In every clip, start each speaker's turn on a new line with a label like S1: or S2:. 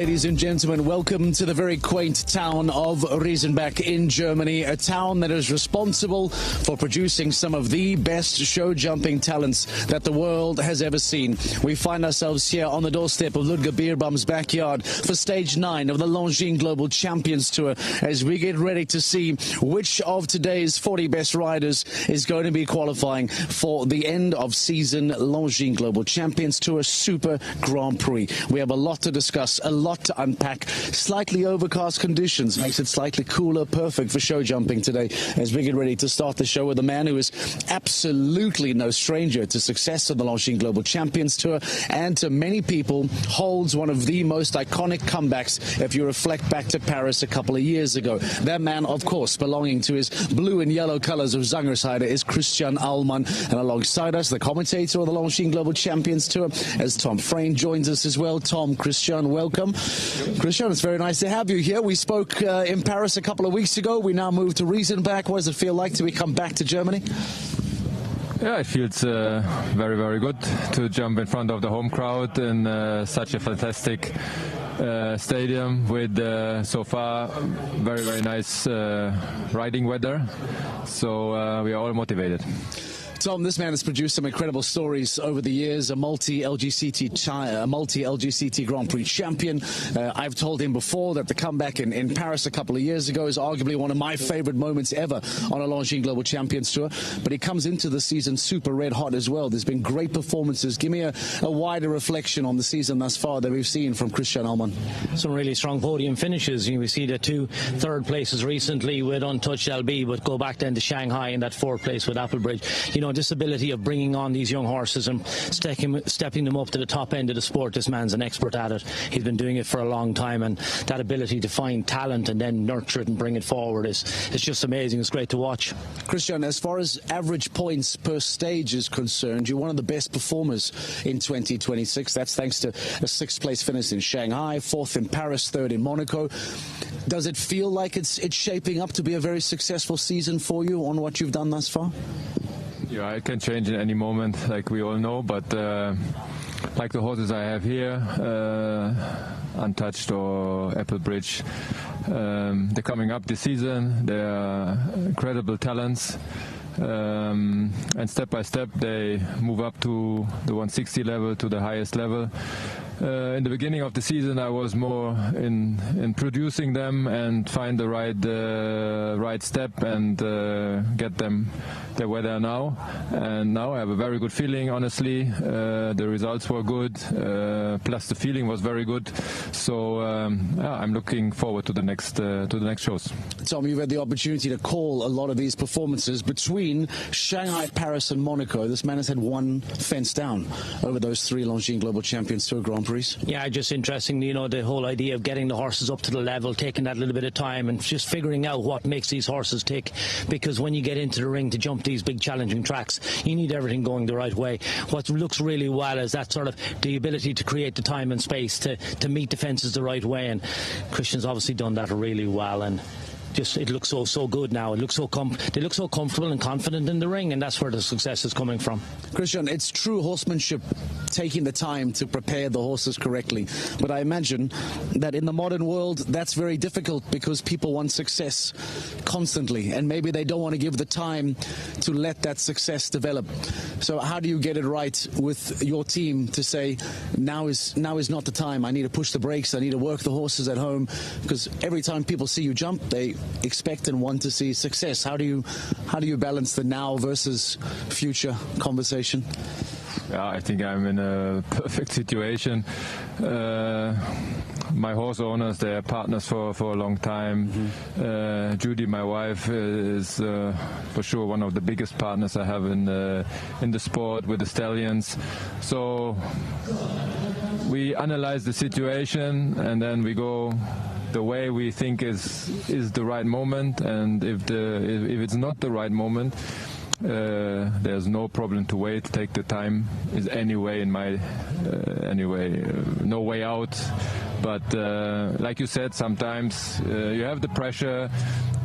S1: Ladies and gentlemen, welcome to the very quaint town of Riesenbeck in Germany, a town that is responsible for producing some of the best show jumping talents that the world has ever seen. We find ourselves here on the doorstep of Ludger Beerbaum's backyard for stage 9 of the Longines Global Champions Tour as we get ready to see which of today's 40 best riders is going to be qualifying for the end of season Longines Global Champions Tour Super Grand Prix. We have a lot to discuss, a lot to unpack. Slightly overcast conditions makes it slightly cooler, perfect for show jumping today as we get ready to start the show with a man who is absolutely no stranger to success on the Longines Global Champions Tour and to many people holds one of the most iconic comebacks if you reflect back to Paris a couple of years ago. That man, of course, belonging to his blue and yellow colors of Zangersheide is Christian Allmann, and alongside us the commentator of the Longines Global Champions Tour as Tom Frayne joins us as well. Tom, Christian, welcome. Christian, it's very nice to have you here. We spoke in Paris a couple of weeks ago. We now move to Riesenbeck. What does it feel like to come back to Germany?
S2: Yeah, it feels very, very good to jump in front of the home crowd in such a fantastic stadium with so far very, very nice riding weather. So we are all motivated.
S1: Tom, this man has produced some incredible stories over the years, a multi-LGCT Grand Prix champion. I've told him before that the comeback in Paris a couple of years ago is arguably one of my favorite moments ever on a Longines Global Champions Tour. But he comes into the season super red hot as well. There's been great performances. Give me a wider reflection on the season thus far that we've seen from Christian Allmann.
S3: Some really strong podium finishes. We see the 2 third places recently with Untouched LB, but go back then to Shanghai in that 4th place with Applebridge. You know, this ability of bringing on these young horses and stepping them up to the top end of the sport, this man's an expert at it. He's been doing it for a long time, and that ability to find talent and then nurture it and bring it forward is just amazing. It's great to watch.
S1: Christian, as far as average points per stage is concerned, you're one of the best performers in 2026. That's thanks to a 6th place finish in Shanghai, 4th in Paris, 3rd in Monaco. Does it feel like it's shaping up to be a very successful season for you on what you've done thus far?
S2: Yeah, it can change in any moment, like we all know, but like the horses I have here, Untouched or Applebridge, they're coming up this season. They're incredible talents, and step by step they move up to the 160 level, to the highest level. In the beginning of the season, I was more in producing them and find the right step and get them where they are now. And now I have a very good feeling. Honestly, the results were good, plus the feeling was very good. So yeah, I'm looking forward to the next shows.
S1: Tom, you've had the opportunity to call a lot of these performances between Shanghai, Paris, and Monaco. This man has had one fence down over those 3 Longines Global Champions Tour Grand Prix.
S3: Yeah, just interesting, you know, the whole idea of getting the horses up to the level, taking that little bit of time and just figuring out what makes these horses tick, because when you get into the ring to jump these big challenging tracks, you need everything going the right way. What looks really well is that sort of the ability to create the time and space to meet the fences the right way, and Christian's obviously done that really well, and just it looks so good now. It looks they look so comfortable and confident in the ring, and that's where the success is coming from.
S1: Christian, it's true horsemanship, taking the time to prepare the horses correctly, but I imagine that in the modern world that's very difficult because people want success constantly, and maybe they don't want to give the time to let that success develop. So how do you get it right with your team to say now is not the time, I need to push the brakes, I need to work the horses at home? Because every time people see you jump, they expect and want to see success. How do you balance the now versus future conversation?
S2: Yeah, I think I'm in a perfect situation. My horse owners, they're partners for a long time. Judy, my wife, is for sure one of the biggest partners I have in the sport with the stallions. So we analyze the situation and then we go the way we think is the right moment, and if it's not the right moment, there's no problem to wait. Take the time. Is anyway in my no way out. But like you said, sometimes you have the pressure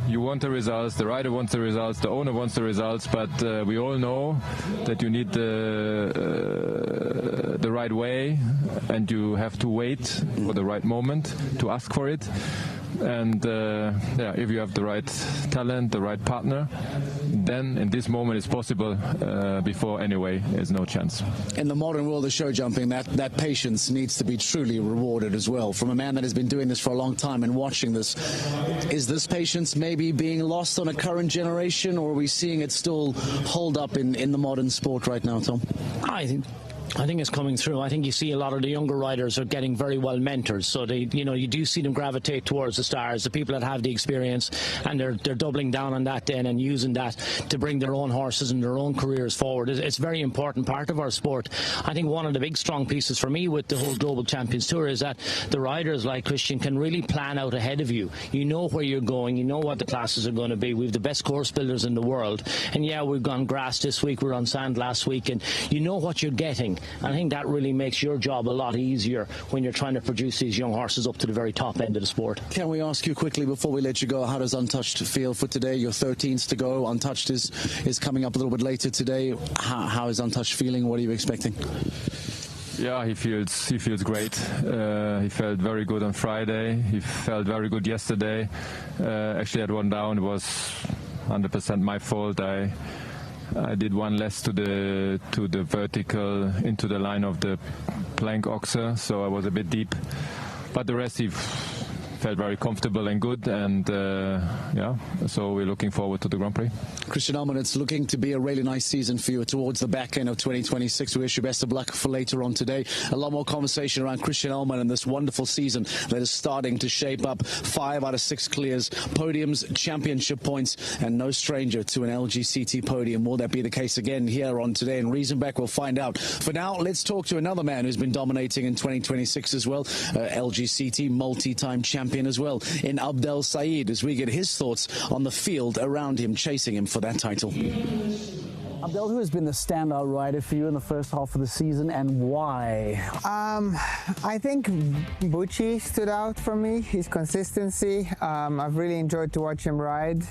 S2: you want the results, the rider wants the results, the owner wants the results, but we all know that you need the right way, and you have to wait for the right moment to ask for it. And if you have the right talent, the right partner, then in this moment it's possible. Before, anyway, there's no chance.
S1: In the modern world of show jumping, that patience needs to be truly rewarded as well. From a man that has been doing this for a long time and watching this, is this patience maybe being lost on a current generation, or are we seeing it still hold up in the modern sport right now, Tom?
S3: I think it's coming through. I think you see a lot of the younger riders are getting very well mentored. So you do see them gravitate towards the stars, the people that have the experience, and they're doubling down on that then and using that to bring their own horses and their own careers forward. It's a very important part of our sport. I think one of the big strong pieces for me with the whole Global Champions Tour is that the riders like Christian can really plan out ahead of you. You know where you're going, you know what the classes are going to be. We've the best course builders in the world, and yeah, we've gone grass this week, we're on sand last week, and you know what you're getting. And I think that really makes your job a lot easier when you're trying to produce these young horses up to the very top end of the sport.
S1: Can we ask you quickly before we let you go, how does Untouched feel for today? Your 13th to go. Untouched is coming up a little bit later today. How is Untouched feeling? What are you expecting?
S2: Yeah, he feels great. He felt very good on Friday. He felt very good yesterday. Actually, at one down, it was 100% my fault. I did one less to the vertical into the line of the plank oxer, so I was a bit deep. But the rest, he felt very comfortable and good, and so we're looking forward to the Grand Prix.
S1: Christian Ullmann, it's looking to be a really nice season for you towards the back end of 2026. We wish you best of luck for later on today. A lot more conversation around Christian Ullmann and this wonderful season that is starting to shape up. 5 out of 6 clears, podiums, championship points, and no stranger to an LGCT podium. Will that be the case again here on Today in Riesenbeck? We'll find out. For now, let's talk to another man who's been dominating in 2026 as well, LGCT multi-time champion as well, in Abdel Said, as we get his thoughts on the field around him, chasing him for that title.
S4: Abdel, who has been the standout rider for you in the first half of the season, and why?
S5: I think Bucci stood out for me, his consistency. I've really enjoyed to watch him ride.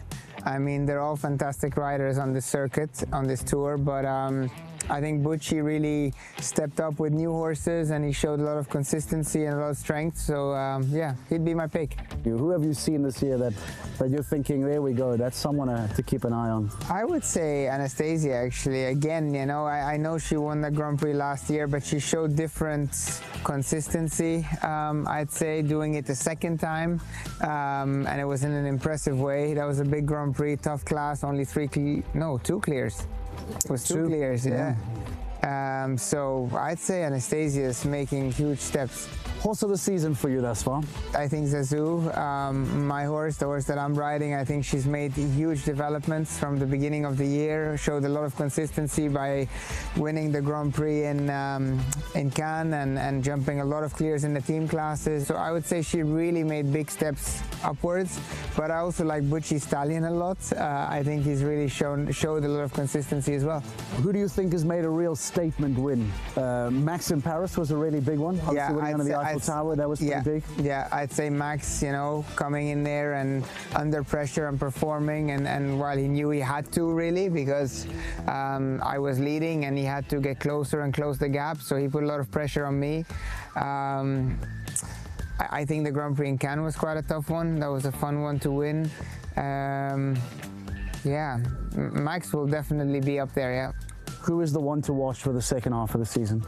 S5: I mean, they're all fantastic riders on this circuit, on this tour, but I think Bucci really stepped up with new horses, and he showed a lot of consistency and a lot of strength. So yeah, he'd be my pick.
S4: Who have you seen this year that you're thinking, there we go, that's someone to keep an eye on?
S5: I would say Anastasia, actually. Again, you know, I know she won the Grand Prix last year, but she showed different consistency, I'd say, doing it the second time, and it was in an impressive way. That was a big Grand Prix, tough class, only 2 clears. It was 2 clears, yeah. So I'd say Anastasia is making huge steps.
S4: Horse of the season for you thus far?
S5: I think Zazu, my horse, the horse that I'm riding, I think she's made huge developments from the beginning of the year, showed a lot of consistency by winning the Grand Prix in Cannes and jumping a lot of clears in the team classes. So I would say she really made big steps upwards, but I also like Bucci Stallion a lot. I think he's really showed a lot of consistency as well.
S4: Who do you think has made a real statement win? Max in Paris was a really big one.
S5: Yeah,
S4: winning under the Eiffel Tower, that was pretty big.
S5: Yeah, I'd say Max, you know, coming in there and under pressure and performing, and while he knew he had to, really, because I was leading and he had to get closer and close the gap, so he put a lot of pressure on me. I think the Grand Prix in Cannes was quite a tough one. That was a fun one to win. Yeah, Max will definitely be up there, yeah.
S4: Who is the one to watch for the second half of the season?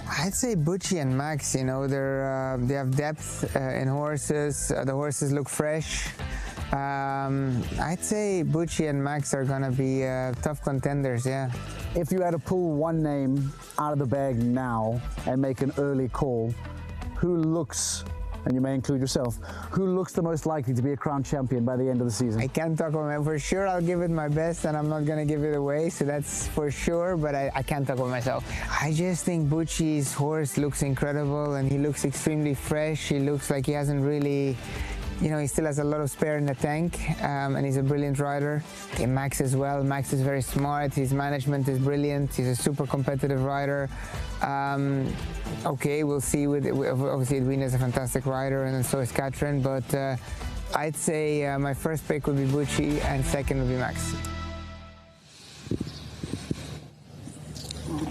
S5: I'd say Bucci and Max. You know, they have depth in horses. The horses look fresh. I'd say Bucci and Max are gonna be tough contenders, yeah.
S4: If you had to pull one name out of the bag now and make an early call, who looks, and you may include yourself, who looks the most likely to be a crown champion by the end of the season?
S5: I can't talk about for sure. I'll give it my best, and I'm not going to give it away, so that's for sure, but I can't talk about myself. I just think Bucci's horse looks incredible, and he looks extremely fresh. He looks like he hasn't really, you know, he still has a lot of spare in the tank, and he's a brilliant rider. Okay, Max as well. Max is very smart. His management is brilliant. He's a super competitive rider. Okay, we'll see. Obviously, Edwina is a fantastic rider, and so is Katrin. But I'd say my first pick would be Bucci and second would be Max.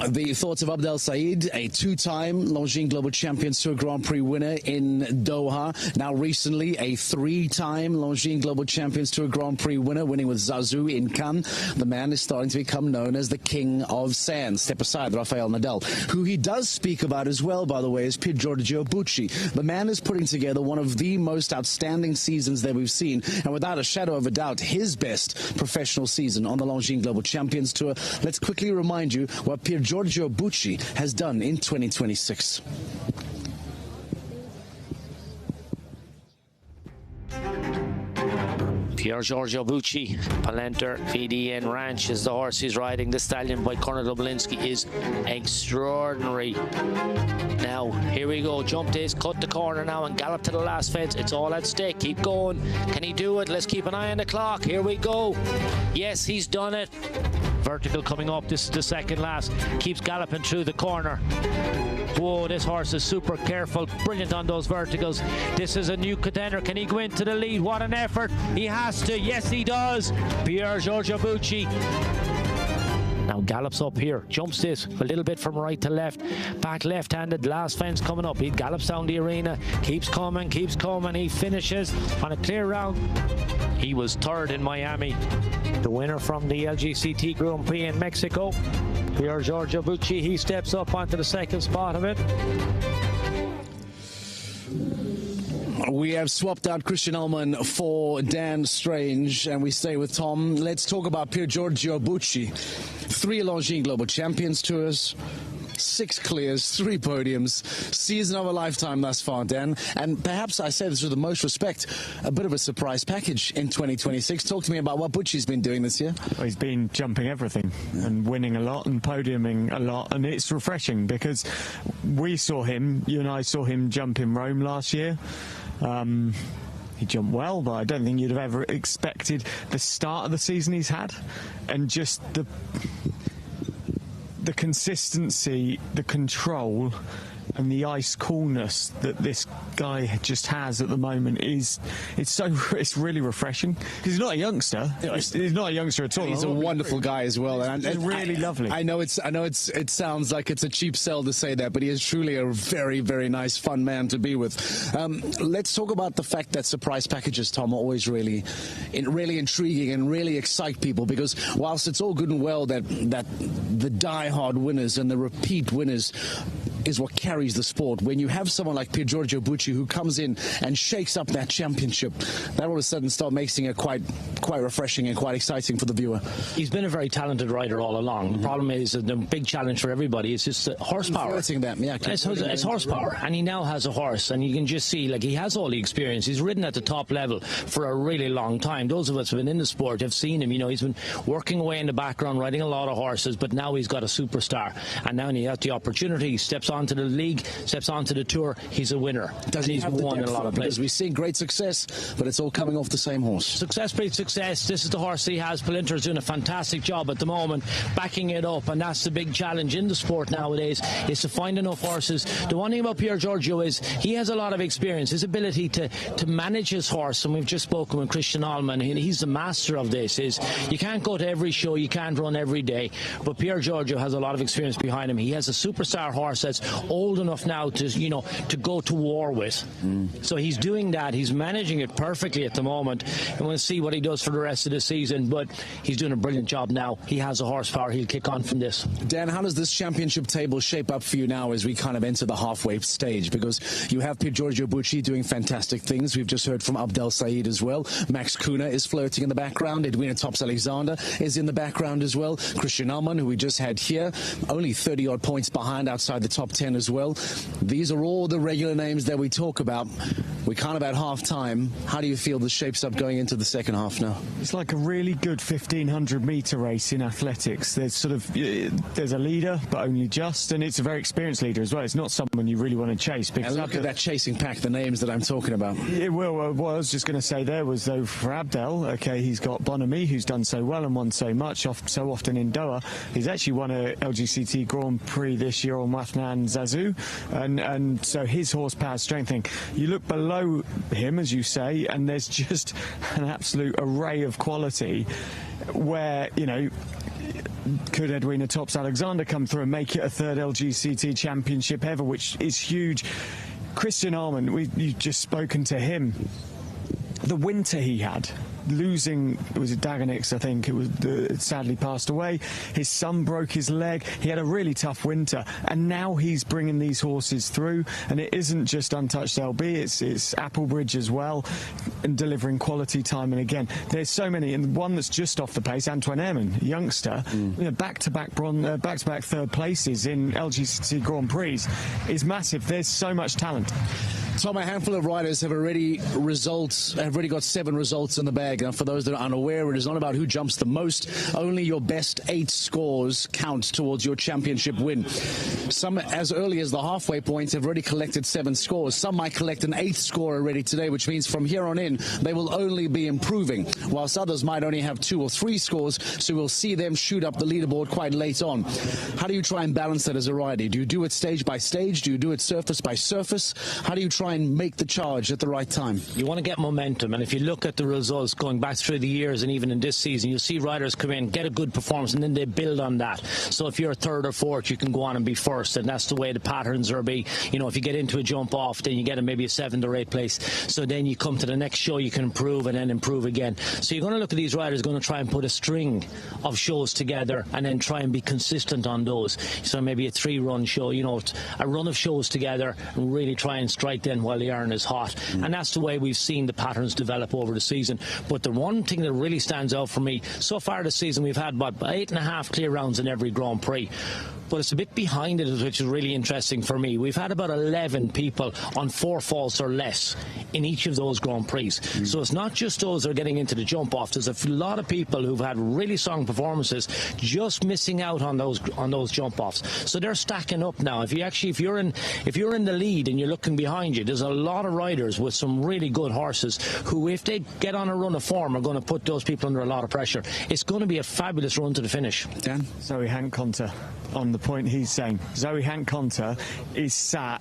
S1: The thoughts of Abdel Said, a two-time Longines Global Champions Tour Grand Prix winner in Doha. Now recently, a three-time Longines Global Champions Tour Grand Prix winner, winning with Zazu in Cannes. The man is starting to become known as the King of Sand. Step aside, Rafael Nadal. Who he does speak about as well, by the way, is Pier Giorgio Bucci. The man is putting together one of the most outstanding seasons that we've seen, and without a shadow of a doubt, his best professional season on the Longines Global Champions Tour. Let's quickly remind you what Pier Giorgio Bucci has done in 2026.
S6: Pier Giorgio Bucci, Palenter VDN Ranch is the horse he's riding. The stallion by Colonel Doblinski is extraordinary. Now, here we go. Jump this, cut the corner now and gallop to the last fence. It's all at stake. Keep going. Can he do it? Let's keep an eye on the clock. Here we go. Yes, he's done it. Vertical coming up. This is the second last. Keeps galloping through the corner. Whoa, this horse is super careful. Brilliant on those verticals. This is a new contender. Can he go into the lead? What an effort. He has to. Yes, he does. Pier Giorgio Bucci. Now gallops up here, jumps this a little bit from right to left, back left-handed, last fence coming up. He gallops down the arena, keeps coming, he finishes on a clear round. He was third in Miami. The winner from the LGCT Grand Prix in Mexico, Pier Giorgio Bucci, he steps up onto the second spot of it.
S1: We have swapped out Christian Ullmann for Dan Strange, and we stay with Tom. Let's talk about Pier Giorgio Bucci. 3 Longines Global Champions Tours, 6 clears, 3 podiums, season of a lifetime thus far, Dan. And perhaps I say this with the most respect, a bit of a surprise package in 2026. Talk to me about what Bucci's been doing this year.
S7: Well, he's been jumping everything and winning a lot and podiuming a lot, and it's refreshing because we saw him, you and I saw him jump in Rome last year. He jumped well, but I don't think you'd have ever expected the start of the season he's had, and just the consistency, the control, and the ice coolness that this guy just has at the moment it's really refreshing. He's not a youngster. He's not a youngster at all.
S1: He's a wonderful guy as well.
S7: He's really lovely.
S1: I know it sounds like it's a cheap sell to say that, but he is truly a very, very nice, fun man to be with. Let's talk about the fact that surprise packages, Tom, are always really intriguing and really excite people, because whilst it's all good and well that the die-hard winners and the repeat winners is what carries the sport, when you have someone like Pier Giorgio Bucci who comes in and shakes up that championship, that all of a sudden start making it quite refreshing and quite exciting for the viewer.
S3: He's been a very talented rider all along. The problem is that the big challenge for everybody is just horsepower. It's horsepower, and he now has a horse, and you can just see, like, he has all the experience. He's ridden at the top level for a really long time. Those of us who have been in the sport have seen him. You know, he's been working away in the background, riding a lot of horses, but now he's got a superstar, and now he has the opportunity. He steps onto the league, steps onto the tour, he's a winner. He's won in a lot of places.
S1: Because we've seen great success, but it's all coming off the same horse.
S3: Success breeds success. This is the horse he has. Palinter's doing a fantastic job at the moment, backing it up, and that's the big challenge in the sport nowadays, is to find enough horses. The one thing about Pier Giorgio is he has a lot of experience. His ability to manage his horse, and we've just spoken with Christian Ullmann, he's the master of this, is you can't go to every show, you can't run every day, but Pier Giorgio has a lot of experience behind him. He has a superstar horse that's old enough now to go to war with. So he's doing that. He's managing it perfectly at the moment, and we'll see what he does for the rest of the season, but he's doing a brilliant job now. He has the horsepower. He'll kick on from this.
S1: Dan, how does this championship table shape up for you now as we kind of enter the halfway stage? Because you have Pier Giorgio Bucci doing fantastic things. We've just heard from Abdel Said as well. Max Kuna is flirting in the background. Edwina Tops-Alexander is in the background as well. Christian Ullmann, who we just had here, only 30-odd points behind outside the top 10 as well. These are all the regular names that we talk about. We're kind of at half-time. How do you feel this shapes up going into the second half now?
S7: It's like a really good 1,500-metre race in athletics. There's a leader, but only just, and it's a very experienced leader as well. It's not someone you really want to chase.
S1: And look at that chasing pack, the names that I'm talking about.
S7: What I was just going to say there was, though, for Abdel, okay, he's got Bonamy, who's done so well and won so much so often in Doha. He's actually won a LGCT Grand Prix this year on Wathnan than Zazu, and so his horsepower strengthening. You look below him, as you say, and there's just an absolute array of quality where, you know, could Edwina Tops-Alexander come through and make it a third LGCT championship ever, which is huge. Christian Armand, you've just spoken to him. The winter he had, losing, was it Dagenix, I think, it was sadly passed away. His son broke his leg. He had a really tough winter, and now he's bringing these horses through, and it isn't just Untouched LB, it's Applebridge as well, and delivering quality time and again. There's so many, and one that's just off the pace, Antoine Herman, youngster, you know, back-to-back third places in LGCT Grand Prix is massive. There's so much talent.
S1: Tom, a handful of riders have already got 7 results in the bag. And for those that are unaware, it is not about who jumps the most. Only your best 8 scores count towards your championship win. Some, as early as the halfway point, have already collected 7 scores. Some might collect an 8th score already today, which means from here on in, they will only be improving, whilst others might only have 2 or 3 scores, so we'll see them shoot up the leaderboard quite late on. How do you try and balance that as a rider? Do you do it stage by stage? Do you do it surface by surface? How do you try and make the charge at the right time?
S3: You want to get momentum, and if you look at the results going back through the years and even in this season, you'll see riders come in, get a good performance, and then they build on that. So if you're 3rd or 4th, you can go on and be 1st, and that's the way the patterns are. You know, if you get into a jump off, then you get maybe a 7th or 8th place. So then you come to the next show, you can improve and then improve again. So you're going to look at these riders, going to try and put a string of shows together and then try and be consistent on those. So maybe a 3-run show, you know, a run of shows together, and really try and strike then while the iron is hot. And that's the way we've seen the patterns develop over the season. But the one thing that really stands out for me, so far this season we've had about 8.5 clear rounds in every Grand Prix. But it's a bit behind it, which is really interesting for me. We've had about 11 people on 4 faults or less in each of those Grand Prix. So it's not just those that are getting into the jump off. There's a lot of people who've had really strong performances just missing out on those jump offs. So they're stacking up now. If you're in the lead and you're looking behind you, there's a lot of riders with some really good horses who, if they get on a run of form, are going to put those people under a lot of pressure. It's going to be a fabulous run to the finish.
S1: Dan?
S7: Zoe Hank-Conter, on the point he's saying. Zoe Hank-Conter is sat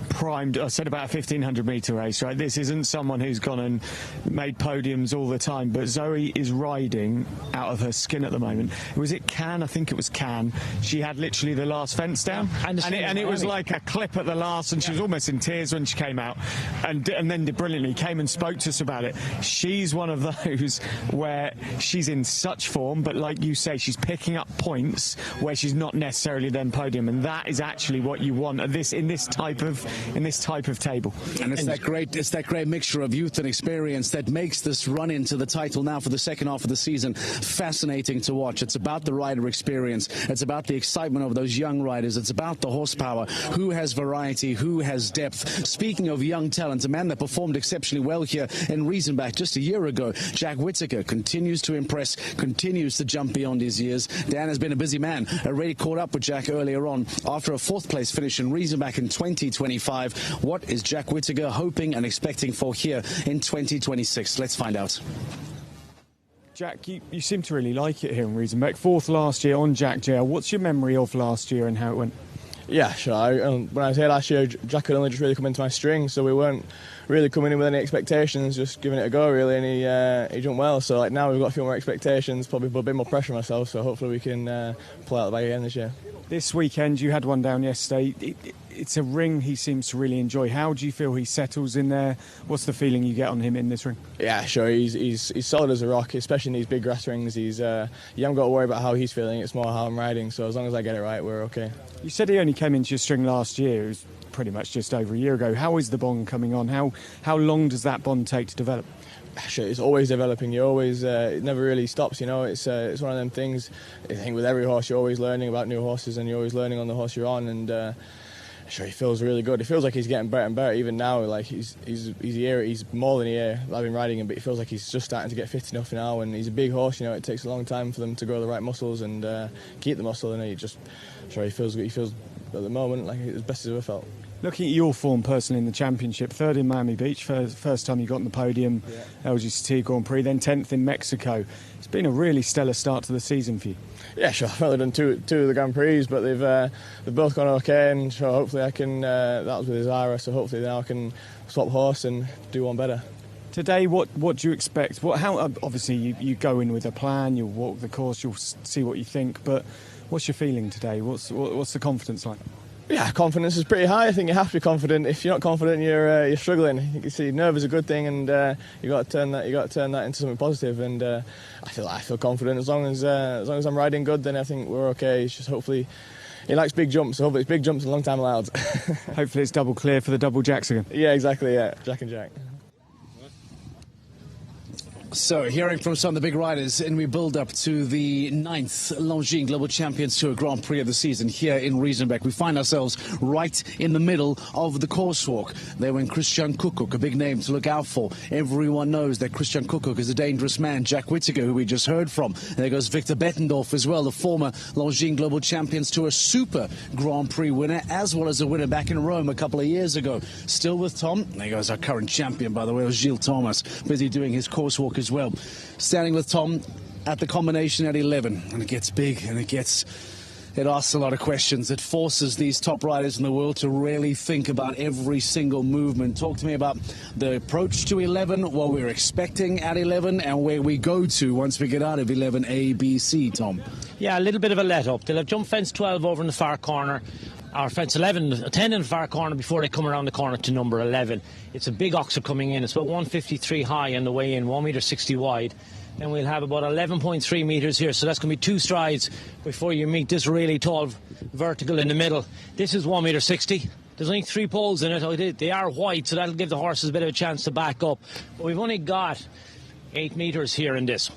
S7: primed. I said about a 1500 metre race, right? This isn't someone who's gone and made podiums all the time, but Zoe is riding out of her skin at the moment. Was it Cannes? I think it was Cannes. She had literally the last fence down, and it was like a clip at the last, and she was almost in tears when she came out, and then did brilliantly. Came and spoke to us about it. She's one of those where she's in such form, but like you say, she's picking up points where she's not necessarily then podium, and that is actually what you want at in this type of table.
S1: And it's that great mixture of youth and experience that makes this run into the title now for the second half of the season fascinating to watch. It's about the rider experience. It's about the excitement of those young riders. It's about the horsepower. Who has variety? Who has depth? Speaking of young talent, a man that performed exceptionally well here in Riesenbeck just a year ago, Jack Whittaker, continues to impress, continues to jump beyond his years. Dan has been a busy man. Already caught up with Jack earlier on after a 4th place finish in Riesenbeck in 2025. What is Jack Whittaker hoping and expecting for here in 2026? Let's find out.
S7: Jack, you seem to really like it here in Riesenbeck. 4th last year on Jack JL. What's your memory of last year and how it went?
S8: Yeah, sure. When I was here last year, Jack had only just really come into my string, so we weren't really coming in with any expectations, just giving it a go really, and he jumped well. So like now we've got a few more expectations, probably put a bit more pressure on myself. So hopefully we can pull out the bag again this year. This weekend, you had one down yesterday. It's a ring he seems to really enjoy. How do you feel he settles in there? What's the feeling you get on him in this ring? Yeah, sure. He's solid as a rock, especially in these big grass rings. You haven't got to worry about how he's feeling. It's more how I'm riding. So as long as I get it right, we're okay. You said he only came into your string last year. It was pretty much just over a year ago. How is the bond coming on? How long does that bond take to develop? Sure, it's always developing. You always, it never really stops. You know, it's one of them things. I think with every horse, you're always learning about new horses, and you're always learning on the horse you're on. And sure, he feels really good. It feels like he's getting better and better. Even now, like he's more than a year. I've been riding him, but it feels like he's just starting to get fit enough now. And he's a big horse. You know, it takes a long time for them to grow the right muscles and keep the muscle. And he feels at the moment like as best as ever felt.
S7: Looking at your form personally in the championship, third in Miami Beach, first time you got on the podium, LGCT Grand Prix, then 10th in Mexico. It's been a really stellar start to the season for you.
S8: Yeah, sure. I've only done two of the Grand Prix, but they've both gone okay, and sure, hopefully I can. That was with Zara, so hopefully now I can swap horse and do one better.
S7: Today, what do you expect? Obviously you go in with a plan, you'll walk the course, you'll see what you think, but what's your feeling today? What's the confidence like?
S8: Yeah, confidence is pretty high. I think you have to be confident. If you're not confident, you're struggling. You can see nerve is a good thing, and you got to turn that into something positive. And I feel confident as long as I'm riding good, then I think we're okay. It's just hopefully he likes big jumps, so hopefully it's big jumps and long time allowed.
S7: Hopefully it's double clear for the double jacks again.
S8: Yeah, exactly. Yeah, Jack and Jack.
S1: So, hearing from some of the big riders, and we build up to the 9th Longines Global Champions Tour Grand Prix of the season here in Riesenbeck. We find ourselves right in the middle of the course walk. There went Christian Kuckuck, a big name to look out for. Everyone knows that Christian Kuckuck is a dangerous man. Jack Whittaker, who we just heard from. And there goes Victor Bettendorf as well, the former Longines Global Champions Tour Super Grand Prix winner, as well as a winner back in Rome a couple of years ago. Still with Tom. There goes our current champion, by the way, Gilles Thomas, busy doing his course walk as well. Standing with Tom at the combination at 11, and it gets big, and it asks a lot of questions. It forces these top riders in the world to really think about every single movement. Talk to me about the approach to 11, what we're expecting at 11, and where we go to once we get out of 11 A, B, C, Tom.
S3: Yeah, a little bit of a let-up. They'll have jump fence 12 over in the far corner, or fence 11, 10 in the far corner before they come around the corner to number 11. It's a big oxer coming in. It's about 153 high on the way in, 1.60 metre wide. Then we'll have about 11.3 metres here, so that's going to be 2 strides before you meet this really tall vertical in the middle. This is 1.60 metre. There's only 3 poles in it. They are wide, so that'll give the horses a bit of a chance to back up. But we've only got 8 metres here in this.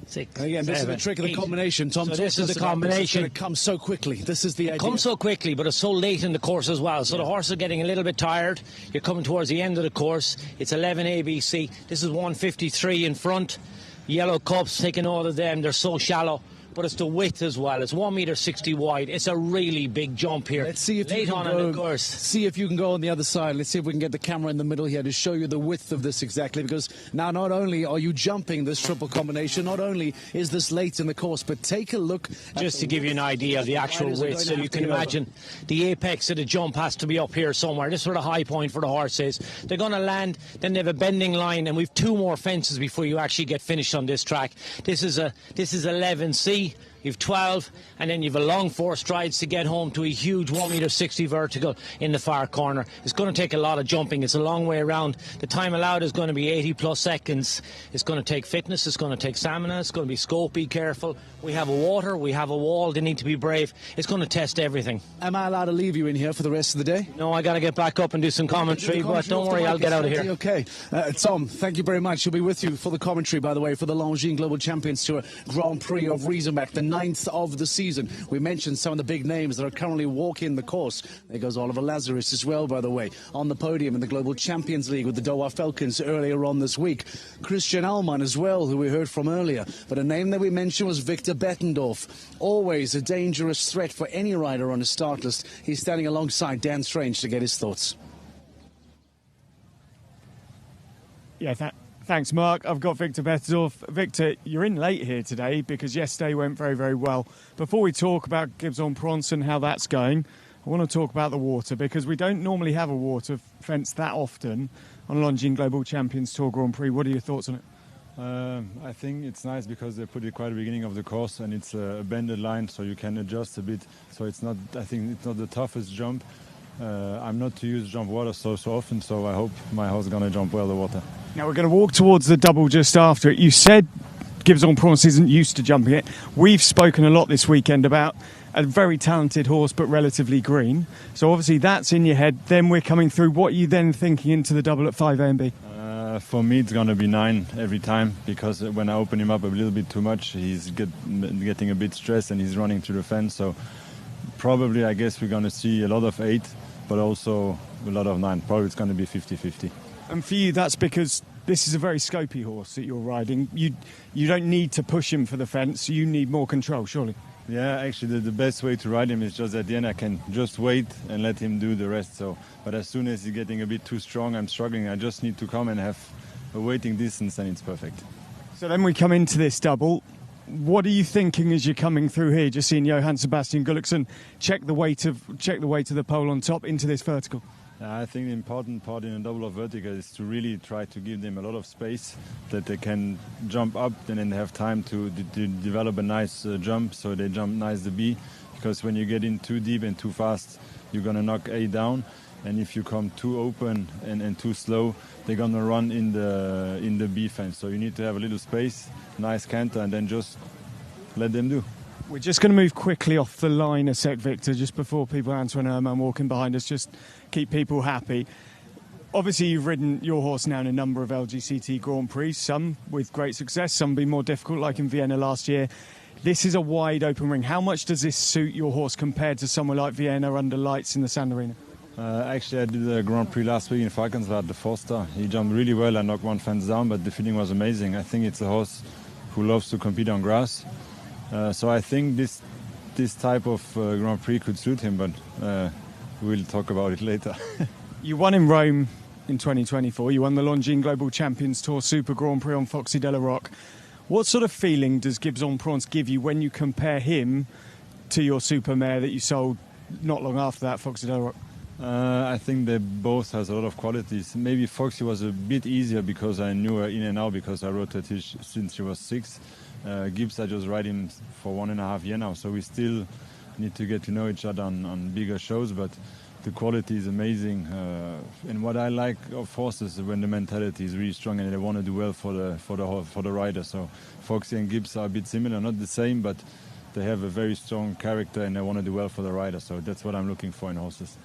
S3: 6,
S1: again, this
S3: 7,
S1: is the trick of the
S3: 8.
S1: combination. Tom,
S3: so this is the combination.
S1: It comes so quickly. This is the idea.
S3: It comes so quickly, but it's so late in the course as well. So the horse is getting a little bit tired. You're coming towards the end of the course. It's 11 ABC. This is 153 in front. Yellow cups, taking all of them. They're so shallow. But it's the width as well. It's 1.60 metre wide. It's a really big jump here.
S1: Let's see if
S3: late
S1: you can
S3: on
S1: go,
S3: in the course.
S1: See if you can go on the other side. Let's see if we can get the camera in the middle here to show you the width of this exactly. Because now not only are you jumping this triple combination, not only is this late in the course, but take a look.
S3: Just to give you an idea of the actual width, so you can imagine the apex of the jump has to be up here somewhere. This is where the high point for the horse is. They're going to land, then they have a bending line, and we've 2 more fences before you actually get finished on this track. This is 11C. You've 12, and then you've a long 4 strides to get home to a huge 1.60 metre vertical in the far corner. It's going to take a lot of jumping. It's a long way around. The time allowed is going to be 80 plus seconds. It's going to take fitness. It's going to take stamina. It's going to be scope. Be careful. We have a water. We have a wall. They need to be brave. It's going to test everything.
S1: Am I allowed to leave you in here for the rest of the day?
S3: No, I got to get back up and do some commentary, but don't worry, I'll get out of here.
S1: Okay. Tom, thank you very much. He'll be with you for the commentary, by the way, for the Longines Global Champions Tour Grand Prix of Riesenbeck, the 9th of the season. We mentioned some of the big names that are currently walking the course. There goes Oliver Lazarus as well, by the way, on the podium in the Global Champions League with the Doha Falcons earlier on this week. Christian Allman as well, who we heard from earlier. But a name that we mentioned was Victor Bettendorf. Always a dangerous threat for any rider on his start list. He's standing alongside Dan Strange to get his thoughts.
S7: Yeah, thanks, Mark. I've got Victor Bettendorf. Victor, you're in late here today because yesterday went very, very well. Before we talk about Gibbs on Bronson, how that's going, I want to talk about the water because we don't normally have a water fence that often on Longines Global Champions Tour Grand Prix. What are your thoughts on it?
S9: I think it's nice because they put it quite at the beginning of the course and it's a bended line so you can adjust a bit. So it's not, I think it's not the toughest jump. I'm not to use jump water so often, so I hope my horse is going to jump well the water.
S7: Now we're going to walk towards the double just after it. You said Gibbs on Bronson isn't used to jumping it. We've spoken a lot this weekend about a very talented horse but relatively green. So obviously that's in your head. Then we're coming through. What are you then thinking into the double at 5 A and B?
S9: For me, it's going to be 9 every time because when I open him up a little bit too much, he's getting a bit stressed and he's running through the fence. So probably, I guess, we're going to see a lot of 8, but also a lot of 9. Probably it's going to be 50-50.
S7: And for you, that's because this is a very scopy horse that you're riding. You don't need to push him for the fence. You need more control, surely.
S9: Yeah, actually the best way to ride him is just at the end I can just wait and let him do the rest. So, but as soon as he's getting a bit too strong, I'm struggling. I just need to come and have a waiting distance and it's perfect.
S7: So then we come into this double. What are you thinking as you're coming through here? Just seeing Johann Sebastian Gulliksen check the weight of the pole on top into this vertical.
S9: I think the important part in a double or vertical is to really try to give them a lot of space that they can jump up and then they have time to develop a nice jump, so they jump nice the B, because when you get in too deep and too fast you're going to knock A down, and if you come too open and too slow they're going to run in the B fence. So you need to have a little space, nice canter, and then just let them do.
S7: We're just going to move quickly off the line a sec, Victor, just before people, Antoine Herman walking behind us, just keep people happy. Obviously, you've ridden your horse now in a number of LGCT Grand Prix, some with great success, some been more difficult, like in Vienna last year. This is a wide open ring. How much does this suit your horse compared to somewhere like Vienna under lights in the Sand Arena?
S9: Actually, I did the Grand Prix last week in Falkenswald, the 4-star. He jumped really well. I knocked one fence down, but the feeling was amazing. I think it's a horse who loves to compete on grass. So I think this type of Grand Prix could suit him, but we'll talk about it later.
S7: You won in Rome in 2024. You won the Longines Global Champions Tour Super Grand Prix on Foxy de la Roque. What sort of feeling does Gibbs en Provence give you when you compare him to your super mare that you sold not long after that, Foxy de la Roque?
S9: I think they both has a lot of qualities. Maybe Foxy was a bit easier because I knew her in and out because I rode her since she was 6. Gibbs, I just ride him for 1.5 years now, so we still need to get to know each other on bigger shows, but the quality is amazing. And what I like of horses is when the mentality is really strong and they want to do well for the rider. So Foxy and Gibbs are a bit similar, not the same, but they have a very strong character and they want to do well for the rider. So that's what I'm looking for in horses.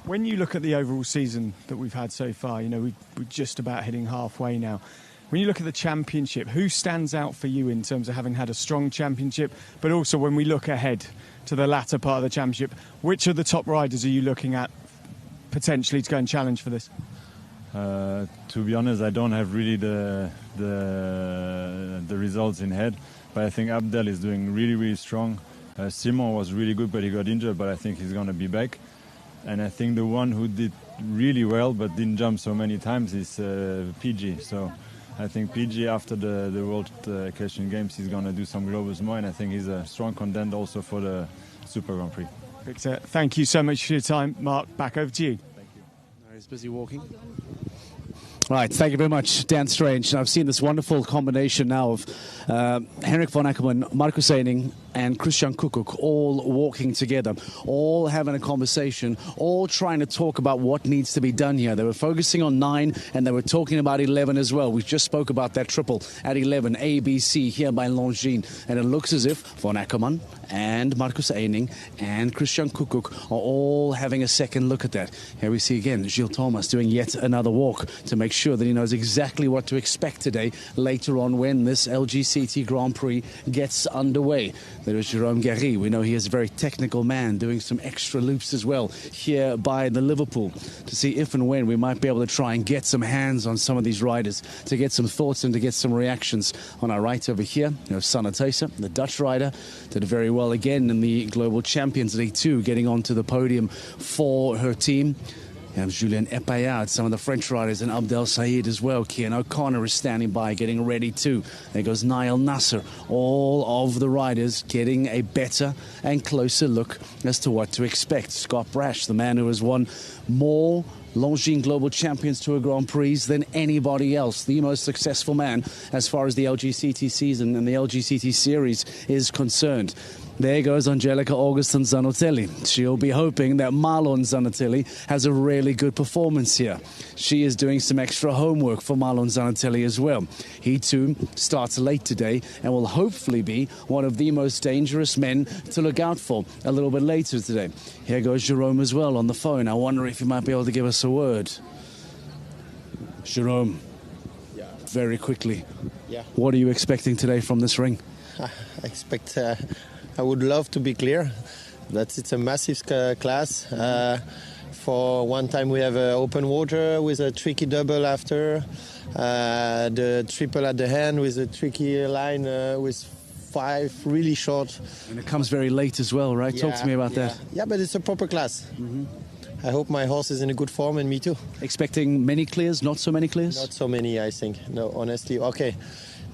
S7: When you look at the overall season that we've had so far, you know, we're just about hitting halfway now. When you look at the championship, who stands out for you in terms of having had a strong championship? But also when we look ahead to the latter part of the championship, which of the top riders are you looking at potentially to go and challenge for this?
S9: To be honest, I don't have really the results in head, but I think Abdel is doing really, really strong. Simon was really good, but he got injured, but I think he's going to be back. And I think the one who did really well but didn't jump so many times is PG. So I think PG, after the World Equestrian Games, he's going to do some globals more, and I think he's a strong contender also for the Super Grand Prix.
S7: Victor, thank you so much for your time. Mark, back over to you.
S9: Thank you.
S1: He's busy walking. Right, thank you very much, Dan Strange. I've seen this wonderful combination now of Henrik von Ackermann, Marcus Eining and Christian Kuckuck all walking together, all having a conversation, all trying to talk about what needs to be done here. They were focusing on 9 and they were talking about 11 as well. We just spoke about that triple at 11, ABC here by Longines, and it looks as if von Ackermann and Marcus Eining and Christian Kuckuck are all having a second look at that. Here we see again Gilles Thomas doing yet another walk to make sure that he knows exactly what to expect today later on when this LGCT Grand Prix gets underway. There is Jérôme Garry. We know he is a very technical man doing some extra loops as well here by the Liverpool to see if and when we might be able to try and get some hands on some of these riders, to get some thoughts and to get some reactions. On our right over here, you know, Sanne Thijssen, the Dutch rider, did very well again in the Global Champions League 2, getting onto the podium for her team. You have Julien Epayard, some of the French riders, and Abdel Said as well. Kian O'Connor is standing by, getting ready too. There goes Niall Nasser. All of the riders getting a better and closer look as to what to expect. Scott Brash, the man who has won more Longines Global Champions Tour Grand Prix than anybody else, the most successful man as far as the LGCT season and the LGCT series is concerned. There goes Angelica Augustin Zanotelli. She'll be hoping that Marlon Zanotelli has a really good performance here. She is doing some extra homework for Marlon Zanotelli as well. He too starts late today and will hopefully be one of the most dangerous men to look out for a little bit later today. Here goes Jérôme as well on the phone. I wonder if he might be able to give us a word. Jérôme, very quickly, what are you expecting today from this ring?
S10: I expect... I would love to be clear that it's a massive class. For one time we have open water with a tricky double after, the triple at the end with a tricky line with 5 really short.
S1: And it comes very late as well, right? Talk to me about that.
S10: Yeah, but it's a proper class. I hope my horse is in a good form, and me too.
S1: Expecting many clears, not so many clears?
S10: Not so many, I think. No, honestly. Okay.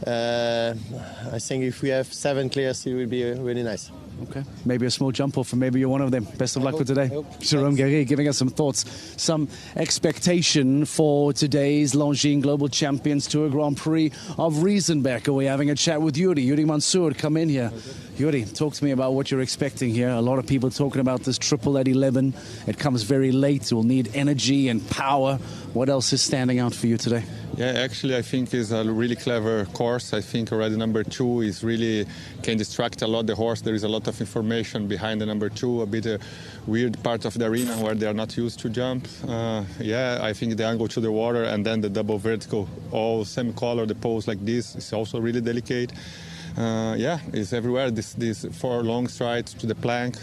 S10: I think if we have 7 clears, it will be really nice.
S1: Okay, maybe a small jump off, and maybe you're one of them. Best of luck for today. Jérôme Guerrier giving us some thoughts, some expectation for today's Longines Global Champions Tour Grand Prix of Riesenbeck. We're having a chat with Yuri Mansour. Come in here. Yuri, talk to me about what you're expecting here. A lot of people talking about this triple at 11. It comes very late. It will need energy and power. What else is standing out for you today?
S11: Yeah, actually, I think it's a really clever course. I think already number 2 is really can distract a lot the horse. There is a lot of information behind the number 2, a bit a weird part of the arena where they are not used to jump. Yeah, I think the angle to the water and then the double vertical, all same color, the pose like this is also really delicate. Yeah, it's everywhere. This 4 long strides to the plank.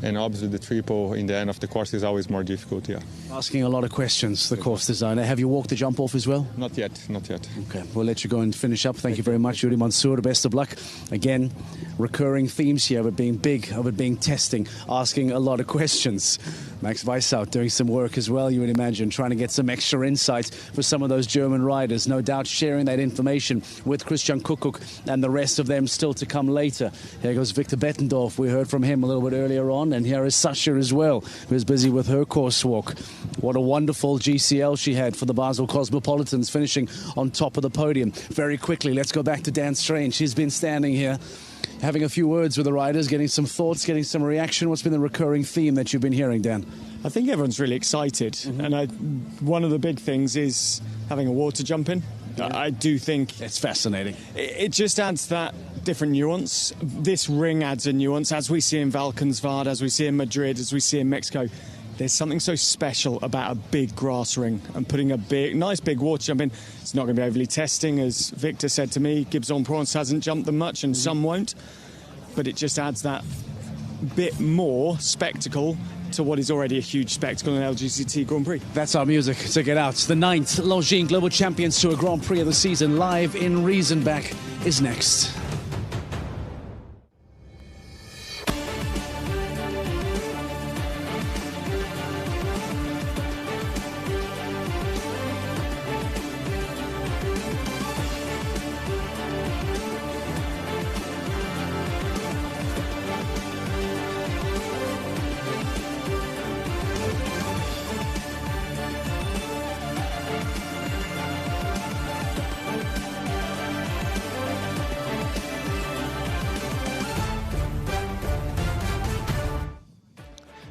S11: And obviously the triple in the end of the course is always more difficult, yeah.
S1: Asking a lot of questions, the course designer. Have you walked the jump off as well?
S11: Not yet, not yet.
S1: Okay, we'll let you go and finish up. Thank you very much, Yuri Mansour. Best of luck. Again, recurring themes here of it being big, of it being testing, asking a lot of questions. Max Weissaut doing some work as well, you would imagine, trying to get some extra insights for some of those German riders. No doubt sharing that information with Christian Kuckuck and the rest of them still to come later. Here goes Victor Bettendorf. We heard from him a little bit earlier on. And here is Sasha as well, who's busy with her course walk. What a wonderful GCL she had for the Basel Cosmopolitans, finishing on top of the podium. Very quickly, let's go back to Dan Strange. She's been standing here, having a few words with the riders, getting some thoughts, getting some reaction. What's been the recurring theme that you've been hearing, Dan?
S7: I think everyone's really excited. And one of the big things is having a water jump in. I do think
S1: it's fascinating.
S7: It just adds that different nuance. This ring adds a nuance, as we see in Valkenswaard, as we see in Madrid, as we see in Mexico. There's something so special about a big grass ring and putting a nice big water jump in. It's not going to be overly testing, as Victor said to me. Gibbs-en-Provence hasn't jumped them much, and some won't. But it just adds that bit more spectacle to what is already a huge spectacle in LGCT Grand Prix.
S1: That's our music to get out. The 9th Longines Global Champions Tour Grand Prix of the season, live in Riesenbeck, is next.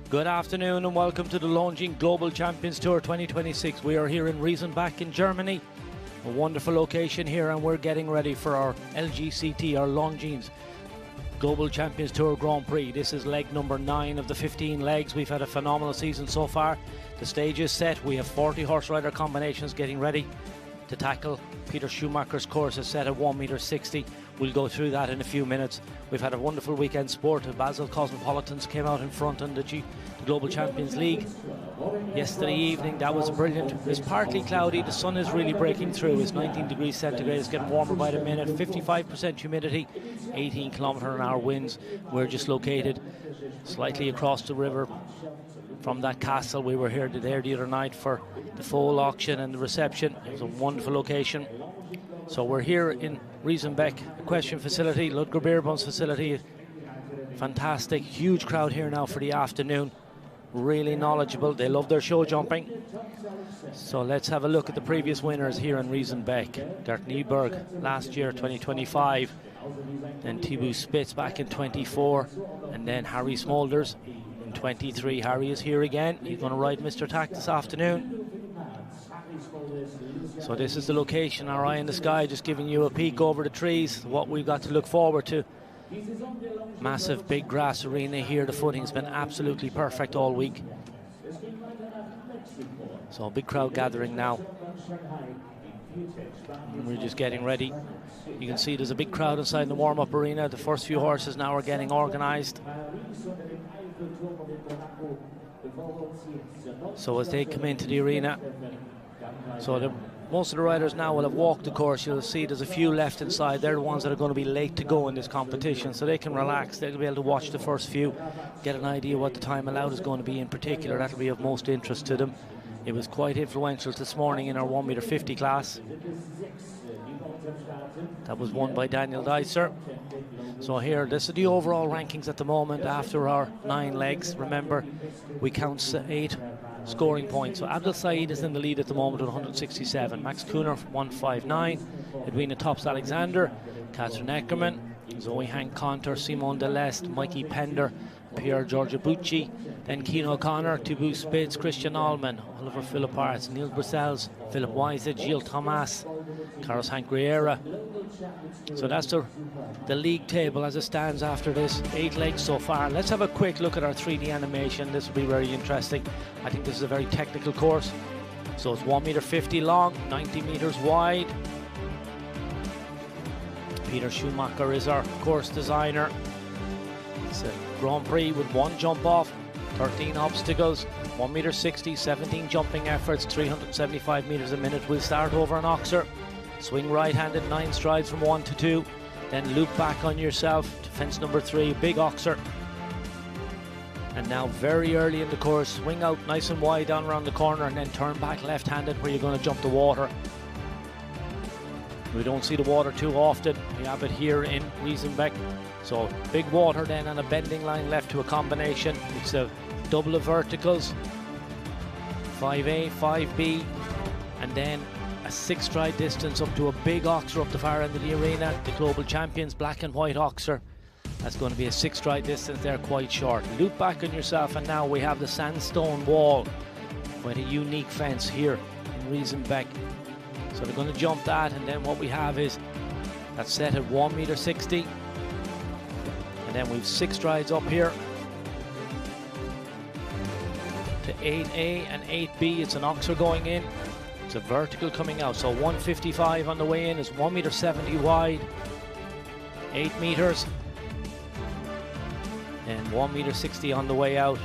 S6: Good afternoon and welcome to the Longines Global Champions Tour 2026. We are here in Riesenbeck in Germany. A wonderful location here, and we're getting ready for our LGCT, our Longines Global Champions Tour Grand Prix. This is leg number 9 of the 15 legs. We've had a phenomenal season so far. The stage is set. We have 40 horse rider combinations getting ready to tackle Peter Schumacher's course is set at 1.60 m. We'll go through that in a few minutes. We've had a wonderful weekend sport. The Basel Cosmopolitans came out in front in the Global Champions League yesterday evening. That was brilliant. It's partly cloudy. The sun is really breaking through. It's 19 degrees centigrade. It's getting warmer by the minute. 55% humidity, 18 km/h winds. We're just located slightly across the river from that castle. We were here there the other night for the foal auction and the reception. It was a wonderful location. So we're here in Riesenbeck equestrian facility, Ludger Beerbund's facility. Fantastic, huge crowd here now for the afternoon. Really knowledgeable. They love their show jumping. So let's have a look at the previous winners here in Riesenbeck. Gert Nieberg last year, 2025. Then Thibaut Spitz back in 24. And then Harry Smolders in 23. Harry is here again. He's going to ride Mr. Tack this afternoon. So this is the location, our eye in the sky, just giving you a peek over the trees, what we've got to look forward to. Massive big grass arena here. The footing's been absolutely perfect all week. So a big crowd gathering now. And we're just getting ready. You can see there's a big crowd inside the warm-up arena. The first few horses now are getting organised. So as they come into the arena, so most of the riders now will have walked the course. You'll see there's a few left inside. They're the ones that are going to be late to go in this competition, so they can relax. They'll be able to watch the first few, get an idea what the time allowed is going to be in particular. That'll be of most interest to them. It was quite influential this morning in our 1m50 class. That was won by Daniel Dicer. So here, this is the overall rankings at the moment after our 9 legs. Remember, we count 8 scoring points. So Abdel Said is in the lead at the moment with 167. Max Kuhner 159. Edwina Tops-Alexander, Catherine Eckermann, Zoe Hank-Conter, Simone Deleste, Mikey Pender, Pierre Giorgio Bucci, then Keane O'Connor, Thibaut Spitz, Christian Allman, Oliver Philipp Arts, Neil Brussels, Philip Weise, Gilles Thomas, Carlos Hank Riera. So that's the league table as it stands after this 8 legs so far. Let's have a quick look at our 3D animation. This will be very interesting. I think this is a very technical course. So it's 1m50 long, 90 meters wide. Peter Schumacher is our course designer. It's a Grand Prix with 1 jump off, 13 obstacles, 1m60, 17 jumping efforts, 375 meters a minute. We'll start over an oxer, swing right-handed 9 strides from 1 to 2, then loop back on yourself to fence number 3, big oxer. And now very early in the course, swing out nice and wide down around the corner and then turn back left-handed where you're going to jump the water. We don't see the water too often. We have it here in Riesenbeck. So big water then on a bending line left to a combination. It's a double of verticals, 5A, 5B, and then a 6 stride distance up to a big oxer up the far end of the arena. The global champions, black and white oxer. That's going to be a 6 stride distance there, quite short. Loop back on yourself, and now we have the sandstone wall. Quite a unique fence here in Riesenbeck. So they're going to jump that, and then what we have is that's set at 1m60. And then we've 6 strides up here to 8A and 8B. It's an oxer going in. It's a vertical coming out. So 155 on the way in is 1m70 wide, 8 meters, and 1m60 on the way out.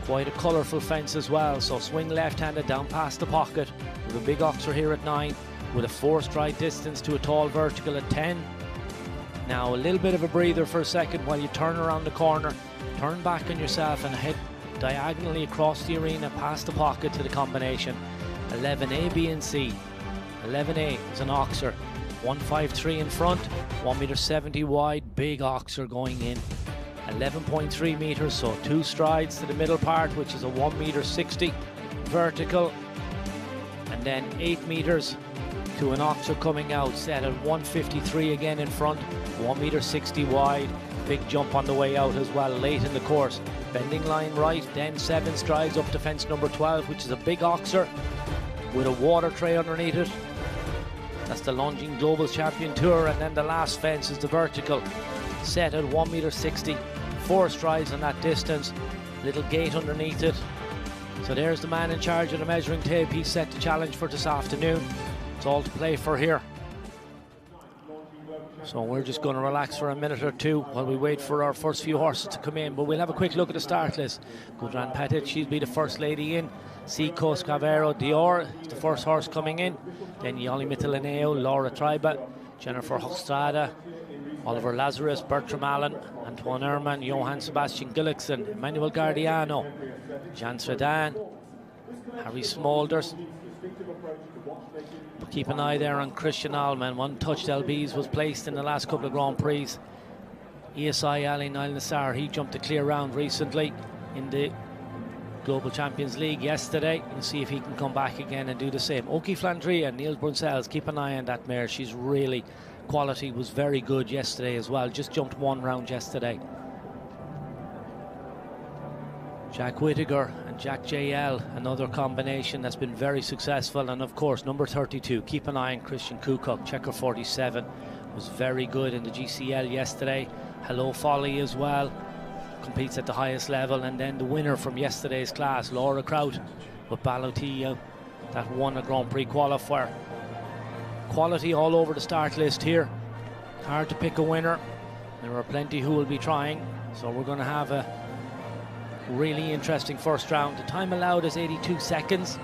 S6: Quite a colourful fence as well. So swing left-handed down past the pocket with a big oxer here at 9, with a 4 stride distance to a tall vertical at 10. Now a little bit of a breather for a second while you turn around the corner, turn back on yourself and head diagonally across the arena past the pocket to the combination. 11A, B and C. 11A is an oxer, 153 in front, 1m70 wide, big oxer going in. 11.3 meters, so 2 strides to the middle part, which is a 1m60 vertical, and then 8 meters to an oxer coming out, set at 153 again in front, 1m60 wide, big jump on the way out as well late in the course. Bending line right, then 7 strides up to fence number 12, which is a big oxer with a water tray underneath it. That's the Longines Global Champion Tour, and then the last fence is the vertical, set at 1m60, 4 strides on that distance, little gate underneath it. So there's the man in charge of the measuring tape. He's set the challenge for this afternoon. It's all to play for here. So we're just going to relax for a minute or two while we wait for our first few horses to come in. But we'll have a quick look at the start list. Gudrun Petit, she'll be the first lady in. Seiko Scavero Dior is the first horse coming in. Then Yoli Mitalineo, Laura Triba, Jennifer Hochstrada, Oliver Lazarus, Bertram Allen, Antoine Ehrman, Johann Sebastian Gullikson, Emmanuel Gardiano, Jean Sredan, Harry Smolders. But keep an eye there on Christian Allman. 1 touched LBs was placed in the last couple of Grand Prix. ESI Ali Nile Nassar, he jumped a clear round recently in the Global Champions League yesterday. We'll see if he can come back again and do the same. Oki Flandria, Niels Brunsels, keep an eye on that mare. She's really, quality was very good yesterday as well. Just jumped 1 round yesterday. Jack Whittaker and Jack JL, another combination that's been very successful. And of course, number 32, keep an eye on Christian Kukuk. Checker 47 was very good in the GCL yesterday. Hello Folly as well, competes at the highest level. And then the winner from yesterday's class, Laura Kraut with Balotillo, that won a Grand Prix qualifier. Quality all over the start list here. Hard to pick a winner. There are plenty who will be trying. So we're going to have a really interesting first round. The time allowed is 82 seconds.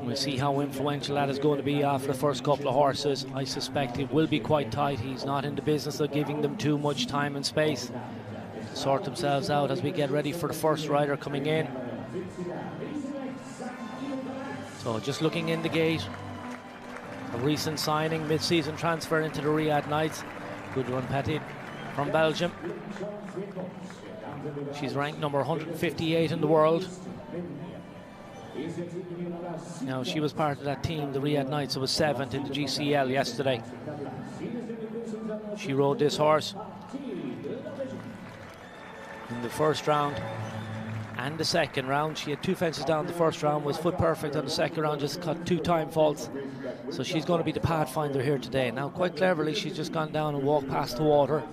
S6: We'll see how influential that is going to be after the first couple of horses. I suspect it will be quite tight. He's not in the business of giving them too much time and space to sort themselves out as we get ready for the first rider coming in. So just looking in the gate, a recent signing, mid-season transfer into the Riyadh Knights. Good run, Petit, from Belgium. She's ranked number 158 in the world. Now, she was part of that team, the Riyadh Knights, who was 7th in the GCL yesterday. She rode this horse in the first round and the second round. She had 2 fences down the first round, was foot perfect on the second round, just cut 2 time faults. So she's going to be the pathfinder here today. Now, quite cleverly, she's just gone down and walked past the water.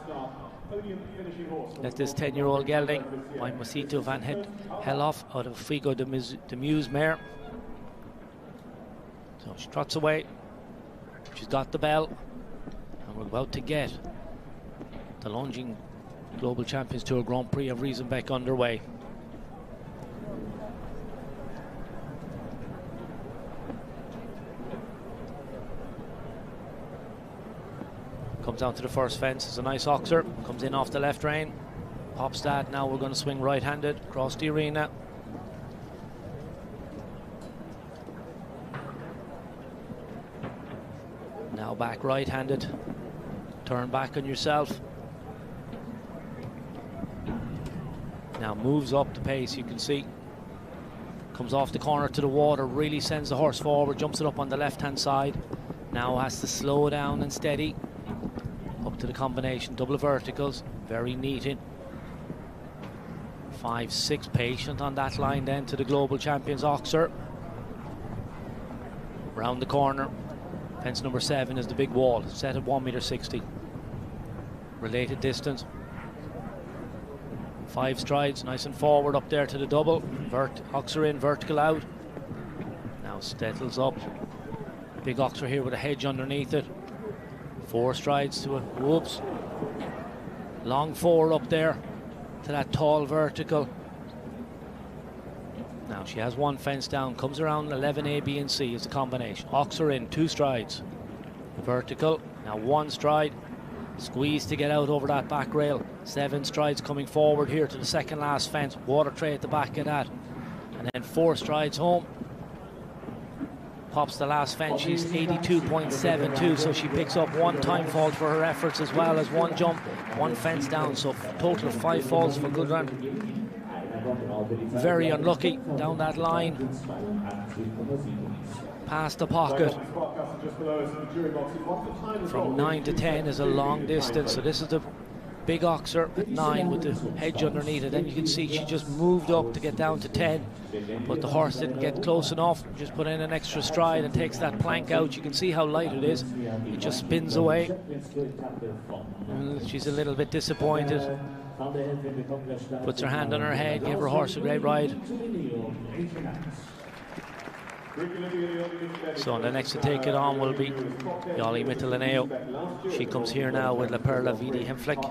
S6: Let this 10-year-old gelding by Mosito van Helhoff out of Figo de Muse mare. So she trots away. She's got the bell, and we're about to get the Longines Global Champions Tour Grand Prix of Riesenbeck underway. Comes down to the first fence. It's a nice oxer. Comes in off the left rein. Pops that. Now we're going to swing right-handed across the arena. Now back right-handed. Turn back on yourself. Now moves up the pace, you can see. Comes off the corner to the water, really sends the horse forward, jumps it up on the left-hand side. Now has to slow down and steady. Up to the combination, double verticals, very neat in. 5-6 patient on that line then to the Global Champions Oxer. Round the corner, fence number 7 is the big wall, set at 1.60 meters. Related distance. 5 strides, nice and forward up there to the double. Oxer in, vertical out. Now settles up. Big oxer here with a hedge underneath it. 4 strides to it, whoops. Long 4 up there to that tall vertical. Now she has 1 fence down, comes around 11A, B and C is a combination. Oxer in, 2 strides. Vertical, now 1 stride. Squeeze to get out over that back rail. 7 strides coming forward here to the second last fence. Water tray at the back of that. And then 4 strides home. Pops the last fence. She's 82.72, so she picks up 1 time fault for her efforts, as well as 1 jump, 1 fence down. So total of 5 faults for good run. Very unlucky down that line. Past the pocket. From 9 to 10 is a long distance, so this is the big oxer at 9 with the hedge underneath it. Then you can see she just moved up to get down to 10, but the horse didn't get close enough. Just put in an extra stride and takes that plank out. You can see how light it is. It just spins away. She's a little bit disappointed. Puts her hand on her head, gave her horse a great ride. So the next to take it on will be Yali Mitalaneo. She comes here now with La Perla Vidi Hemflick.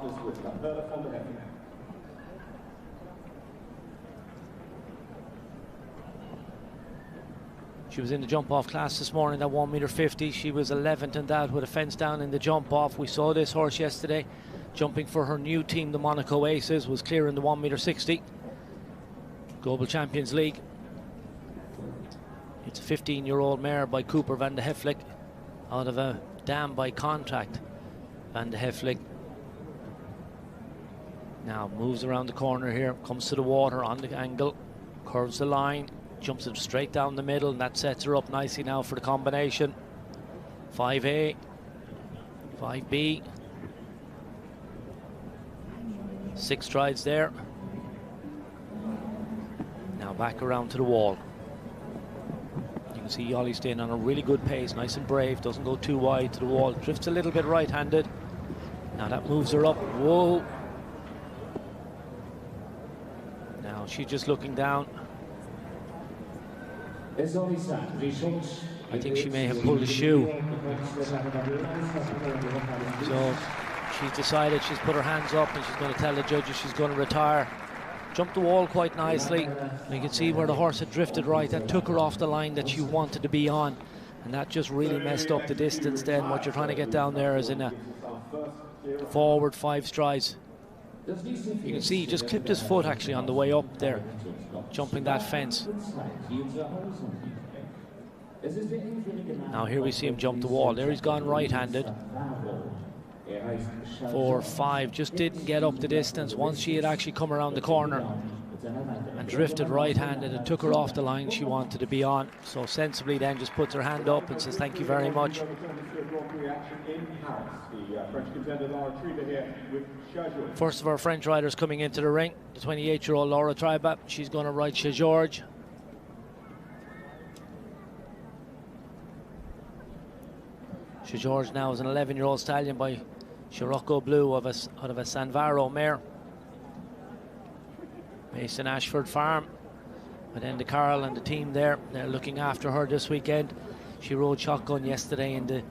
S6: She was in the jump-off class this morning at 1.50 meters. She was 11th in that with a fence down in the jump-off. We saw this horse yesterday jumping for her new team, the Monaco Aces, was clearing the 1.60 meters. Global Champions League. It's a 15-year-old mare by Cooper van de Heflik, out of a dam by contract. Van de Heflik now moves around the corner here, comes to the water on the angle, curves the line, jumps it straight down the middle, and that sets her up nicely now for the combination. 5A, 5B, 6 strides there. Now back around to the wall. You can see Yali staying on a really good pace, nice and brave, doesn't go too wide to the wall, drifts a little bit right-handed. Now that moves her up. Whoa. Now she's just looking down. I think she may have pulled a shoe. So she's decided, she's put her hands up and she's going to tell the judges she's going to retire. jumped the wall quite nicely. And you can see where the horse had drifted right. That took her off the line that she wanted to be on. And that just really messed up the distance then. What you're trying to get down there is in a forward 5 strides. You can see he just clipped his foot actually on the way up there, jumping that fence. Now here we see him jump the wall. There he's gone right-handed. 4-5, just didn't get up the distance. Once she had actually come around the corner and drifted right-handed, it took her off the line she wanted to be on. So sensibly then just puts her hand up and says thank you very much. First of our French riders coming into the ring, the 28-year-old Laura Tribat. She's going to ride Chez Georges. Chez Georges now is an 11-year-old stallion by Scirocco Blue out of a Sanvaro mare, based in Ashford Farm. But then the Carl and the team there, they're looking after her this weekend. She rode shotgun yesterday in the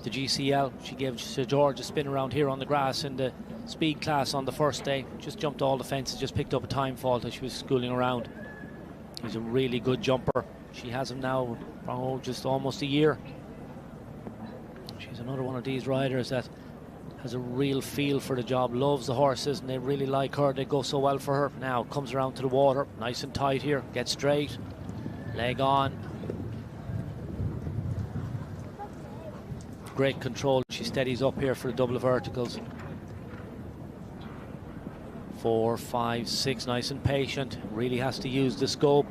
S6: GCL. She gave Chez Georges a spin around here on the grass in the speed class on the first day. Just jumped all the fences, just picked up a time fault as she was schooling around. He's a really good jumper. She has him now for just almost a year. She's another one of these riders that has a real feel for the job, loves the horses, and they really like her. They go so well for her. Now comes around to the water, nice and tight here, gets straight, leg on. Great control. She steadies up here for the double verticals. 4, 5, 6, nice and patient. Really has to use the scope.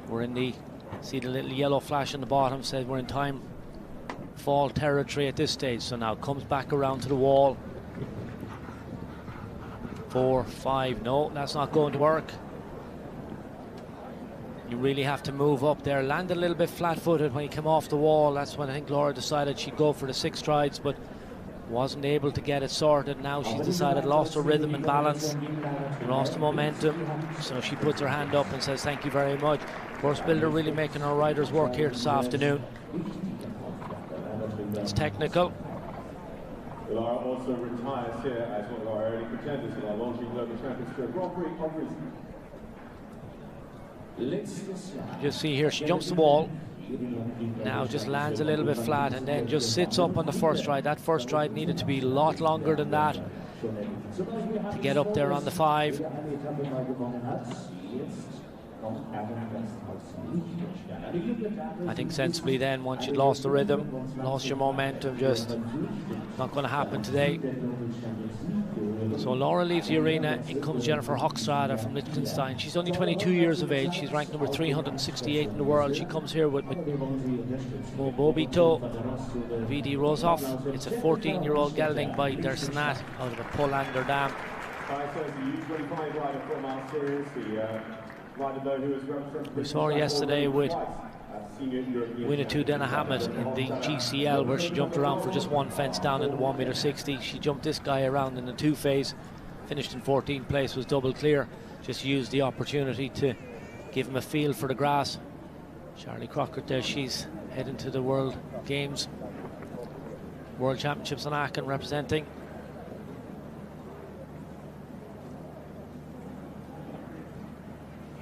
S6: We're in the, see the little yellow flash on the bottom, says we're in time fall territory at this stage. So now comes back around to the wall. 4, 5, no, that's not going to work. You really have to move up there. Landed a little bit flat-footed when he came off the wall. That's when I think Laura decided she'd go for the 6 strides, but wasn't able to get it sorted. Now she's decided, lost her rhythm and balance, lost the momentum. So she puts her hand up and says thank you very much. Horse Builder really making our riders work here this afternoon. It's technical.
S12: Laura also retires here as one of our early contenders in our Longines Local Championship Grand Prix of Riesenbeck.
S6: You see here, she jumps the wall. Now just lands a little bit flat and then just sits up on the first stride. That first stride needed to be a lot longer than that to get up there on the 5. I think sensibly then, once you'd lost the rhythm, lost your momentum, just not going to happen today. So Laura leaves the arena. In comes Jennifer Hochstrada from Liechtenstein. She's only 22 years of age. She's ranked number 368 in the world. She comes here with Mobobito, VD Rosoff. It's a 14-year-old gelding by Der Senat out of the Polander Dam. We saw her yesterday with Winnetou Denna Hammett in the GCL, where she jumped around for just one fence down in the 1.60 m. She jumped this guy around in the 2 phase, finished in 14th place, was double clear. Just used the opportunity to give him a feel for the grass. Charlie Crocker there, she's heading to the World Games, World Championships in Aachen representing.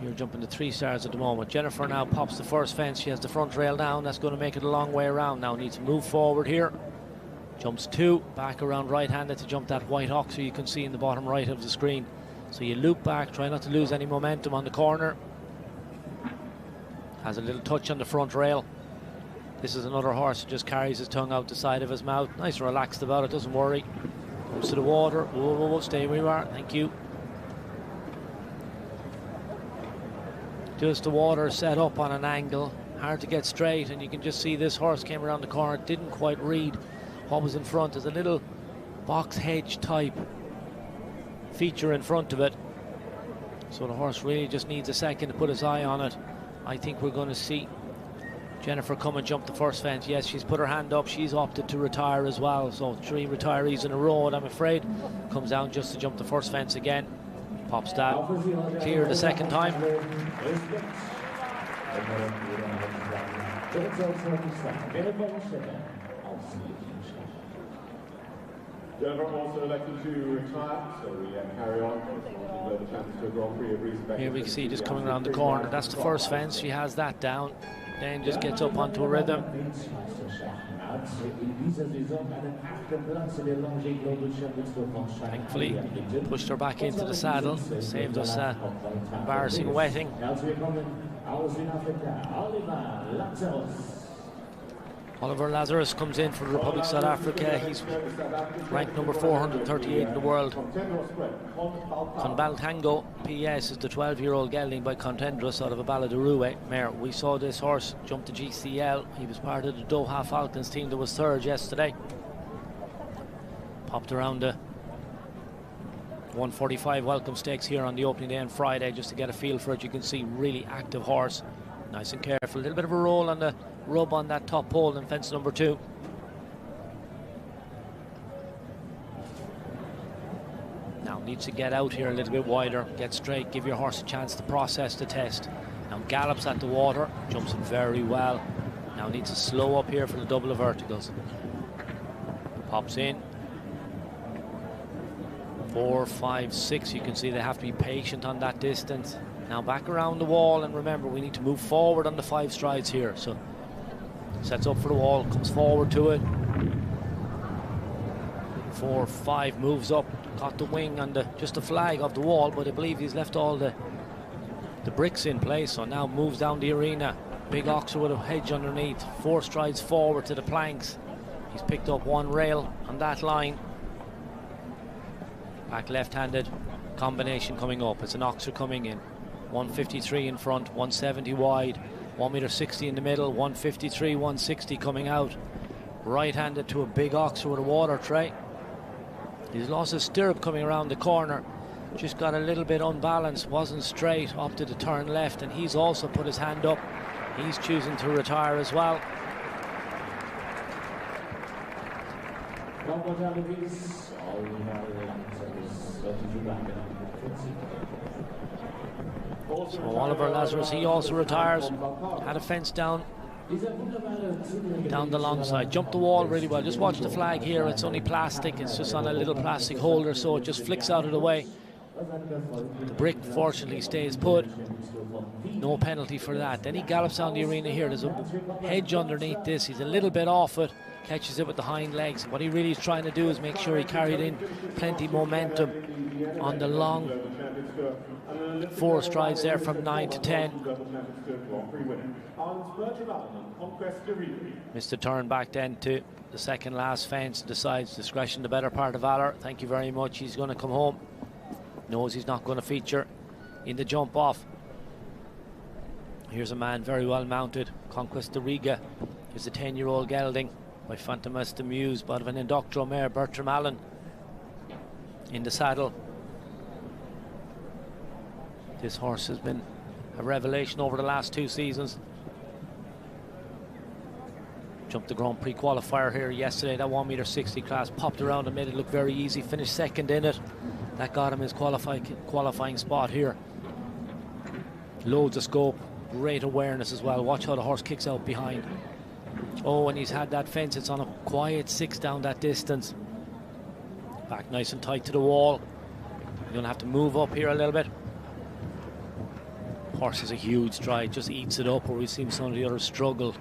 S6: You're jumping to 3 stars at the moment. Jennifer now pops the first fence. She has the front rail down. That's going to make it a long way around. Now needs to move forward here. Jumps 2, back around right-handed to jump that white oxer you can see in the bottom right of the screen. So you loop back, try not to lose any momentum on the corner. Has a little touch on the front rail. This is another horse who just carries his tongue out the side of his mouth. Nice and relaxed about it, doesn't worry. Comes to the water. Whoa, whoa, whoa, stay where you are. Thank you. Just the water set up on an angle, hard to get straight, and you can just see this horse came around the corner, didn't quite read what was in front. There's a little box hedge type feature in front of it, so the horse really just needs a second to put his eye on it. I think we're going to see Jennifer come and jump the first fence. Yes, she's put her hand up. She's opted to retire as well, so 3 retirees in a row, and I'm afraid comes down just to jump the first fence again. Pops down, clear the second time.
S12: Denver also elected to retire, so we carry on. The Champions Tour Grand Prix of Riesenbeck.
S6: Here we can see just coming around the corner. That's the first fence. She has that down. Then just gets up onto a rhythm. Thankfully, pushed her back into the saddle. Saved us embarrassing wetting. Oliver Lazarus comes in for the Republic of South Africa. He's ranked number 438 in the world. Conbaltango PS is the 12-year-old gelding by Contendrus out of a Balladarue mare. We saw this horse jump to GCL. He was part of the Doha Falcons team that was third yesterday. Popped around the 145 welcome stakes here on the opening day on Friday just to get a feel for it. You can see really active horse. Nice and careful. A little bit of a roll on the rub on that top pole in fence number 2. Now needs to get out here a little bit wider, get straight, give your horse a chance to process the test. Now gallops at the water, jumps in very well. Now needs to slow up here for the double of verticals. Pops in. 4, 5, 6. You can see they have to be patient on that distance. Now back around the wall, and remember we need to move forward on the 5 strides here. So sets up for the wall, comes forward to it. 4, 5 moves up, caught the wing on the just the flag of the wall, but I believe he's left all the bricks in place. So now moves down the arena. Big Oxer with a hedge underneath. 4 strides forward to the planks. He's picked up 1 rail on that line. Back left-handed combination coming up. It's an Oxer coming in. 153 in front, 170 wide, 1.60 m in the middle, 153, 160 coming out. Right-handed to a big Oxer with a water tray. He's lost his stirrup coming around the corner. Just got a little bit unbalanced, wasn't straight, up to the turn left, and he's also put his hand up. He's choosing to retire as well. So Oliver Lazarus, he also retires. Had a fence down the long side. Jumped the wall really well. Just watch the flag here. It's only plastic. It's just on a little plastic holder, so it just flicks out of the way. The brick fortunately stays put. No penalty for that. Then he gallops down the arena here. There's a hedge underneath this. He's a little bit off it. Catches it with the hind legs. What he really is trying to do is make sure he carried in plenty momentum on the long 4 strides there from 9 to 10. Mr. Turn back then to the second last fence. Decides discretion the better part of valor. Thank you very much. He's going to come home. Knows he's not going to feature in the jump off. Here's a man very well mounted. Conquest de Riga is a 10-year-old gelding by Fantomas de Muse, but of an Indoctro mare, Bertram Allen in the saddle. This horse has been a revelation over the last 2 seasons. Jumped the Grand Prix qualifier here yesterday. That 1.60 m class popped around and made it look very easy. Finished second in it. That got him his qualifying spot here. Loads of scope, great awareness as well. Watch how the horse kicks out behind. Oh, and he's had that fence. It's on a quiet 6 down that distance. Back nice and tight to the wall. You're going to have to move up here a little bit. Horse has a huge stride, just eats it up, where we've seen some of the others struggle.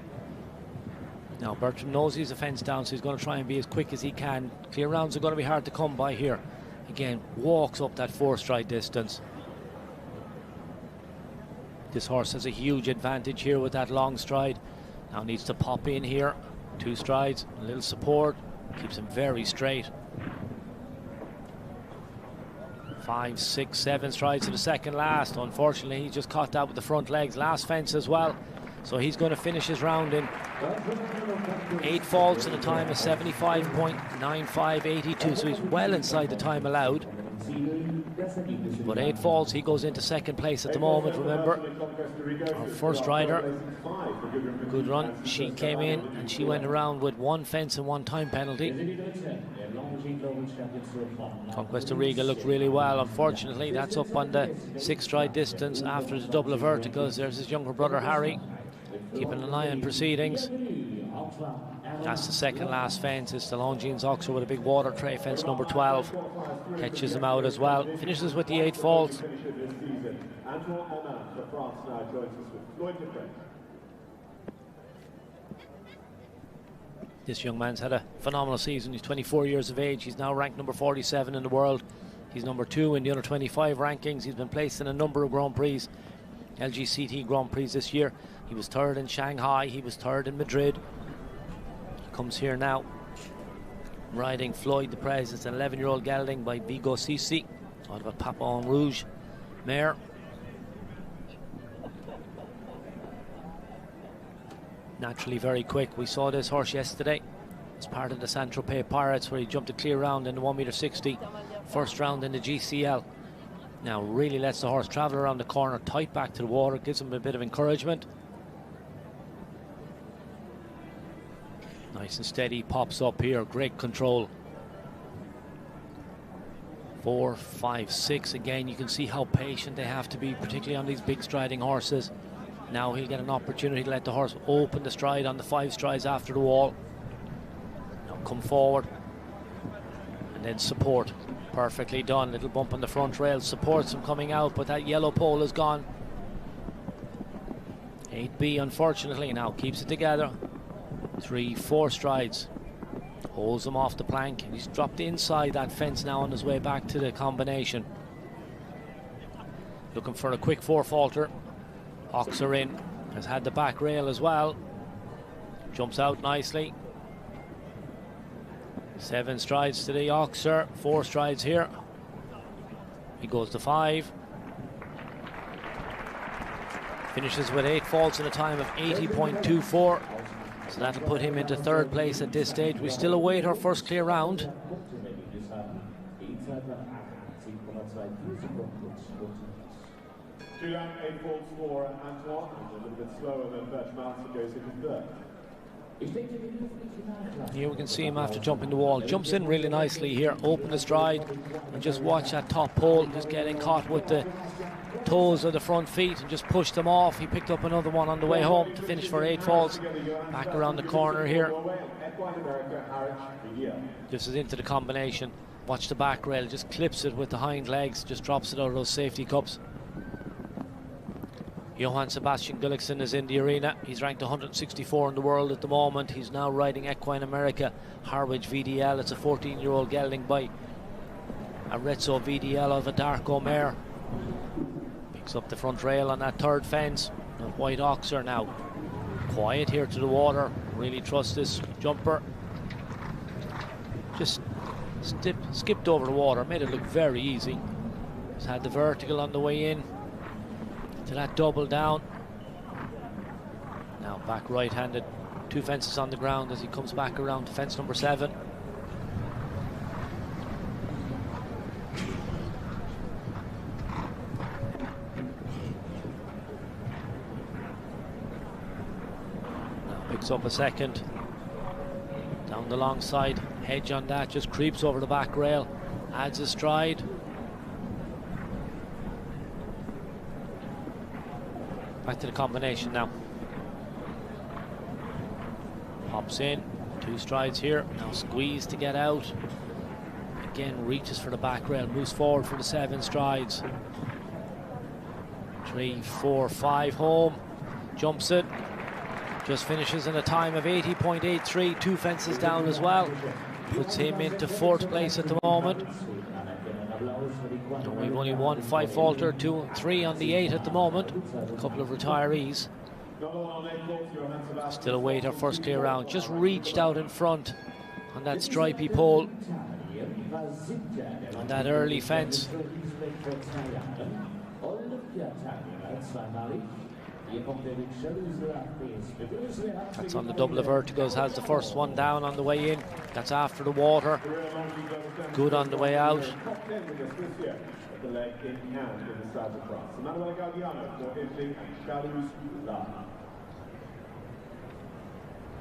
S6: Now Bertram knows he's a fence down, so he's going to try and be as quick as he can. Clear rounds are going to be hard to come by here. Again, walks up that 4 stride distance. This horse has a huge advantage here with that long stride. Now needs to pop in here. 2 strides, a little support, keeps him very straight. 5, 6, 7 strides to the second last. Unfortunately, he just caught that with the front legs. Last fence as well. So he's going to finish his round in 8 faults at a time of 75.9582. So he's well inside the time allowed. But 8 faults, he goes into second place at the moment. Remember, our first rider, good run, she came in and she went around with 1 fence and 1 time penalty. Conquest de Riga looked really well. Unfortunately, that's up on the 6 stride distance after the double of verticals. There's his younger brother Harry, keeping an eye on proceedings. That's the second last fence. It's the Longines Oxer with a big water tray, fence number 12. Catches him out as well. Finishes with the 8 faults. This young man's had a phenomenal season. He's 24 years of age. He's now ranked number 47 in the world. He's number 2 in the under 25 rankings. He's been placed in a number of Grand Prix, LGCT Grand Prix this year. He was 3rd in Shanghai. He was 3rd in Madrid. He comes here now, riding Floyd the Prez. It's an 11-year-old gelding by Vigo Sisi out of a Papillon Rouge mare. Naturally very quick. We saw this horse yesterday. It's part of the Saint-Tropez Pirates, where he jumped a clear round in the 1.60 m, first round in the GCL. Now really lets the horse travel around the corner, tight back to the water, gives him a bit of encouragement. Nice and steady, pops up here, great control. 4, 5, 6. Again, you can see how patient they have to be, particularly on these big striding horses. Now he'll get an opportunity to let the horse open the stride on the 5 strides after the wall. Now come forward and then support. Perfectly done. Little bump on the front rail supports him coming out, but that yellow pole is gone. 8B, unfortunately, now keeps it together. 3, 4 strides. Holds him off the plank. He's dropped inside that fence now on his way back to the combination. Looking for a quick 4 faulter. Oxer in, has had the back rail as well. Jumps out nicely. 7 strides to the Oxer, 4 strides here. He goes to 5. Finishes with 8 faults in a time of 80.24. So that'll put him into 3rd place at this stage. We still await our first clear round.
S12: Showdown, 8 faults for Antoine. A little bit slower than Birch Mountain, goes into 3rd.
S6: Here we can see him after jumping the wall. Jumps in really nicely here, open the stride, and just watch that top pole, just getting caught with the toes of the front feet and just pushed them off. He picked up another one on the way home to finish for 8 faults. Back around the corner here. This is into the combination. Watch the back rail, just clips it with the hind legs, just drops it out of those safety cups. Johann Sebastian Gullikson is in the arena. He's ranked 164 in the world at the moment. He's now riding Equine America Harwich VDL. It's a 14-year-old gelding by Arezzo VDL of a Darko mare. Picks up the front rail on that 3rd fence. A white Oxer now. Quiet here to the water. Really trust this jumper. Just skipped over the water. Made it look very easy. He's had the vertical on the way in. To that double down. Now back right-handed. 2 fences on the ground as he comes back around to fence number 7. Now picks up a 2nd. Down the long side. Hedge on that. Just creeps over the back rail. Adds a stride. Back to the combination now. Hops in, 2 strides here. Now squeeze to get out. Again, reaches for the back rail, moves forward for the 7 strides. 3, 4, 5 home. Jumps it. Just finishes in a time of 80.83. 2 fences down as well. Puts him into 4th place at the moment. And we've only 1 5 faulter, 2, 3 on the 8 at the moment. A couple of retirees. Still await our first clear round. Just reached out in front on that stripy pole on that early fence. That's on the double of verticals, has the first one down on the way in. That's after the water. Good on the way out.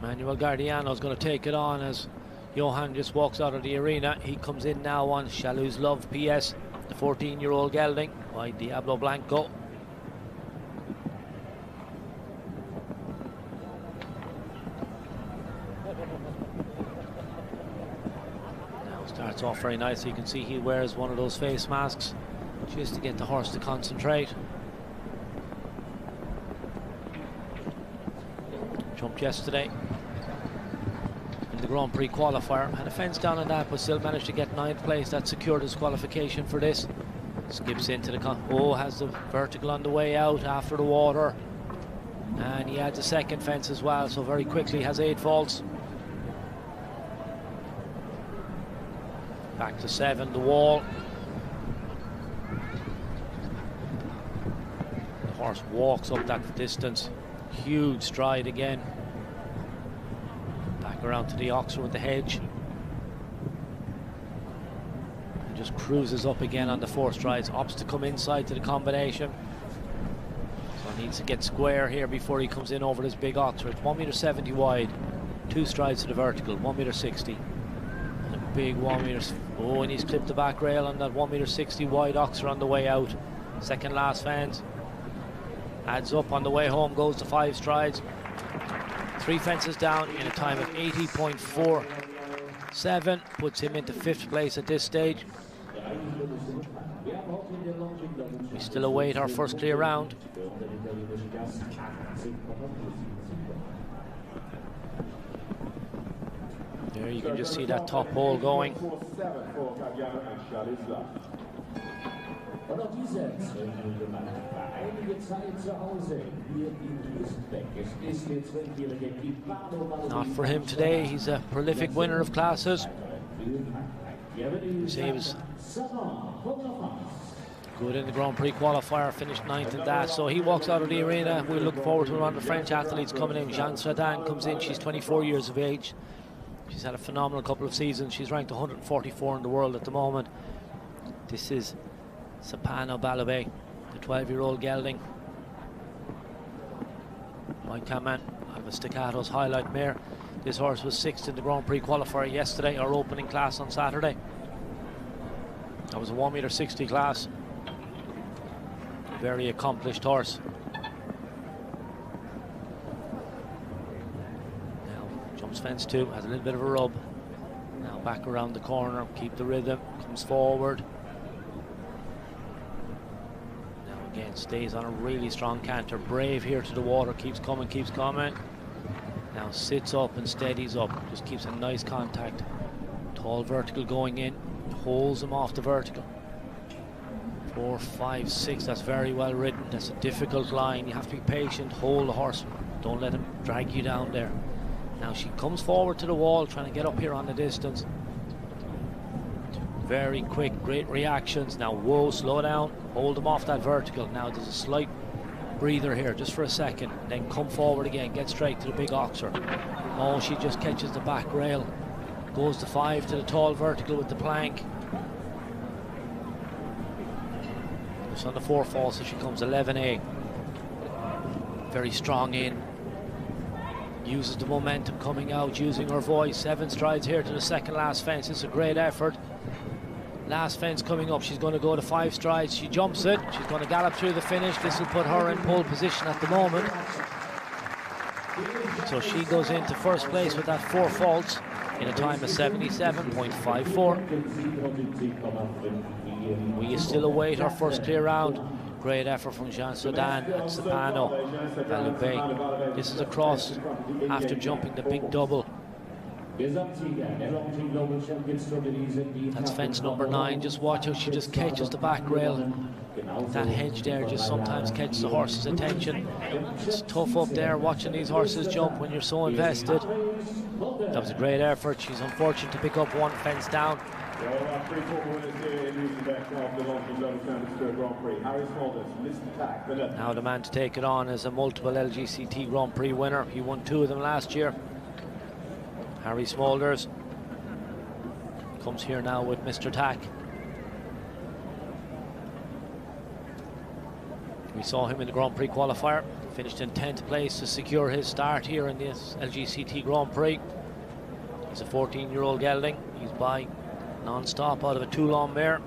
S6: Manuel Gardiano is going to take it on as Johan just walks out of the arena. He comes in now on Chalou's Love PS, the 14-year-old gelding by Diablo Blanco. Starts off very nice. You can see he wears one of those face masks just to get the horse to concentrate. Jumped yesterday in the Grand Prix qualifier. Had a fence down on that, but still managed to get 9th place. That secured his qualification for this. Skips into the has the vertical on the way out after the water. And he adds a second fence as well, so very quickly has 8 faults. Back to 7, the wall. The horse walks up that distance. Huge stride again. Back around to the Oxford with the hedge. And just cruises up again on the 4 strides. Opts to come inside to the combination. So needs to get square here before he comes in over this big Oxford. 1.70 m wide. 2 strides to the vertical. 1.60 m. And a big 1 meter. Oh, and he's clipped the back rail on that 1.60 m wide Oxford on the way out. Second last fence. Adds up on the way home, goes to 5 strides. 3 fences down in a time of 80.47. Puts him into 5th place at this stage. We still await our first clear round. There you can just see that top hole going. Not for him today. He's a prolific winner of classes. So he was good in the Grand Prix qualifier, finished 9th in that. So he walks out of the arena. We look forward to one of the French athletes coming in. Jeanne Sedan comes in. She's 24 years of age. She's had a phenomenal couple of seasons. She's ranked 144 in the world at the moment. This is Sapano Balobé, the 12-year-old gelding. Mike Kaman of a Staccato's highlight mare. This horse was 6th in the Grand Prix qualifier yesterday, our opening class on Saturday. That was a 1.60 m class. Very accomplished horse. Now jumps fence 2, has a little bit of a rub. Now back around the corner, keep the rhythm, comes forward. Again, stays on a really strong canter. Brave here to the water, keeps coming, keeps coming. Now sits up and steadies up, just keeps a nice contact. Tall vertical going in, holds him off the vertical. 4, 5, 6, that's very well ridden. That's a difficult line. You have to be patient, hold the horse. Don't let him drag you down there. Now she comes forward to the wall, trying to get up here on the distance. Very quick, great reactions. Now, whoa, slow down, hold him off that vertical. Now there's a slight breather here, just for a second. Then come forward again, get straight to the big Oxford. Oh, she just catches the back rail. Goes to 5 to the tall vertical with the plank. It's on the 4 fall, so she comes 11A. Very strong in. Uses the momentum coming out, using her voice. 7 strides here to the second last fence. It's a great effort. Last fence coming up, she's going to go to 5 strides. She jumps it, she's going to gallop through the finish. This will put her in pole position at the moment. So she goes into 1st place with that 4 faults in a time of 77.54. We still await our first clear round. Great effort from Jeanne Sedan and Sapano Balobé. This is a cross after jumping the big double. That's fence number 9. Just watch how she just catches the back rail. That hedge there just sometimes catches the horse's attention. It's tough up there watching these horses jump when you're so invested. That was a great effort. She's unfortunate to pick up 1 fence down. Now the man to take it on is a multiple LGCT Grand Prix winner. He won 2 of them last year. Harry Smulders comes here now with Mr. Tack. We saw him in the Grand Prix qualifier, finished in 10th place to secure his start here in this LGCT Grand Prix. He's a 14-year-old gelding. He's by non-stop out of a Toulon mare.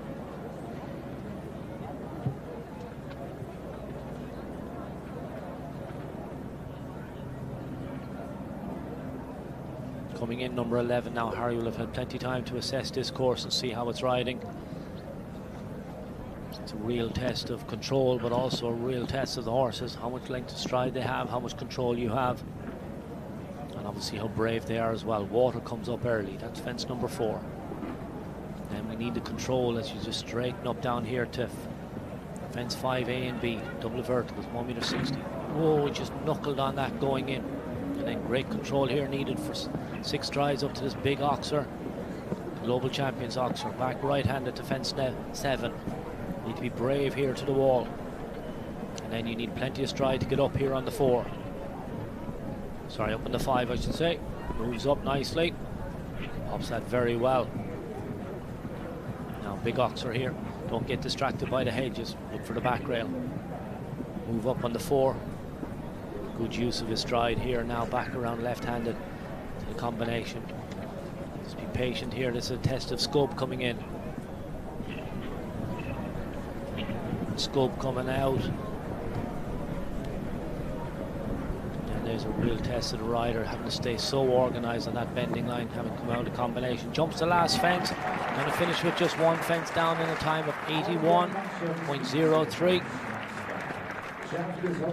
S6: Coming in number 11 now, Harry will have had plenty of time to assess this course and see how it's riding. It's a real test of control, but also a real test of the horses, how much length of stride they have, how much control you have, and obviously how brave they are as well. Water comes up early, that's fence number 4. And we need the control as you just straighten up down here to fence 5A and B, double verticals, 1.60 m. Whoa, just knuckled on that going in. And then great control here needed for 6 strides up to this big oxer. Global champions oxer, back right-handed to fence 7. Need to be brave here to the wall. And then you need plenty of stride to get up here on the 4. Sorry, up on the 5 I should say. Moves up nicely. Pops that very well. Now big oxer here. Don't get distracted by the hedges. Look for the back rail. Move up on the 4. Good use of his stride here now, back around left-handed to the combination. Just be patient here. This is a test of scope coming in. Scope coming out. And there's a real test of the rider, having to stay so organised on that bending line, having come out of combination. Jumps the last fence, and to finish with just 1 fence down in a time of 81.03.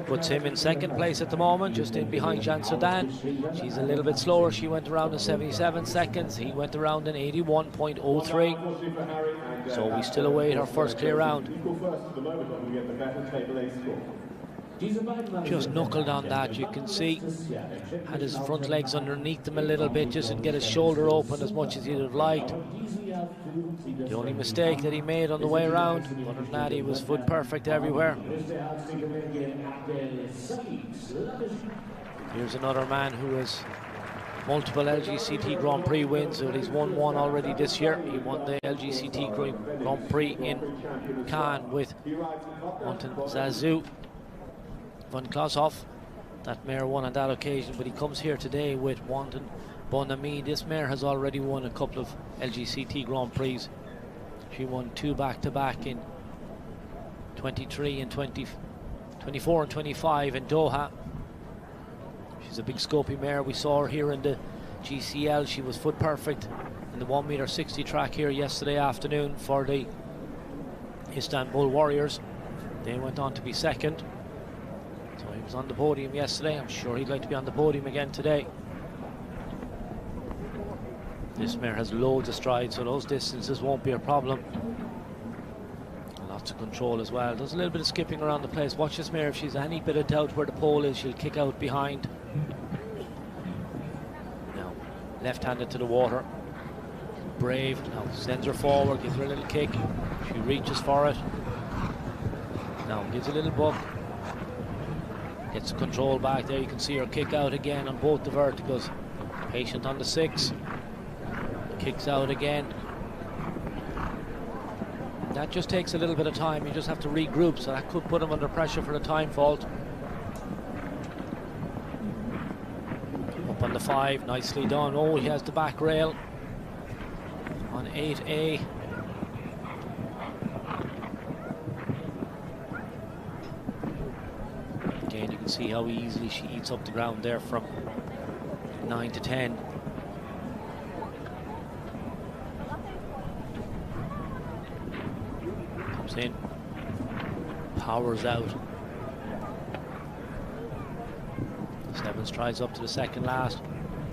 S6: Puts him in second place at the moment, just in behind Jean Sedan. She's a little bit slower. She went around in 77 seconds. He went around in 81.03. So we still await her first clear round. Just knuckled on that, you can see. Had his front legs underneath him a little bit, just didn't get his shoulder open as much as he'd have liked. The only mistake that he made on the way around, other than that, he was foot perfect everywhere. Here's another man who has multiple LGCT Grand Prix wins, so he's won one already this year. He won the LGCT Grand Prix in Cannes with Monten Zazu Van Klaashoff. That mare won on that occasion, but he comes here today with Wanton Bonami. This mare has already won a couple of LGCT Grand Prix. She won 2 back-to-back in 23 and 24 and 25 in Doha. She's a big scopy mare. We saw her here in the GCL. She was foot perfect in the 1.60 m track here yesterday afternoon for the Istanbul Warriors. They went on to be second. So he was on the podium yesterday. I'm sure he'd like to be on the podium again today. This mare has loads of strides, so those distances won't be a problem. Lots of control as well. Does a little bit of skipping around the place. Watch this mare. If she's any bit of doubt where the pole is, she'll kick out behind. Now, left-handed to the water. Brave. Now sends her forward, gives her a little kick. She reaches for it. Now gives a little buck. Gets the control back there. You can see her kick out again on both the verticals. Patient on the 6. Kicks out again. That just takes a little bit of time. You just have to regroup, so that could put him under pressure for the time fault. Up on the 5, nicely done. Oh, he has the back rail on 8A. Again, you can see how easily she eats up the ground there from 9 to 10. In, powers out. 7 strides up to the second last.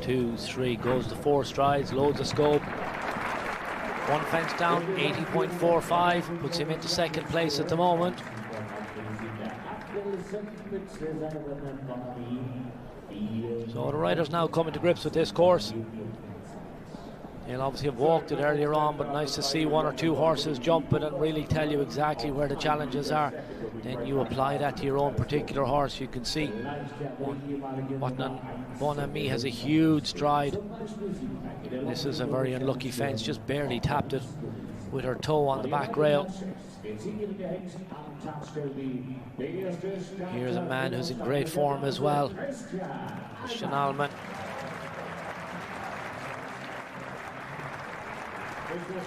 S6: 2, 3, goes to 4 strides, loads of scope. 1 fence down, 80.45, puts him into second place at the moment. So the riders now coming to grips with this course. They'll obviously have walked it earlier on, but nice to see 1 or 2 horses jumping and really tell you exactly where the challenges are. Then you apply that to your own particular horse. You can see Bonami has a huge stride. This is a very unlucky fence, just barely tapped it with her toe on the back rail. Here's a man who's in great form as well, Christian Alman.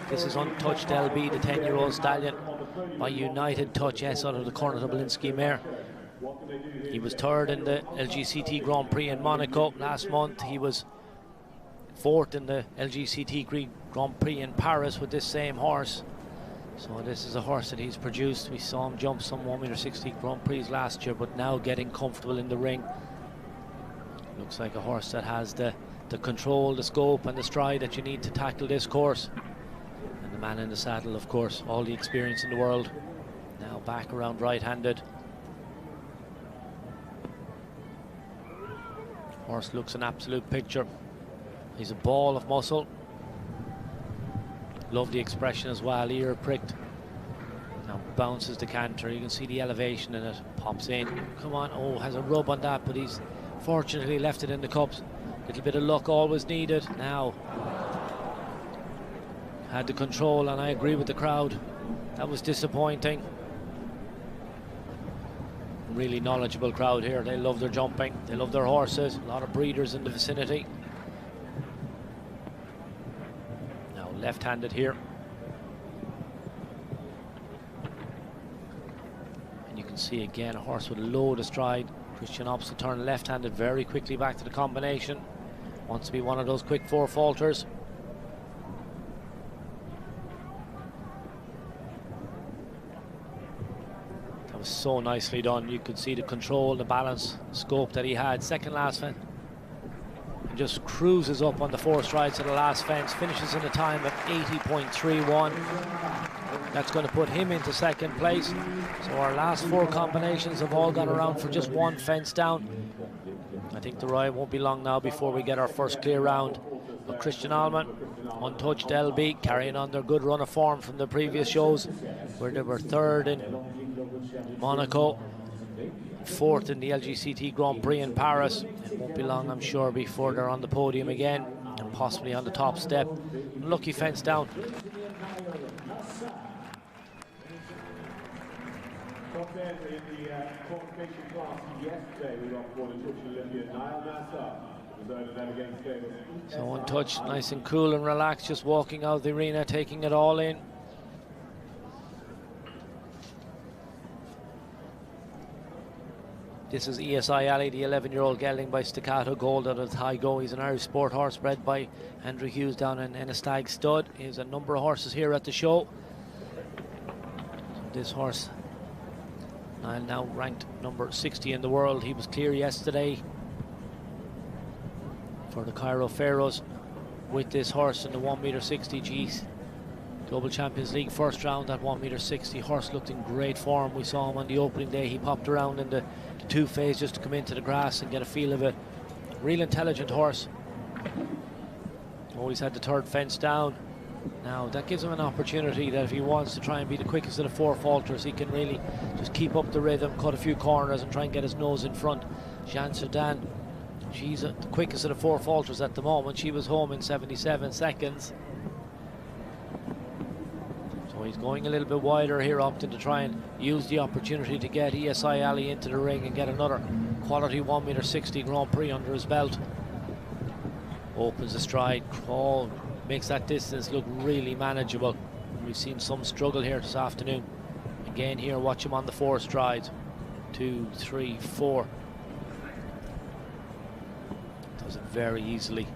S6: This is Untouched LB, the 10-year-old stallion by United Touch S out of the Corner Belinsky mare. He was 3rd in the LGCT Grand Prix in Monaco last month. He was fourth in the LGCT Grand Prix in Paris with this same horse. So this is a horse that he's produced. We saw him jump some 1m60 Grand Prix last year, but now getting comfortable in the ring. Looks like a horse that has the control, the scope and the stride that you need to tackle this course. And the man in the saddle, of course, all the experience in the world. Now back around right-handed. Horse looks an absolute picture. He's a ball of muscle. Love the expression as well, ear pricked. Now bounces the canter, you can see the elevation in it, pops in. Come on, oh, has a rub on that, but he's fortunately left it in the cups. Little bit of luck always needed. Now had the control, and I agree with the crowd. That was disappointing. Really knowledgeable crowd here. They love their jumping, they love their horses. A lot of breeders in the vicinity. Now left-handed here. And you can see again a horse with a load of stride. Christian opposite turn left-handed very quickly back to the combination. Wants to be one of those quick four falters. That was so nicely done. You could see the control, the balance, scope that he had. Second last fence. And just cruises up on the four strides to the last fence. Finishes in a time of 80.31. That's going to put him into second place. So our last four combinations have all gone around for just one fence down. I think the ride won't be long now before we get our first clear round. But Christian Allman, untouched LB, carrying on their good run of form from the previous shows, where they were third in Monaco, fourth in the LGCT Grand Prix in Paris. It won't be long, I'm sure, before they're on the podium again and possibly on the top step. Lucky fence down. So untouched, nice and cool and relaxed, just walking out of the arena, taking it all in. This is ESI Ali, the 11-year-old gelding by Staccato Gold out of High Go. He's an Irish sport horse bred by Andrew Hughes down in Enistag Stud. He has a number of horses here at the show. This horse now ranked number 60 in the world. He was clear yesterday for the Cairo Pharaohs with this horse in the 1m60 G's Global Champions League first round at 1m60. Horse looked in great form. We saw him on the opening day. He popped around in the two phase just to come into the grass and get a feel of it. Real intelligent horse. Always had the third fence down. Now that gives him an opportunity that if he wants to try and be the quickest of the four falters, he can really just keep up the rhythm, cut a few corners and try and get his nose in front. Jeanne Sedan, she's the quickest of the four falters at the moment. She was home in 77 seconds. So he's going a little bit wider here, opting to try and use the opportunity to get ESI Ali into the ring and get another quality 1m60 Grand Prix under his belt. Opens the stride, makes that distance look really manageable. We've seen some struggle here this afternoon. Again here, watch him on the four strides. 2, 3, 4. Does it very easily.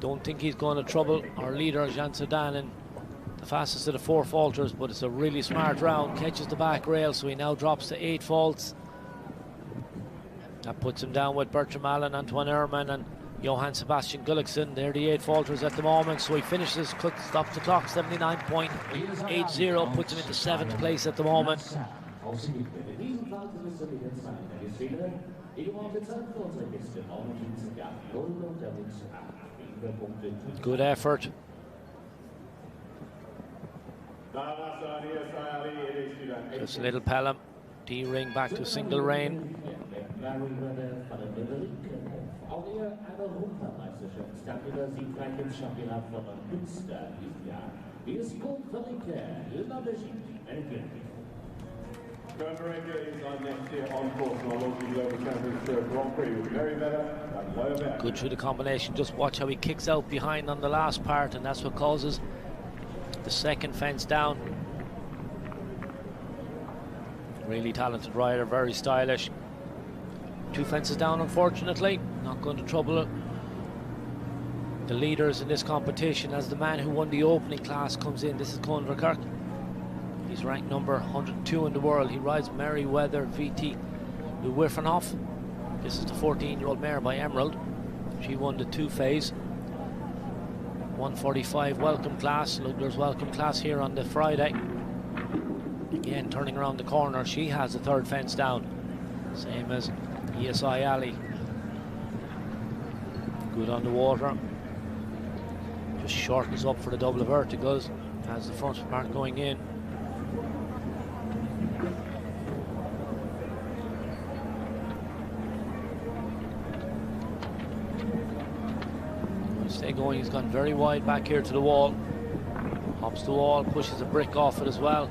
S6: Don't think he's going to trouble our leader, Jeanne Sedan, in the fastest of the four falters, but it's a really smart round. Catches the back rail, so he now drops to 8 faults. That puts him down with Bertram Allen, Antoine Ehrman and Johann Sebastian Gullikson. They're the 8 falters at the moment, so he finishes, stops the clock, 79.80, puts him into 7th place at the moment. Good effort. Just a little Pelham, D-ring back to single rein. Good through the combination. Just watch how he kicks out behind on the last part, and that's what causes the second fence down. Really talented rider, very stylish. 2 fences down, unfortunately. Not going to trouble the leaders in this competition as the man who won the opening class comes in. This is Conor Kirk. He's ranked number 102 in the world. He rides Merryweather VT Wiffenhoff. This is the 14-year-old mare by Emerald. She won the 2 phase. 145 welcome class, Lugler's welcome class here on the Friday. Again, turning around the corner, she has the 3rd fence down. Same as ESI Alley. Good on the water. Just shortens up for the double verticals as the front part going in. Stay going, he's gone very wide back here to the wall. Hops the wall, pushes a brick off it as well.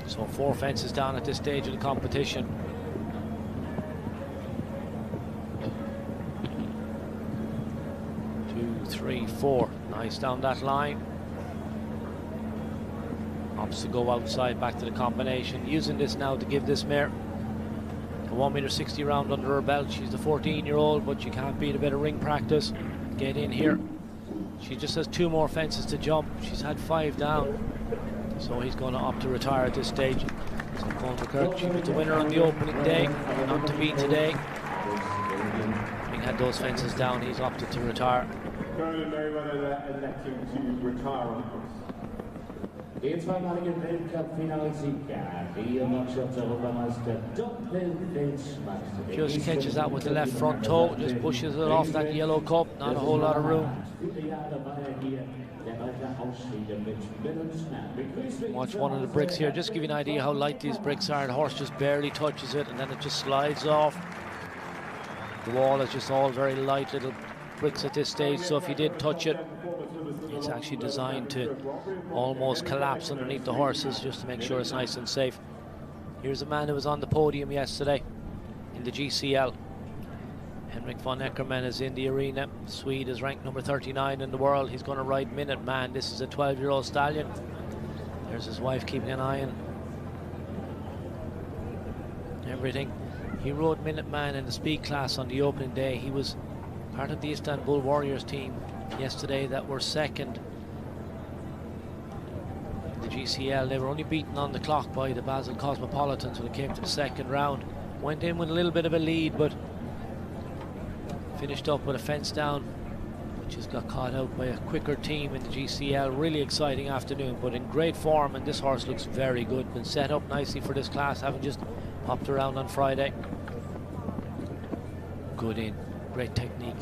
S6: So 4 fences down at this stage of the competition. 2, 3, 4. Nice down that line. Opts to go outside back to the combination. Using this now to give this mare a 1.60 meter round under her belt. She's the 14-year-old, but you can't beat a bit of ring practice. Get in here. She just has 2 more fences to jump. She's had 5 down. So he's going to opt to retire at this stage. So Conor Kirk, she was the winner on the opening day, not to beat today. Having had those fences down, he's opted to retire.
S12: Conor Merryweather electing to retire on course. Der zweimaligen Weltcup-Finalsieger, Europameister Doppelweltmeister.
S6: Just catches that with the left front toe, just pushes it off that yellow cup, not a whole lot of room. Watch one of the bricks here, just give you an idea how light these bricks are. The horse just barely touches it and then it just slides off. The wall is just all very light little bricks at this stage, so if you did touch it, it's actually designed to almost collapse underneath the horses just to make sure it's nice and safe. Here's a man who was on the podium yesterday in the GCL. Henrik von Eckermann is in the arena. Swede is ranked number 39 in the world. He's going to ride Minute Man. This is a 12-year-old stallion. There's his wife keeping an eye on everything. He rode Minute Man in the speed class on the opening day. He was part of the Istanbul Warriors team yesterday that were second in the GCL. They were only beaten on the clock by the Basel Cosmopolitans when it came to the 2nd round. Went in with a little bit of a lead, but finished up with a fence down, which just got caught out by a quicker team in the GCL. Really exciting afternoon, but in great form, and this horse looks very good. Been set up nicely for this class, having just popped around on Friday. Good in, great technique.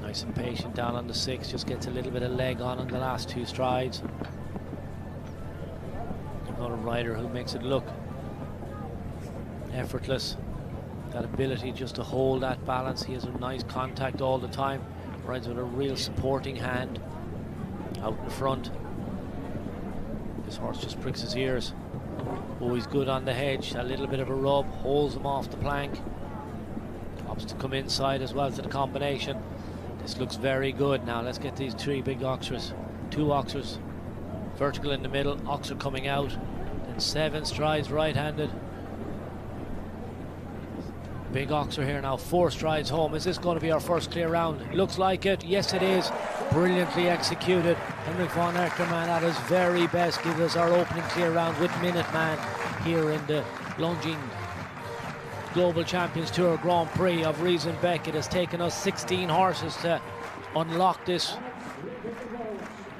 S6: Nice and patient down on the 6, just gets a little bit of leg on the last 2 strides. Another rider who makes it look effortless. That ability just to hold that balance. He has a nice contact all the time. Rides with a real supporting hand out in front. This horse just pricks his ears. Oh, he's good on the hedge. A little bit of a rub, holds him off the plank. Opts to come inside as well to the combination. This looks very good. Now let's get these 3 big oxers. 2 oxers. Vertical in the middle, oxer coming out. Then 7 strides right-handed. Big oxer here now, 4 strides home. Is this going to be our first clear round? It looks like it. Yes, it is. Brilliantly executed. Henrik von Eckermann at his very best gives us our opening clear round with Minute Man here in the Longines Global Champions Tour Grand Prix of Riesenbeck. It has taken us 16 horses to unlock this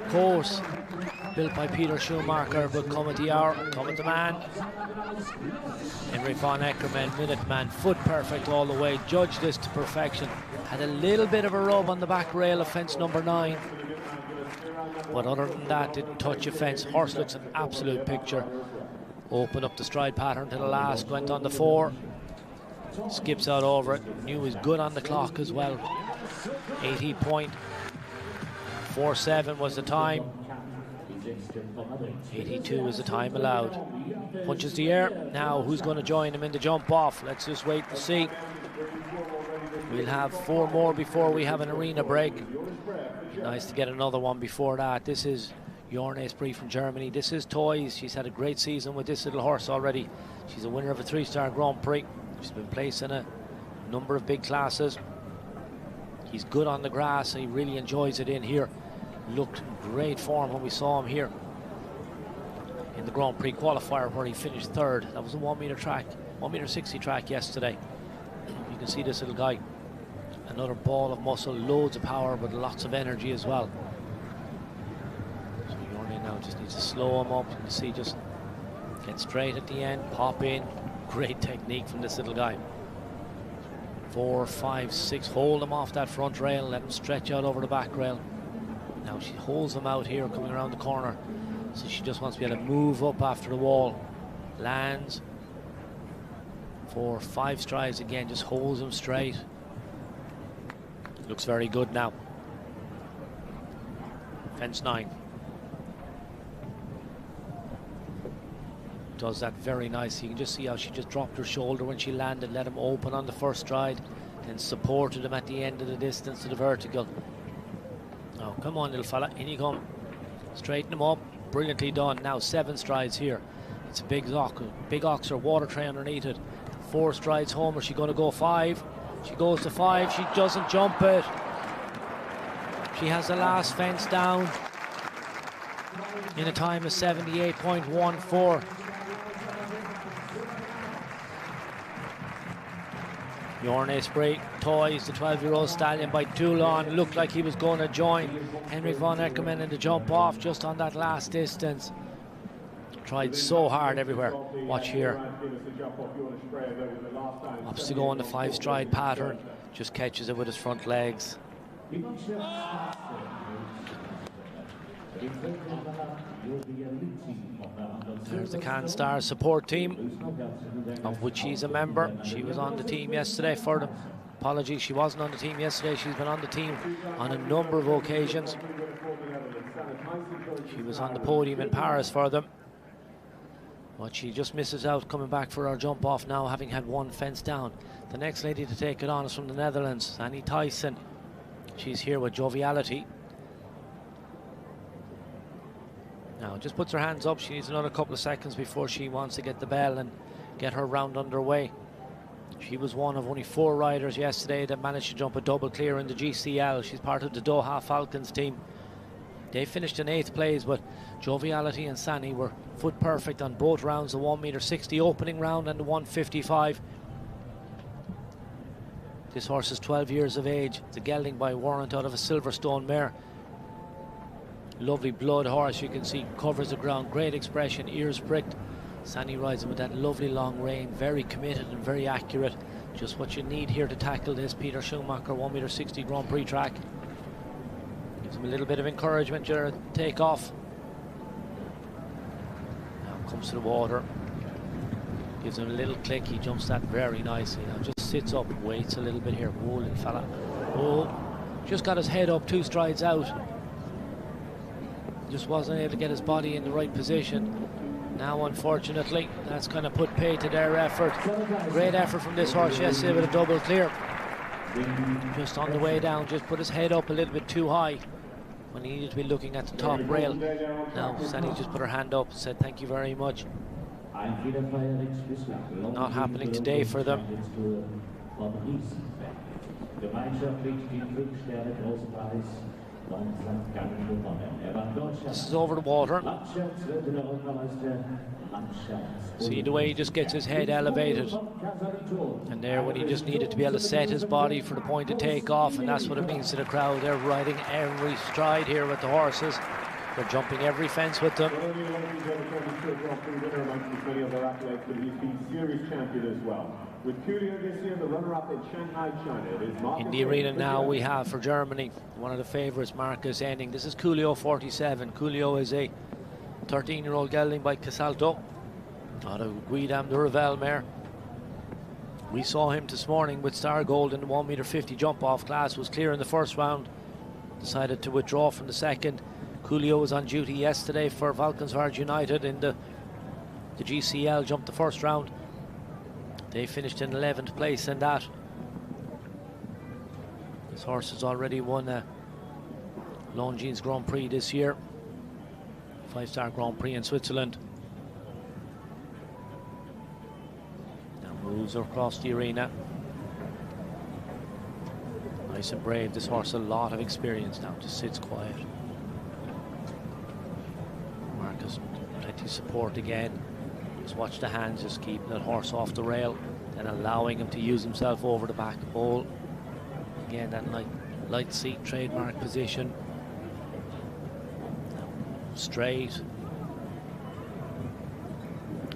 S6: course built by Peter Schumacher, but come at the hour, come at the man. Henrik von Eckermann, Minute Man, foot perfect all the way, judged this to perfection. Had a little bit of a rub on the back rail of fence number 9, but other than that, didn't touch a fence. Horse looks an absolute picture. Opened up the stride pattern to the last, went on the 4, skips out over it. Knew he was good on the clock as well. 80.47 was the time. 82 is the time allowed. Punches the air. Now who's going to join him in the jump off? Let's just wait and see. We'll have 4 more before we have an arena break. Nice to get another one before that. This is Prix from Germany. This is Toys. She's had a great season with this little horse already. She's a winner of a 3-star Grand Prix. She's been placed in a number of big classes. He's good on the grass and he really enjoys it in here. Looked in great form when we saw him here in the Grand Prix qualifier where he finished 3rd. That was a 1 meter track, 1 meter 60 track yesterday. You can see this little guy, another ball of muscle, loads of power but lots of energy as well. So Yorne now just needs to slow him up. You can see just get straight at the end, pop in. Great technique from this little guy. 4, 5, 6, hold him off that front rail, let him stretch out over the back rail. Now she holds him out here coming around the corner, so she just wants to be able to move up after the wall. Lands 4, 5 strides again, just holds him straight. Looks very good now. Fence 9. Does that very nice. You can just see how she just dropped her shoulder when she landed, let him open on the first stride, then supported him at the end of the distance to the vertical. Oh, come on, little fella, in you come. Straighten him up, brilliantly done. Now 7 strides here. It's a big oxer, water tray underneath it. 4 strides home, or she going to go 5? She goes to 5, she doesn't jump it. She has the last fence down in a time of 78.14. Yorne Spree, Toys, the 12-year-old stallion by Toulon, looked like he was going to join Henry von Eckermann in the jump off just on that last distance. Tried so hard everywhere. Watch here. Opts to go on the 5-stride pattern, just catches it with his front legs. There's the CanStar support team, of which she's a member. She was on the team yesterday for them. Apologies, she wasn't on the team yesterday. She's been on the team on a number of occasions. She was on the podium in Paris for them. But she just misses out coming back for our jump off now, having had 1 fence down. The next lady to take it on is from the Netherlands, Annie Tyson. She's here with Joviality. Now just puts her hands up. She needs another couple of seconds before she wants to get the bell and get her round underway. She was one of only 4 riders yesterday that managed to jump a double clear in the GCL. She's part of the Doha Falcons team. They finished in 8th place, but Joviality and Sani were foot perfect on both rounds, the 1 meter 60 opening round and the 155. This horse is 12 years of age. It's a gelding by warrant out of a Silverstone mare. Lovely blood horse, you can see, covers the ground, great expression, ears pricked. Sani rides him with that lovely long rein, very committed and very accurate. Just what you need here to tackle this Peter Schumacher 1 meter 60 Grand Prix track. Gives him a little bit of encouragement during takeoff. Now comes to the water. Gives him a little click, he jumps that very nicely. Now just sits up, waits a little bit here. Oh, little fella. Oh, just got his head up 2 strides out. Just wasn't able to get his body in the right position. Now, unfortunately, that's kind of put pay to their effort. Great effort from this horse yesterday with a double clear. Just on the way down, just put his head up a little bit too high when he needed to be looking at the top rail. Now, Sani just put her hand up and said, thank you very much. Not happening today for them. This is over the water. See the way he just gets his head elevated, and there when he just needed to be able to set his body for the point to take off, and that's what it means to the crowd. They're riding every stride here with the horses. They're jumping every fence with them. In the arena now we have for Germany one of the favourites, Marcus Enning. This is Coolio 47. Coolio is a 13-year-old gelding by Casalto out of Guidam de Revel mare. We saw him this morning with Star Gold in the 1 meter 50 jump off class. Was clear in the first round, decided to withdraw from the second. Coolio was on duty yesterday for Valkenswaard United in the GCL, jumped the first round. They finished in 11th place in that. This horse has already won a Longines Grand Prix this year. 5-star Grand Prix in Switzerland. Now moves across the arena. Nice and brave. This horse a lot of experience now. Just sits quiet. Marcus, plenty of support again. Just watch the hands, just keeping that horse off the rail and allowing him to use himself over the back pole. Again, that light seat trademark position. Straight.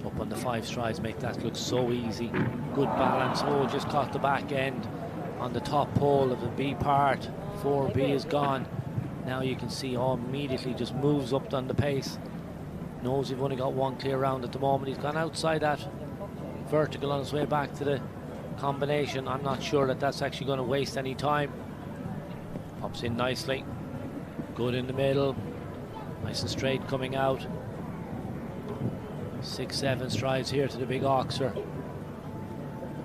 S6: Up on the 5 strides, make that look so easy. Good balance. Oh, just caught the back end on the top pole of the B part. 4B is gone. Now you can see, oh, immediately just moves up on the pace. Knows you've only got one clear round at the moment. He's gone outside that vertical on his way back to the combination. I'm not sure that that's actually going to waste any time. Pops in nicely. Good in the middle. Nice and straight coming out. 6-7 strides here to the big Oxer.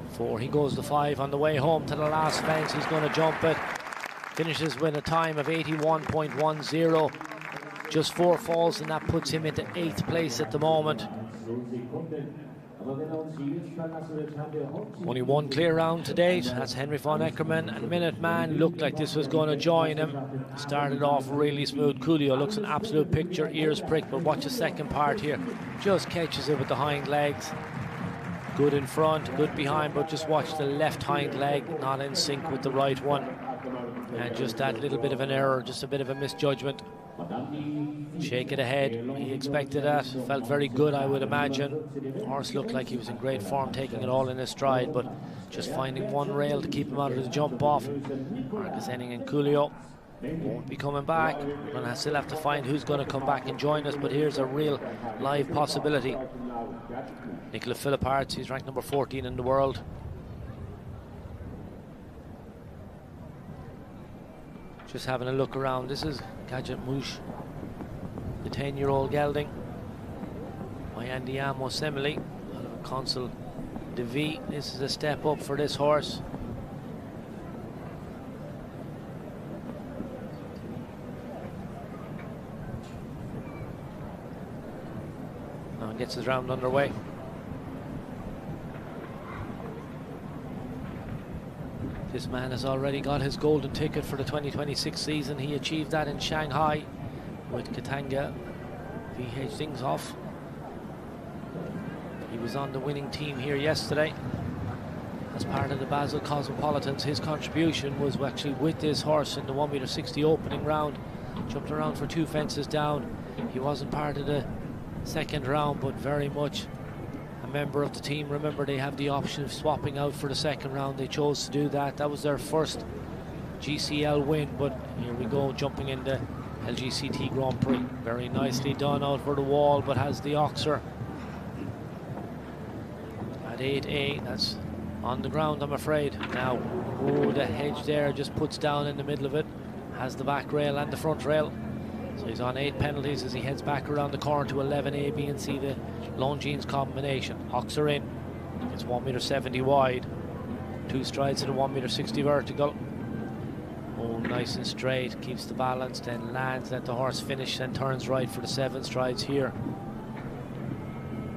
S6: 4, he goes to 5 on the way home to the last fence. He's going to jump it. Finishes with a time of 81.10. Just 4 falls, and that puts him into 8th place at the moment. Only one clear round to date. That's Henry von Eckermann, and Minuteman looked like this was going to join him. Started off really smooth. Coolio looks an absolute picture, ears pricked, but watch the second part here. Just catches it with the hind legs. Good in front, good behind, but just watch the left hind leg not in sync with the right one. And just that little bit of an error, just a bit of a misjudgment. Shake it ahead. He expected that. Felt very good, I would imagine. Horse looked like he was in great form, taking it all in his stride, but just finding one rail to keep him out of the jump off. Marcus Henning and Coolio won't be coming back. We're going to still have to find who's going to come back and join us, but here's a real live possibility. Nicola Philippart, he's ranked number 14 in the world. Just having a look around. This is Gadget Mouche, the 10-year-old gelding by Andiamo Semele out of Consul de Vie. This is a step up for this horse. Now he gets his round underway. This man has already got his golden ticket for the 2026 season. He achieved that in Shanghai with Katanga VH Dinghoff. He was on the winning team here yesterday as part of the Basel Cosmopolitans. His contribution was actually with this horse in the 1m60 opening round. Jumped around for 2 fences down. He wasn't part of the second round, but very much a member of the team. Remember, they have the option of swapping out for the second round. They chose to do that. That was their first GCL win, but here we go, jumping in the LGCT Grand Prix. Very nicely done out for the wall, but has the Oxer at 8A. That's on the ground, I'm afraid. Now, oh, the hedge there just puts down in the middle of it. Has the back rail and the front rail. So he's on 8 penalties as he heads back around the corner to 11A, B and C, the Longines combination. Oxer in. It's 1m70 wide. 2 strides to the 1m60 vertical. Oh, nice and straight. Keeps the balance, then lands, let the horse finish, then turns right for the 7 strides here.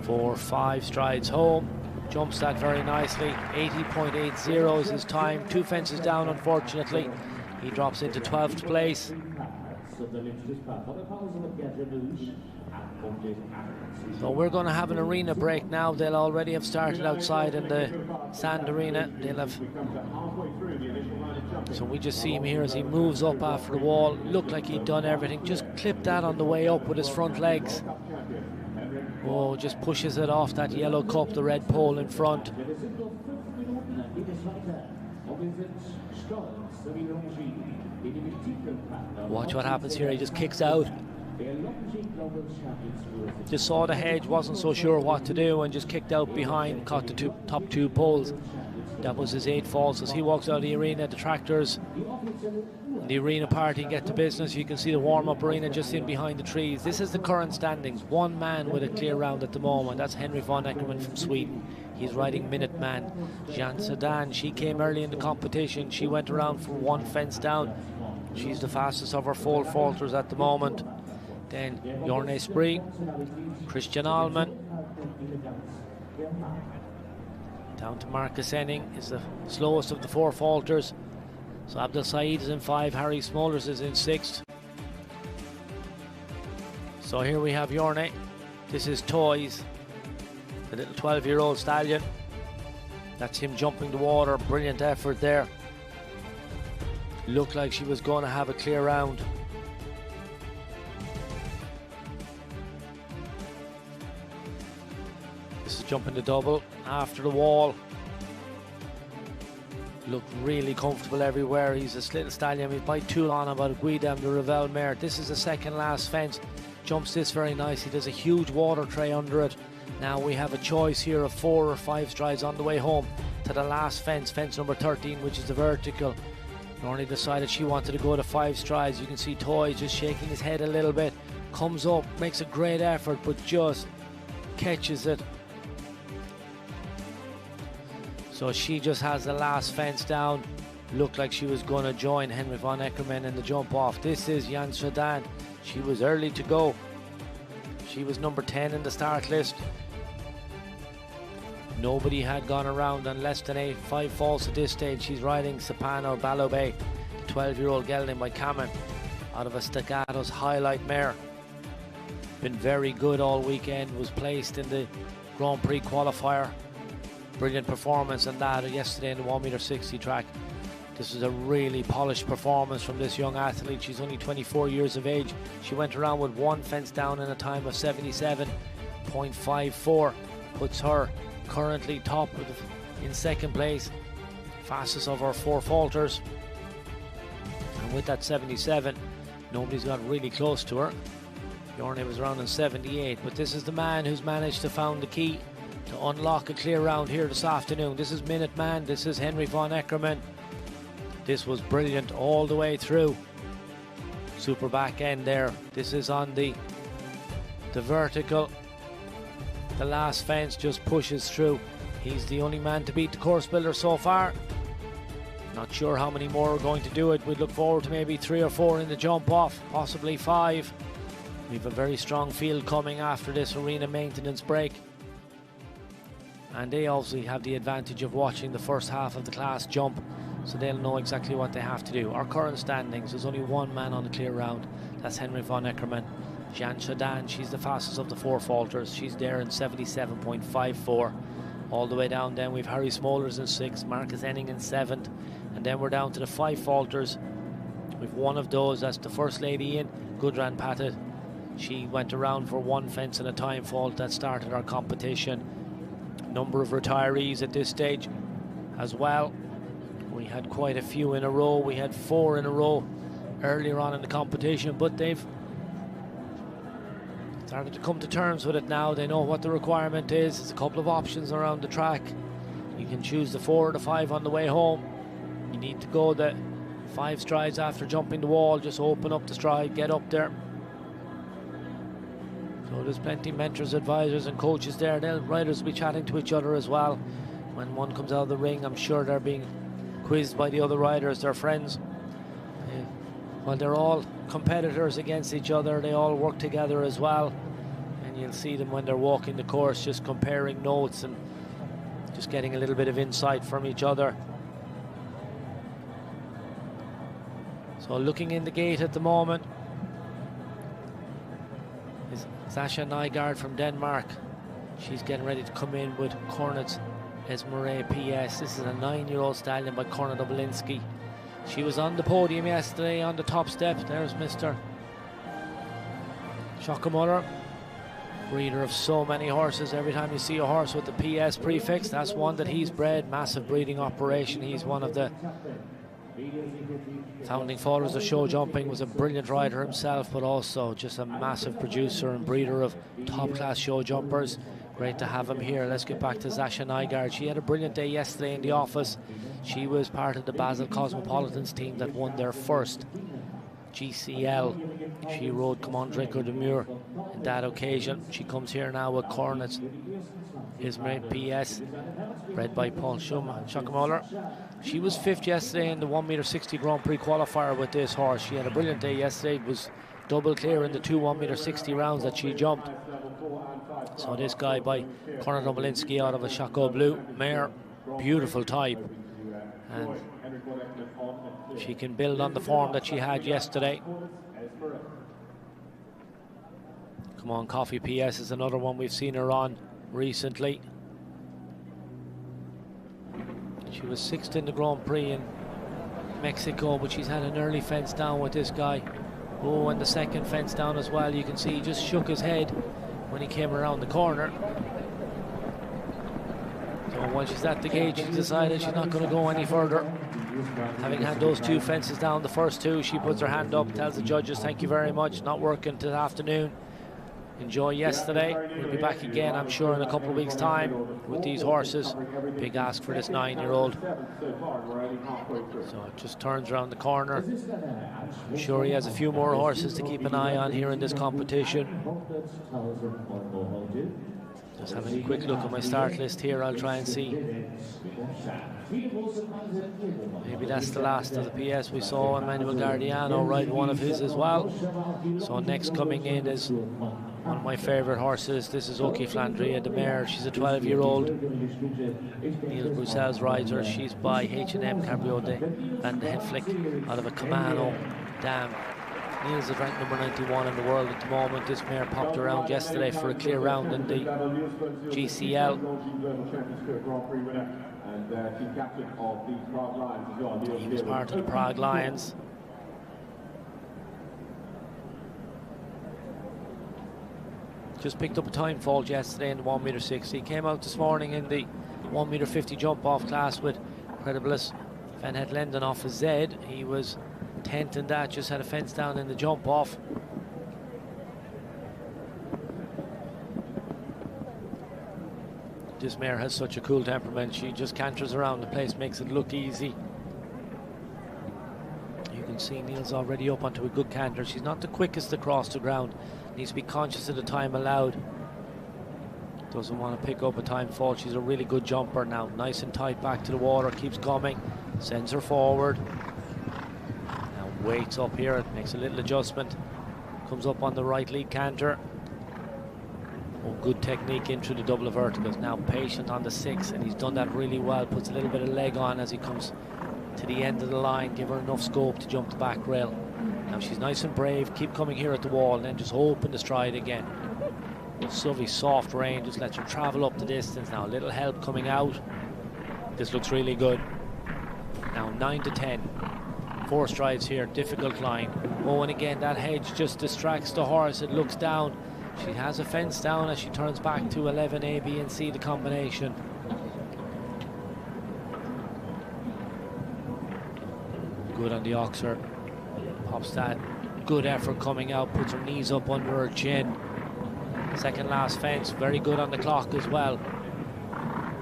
S6: 4, 5 strides home. Jumps that very nicely. 80.80 is his time. 2 fences down, unfortunately. He drops into 12th place. So we're going to have an arena break now. They'll already have started outside in the sand arena. They'll have. So we just see him here as he moves up after the wall. Looked like he'd done everything. Just clipped that on the way up with his front legs. Oh, just pushes it off that yellow cup, the red pole in front. Watch what happens here. He just kicks out. Just saw the hedge, wasn't so sure what to do, and just kicked out behind, caught the top 2 poles. That was his 8 falls. As he walks out of the arena, the tractors, the arena party get to business. You can see the warm-up arena just in behind the trees. This is the current standings. 1 man with a clear round at the moment. That's Henry von Eckermann from Sweden. He's riding Minuteman. Jeanne Sedan, she came early in the competition. She went around for 1 fence down. She's the fastest of her foal falters at the moment. then Jorne Spree, Christian Allman. Down to Marcus Enning is the slowest of the 4 falters. So Abdel Saeed is in 5, Harry Smolders is in 6th. So here we have Jorne. This is Toys, the little 12-year-old stallion. That's him jumping the water, brilliant effort there. Looked like she was going to have a clear round. This is jumping the double after the wall. Looked really comfortable everywhere. He's a little stallion. He's by Toulon about Guidam de Revel mare. This is the second last fence. Jumps this very nicely. There's a huge water tray under it. Now we have a choice here of 4 or 5 strides on the way home to the last fence, fence number 13, which is the vertical. Nornie decided she wanted to go to 5 strides. You can see Toy just shaking his head a little bit. Comes up, makes a great effort, but just catches it. So she just has the last fence down. Looked like she was going to join Henry von Eckermann in the jump off. This is Jan Sedan. She was early to go. She was number 10 in the start list. Nobody had gone around on less than 5 falls at this stage. She's riding Sapano Balobé, the 12-year-old gelding by Kamen, out of a Staccatos highlight mare. Been very good all weekend. Was placed in the Grand Prix qualifier. Brilliant performance on that yesterday in the 1m60 track. This is a really polished performance from this young athlete. She's only 24 years of age. She went around with 1 fence down in a time of 77.54. Puts her currently top in second place. Fastest of our 4 falters. And with that 77, nobody's got really close to her. Jorne was around in 78. But this is the man who's managed to found the key to unlock a clear round here this afternoon. This is Minuteman. This is Henry von Eckermann. This was brilliant all the way through. Super back end there. This is on the vertical. The last fence just pushes through. He's the only man to beat the course builder so far. Not sure how many more are going to do it. We'd look forward to maybe 3 or 4 in the jump off, possibly 5. We have a very strong field coming after this arena maintenance break. And they obviously have the advantage of watching the first half of the class jump, so they'll know exactly what they have to do. Our current standings, there's only 1 man on the clear round. That's Henry von Eckermann. Jeanne Chadan, she's the fastest of the 4 falters. She's there in 77.54. All the way down then we've Harry Smolders in 6th, Marcus Enning in 7th. And then we're down to the 5 falters. We've one of those, that's the first lady in, Gudrun Pattet. She went around for 1 fence and a time fault that started our competition. Number of retirees at this stage as well. We had quite a few in a row. We had 4 in a row earlier on in the competition, but they've started to come to terms with it now. They know what the requirement is. There's a couple of options around the track. You can choose the 4 or the 5 on the way home. You need to go the 5 strides after jumping the wall. Just open up the stride, get up there. So there's plenty of mentors, advisors and coaches there. The riders will be chatting to each other as well. When one comes out of the ring, I'm sure they're being quizzed by the other riders, their friends. Well, they're all competitors against each other. They all work together as well. And you'll see them when they're walking the course, just comparing notes and just getting a little bit of insight from each other. So looking in the gate at the moment is Sasha Nygaard from Denmark. She's getting ready to come in with Kornitz Esmere PS. This is a 9-year-old stallion by Kornit Obolinski. She was on the podium yesterday on the top step. There's Mr. Schockemuller, breeder of so many horses. Every time you see a horse with the PS prefix, that's one that he's bred. Massive breeding operation. He's one of the founding fathers of show jumping. Was a brilliant rider himself, but also just a massive producer and breeder of top-class show jumpers. Great to have him here. Let's get back to Sasha Nygaard. She had a brilliant day yesterday in the office. She was part of the Basel Cosmopolitans team that won their first GCL. She rode Commandrico de Mur on that occasion. She comes here now with Kornitz Ismail PS, bred by Paul Schockemoller. She was 5th yesterday in the 1m60 Grand Prix qualifier with this horse. She had a brilliant day yesterday, was double clear in the 2 1m60 rounds that she jumped. So this guy by Conor Domolinski out of a Chaco Blue mare, beautiful type. And she can build on the form that she had yesterday. Come on, Coffee PS is another one we've seen her on recently. She was 6th in the Grand Prix in Mexico, but she's had an early fence down with this guy. Oh, and the second fence down as well. You can see he just shook his head when he came around the corner. So while she's at the gate, she's decided she's not going to go any further. Having had those 2 fences down, the first 2, she puts her hand up, tells the judges, thank you very much, not working till afternoon. Enjoy yesterday. We'll be back again, I'm sure, in a couple of weeks' time with these horses. Big ask for this 9-year-old. So it just turns around the corner. I'm sure he has a few more horses to keep an eye on here in this competition. Just having a quick look at my start list here. I'll try and see. Maybe that's the last of the PS. We saw Emmanuel Gardiano ride one of his as well. So next coming in is one of my favourite horses. This is Oki Flandria, the mare. She's a 12-year-old. Neil Bruxelles rides her. She's by H&M Cabrio de Van de Henflick out of a Camano Dam. Niels is ranked number 91 in the world at the moment. This mare popped around yesterday for a clear round in the GCL. He was part of the Prague Lions. Just picked up a time fault yesterday in the 1m60. He came out this morning in the 1m50 jump off class with Credibilis Van Het Lenden off his Z. He was 10th in that, just had a fence down in the jump off. This mare has such a cool temperament. She just canters around the place, makes it look easy. You can see Niels already up onto a good canter. She's not the quickest across the ground. Needs to be conscious of the time allowed. Doesn't want to pick up a time fault. She's a really good jumper now. Nice and tight back to the water, keeps coming, sends her forward. Waits up here, it makes a little adjustment, comes up on the right lead canter. Oh, good technique in through the double verticals. Now patient on the 6, and he's done that really well. Puts a little bit of leg on as he comes to the end of the line, give her enough scope to jump the back rail. Now she's nice and brave, keep coming here at the wall, and then just open the stride again. Suvvy soft rein, just lets her travel up the distance. Now a little help coming out. This looks really good. Now 9 to 10. 4 strides here, difficult line. Oh, and again, that hedge just distracts the horse. It looks down. She has a fence down as she turns back to 11 A, B, and C, the combination. Good on the oxer. Pops that. Good effort coming out, puts her knees up under her chin. Second last fence, very good on the clock as well.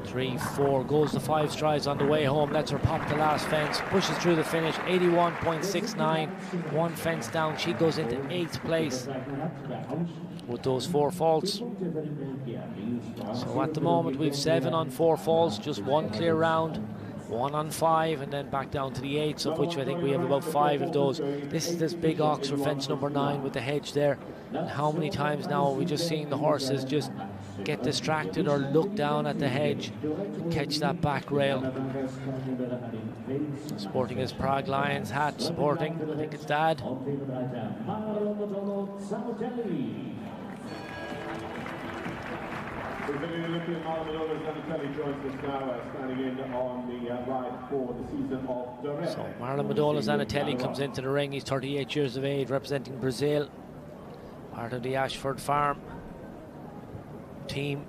S6: 3, 4, goes the 5 strides on the way home, lets her pop the last fence, pushes through the finish, 81.69, 1 fence down. She goes into 8th place with those 4 faults. So at the moment we've 7 on 4 faults, just 1 clear round, 1 on 5, and then back down to the 8s, of which I think we have about 5 of those. This is this big oxer fence number 9 with the hedge there. And how many times now are we just seeing the horses just get distracted or look down at the hedge and catch that back rail. Sporting his Prague Lions hat, supporting, I think it's Dad. So Marlon Madola Zanatelli comes into the ring. He's 38 years of age, representing Brazil, part of the Ashford Farm team,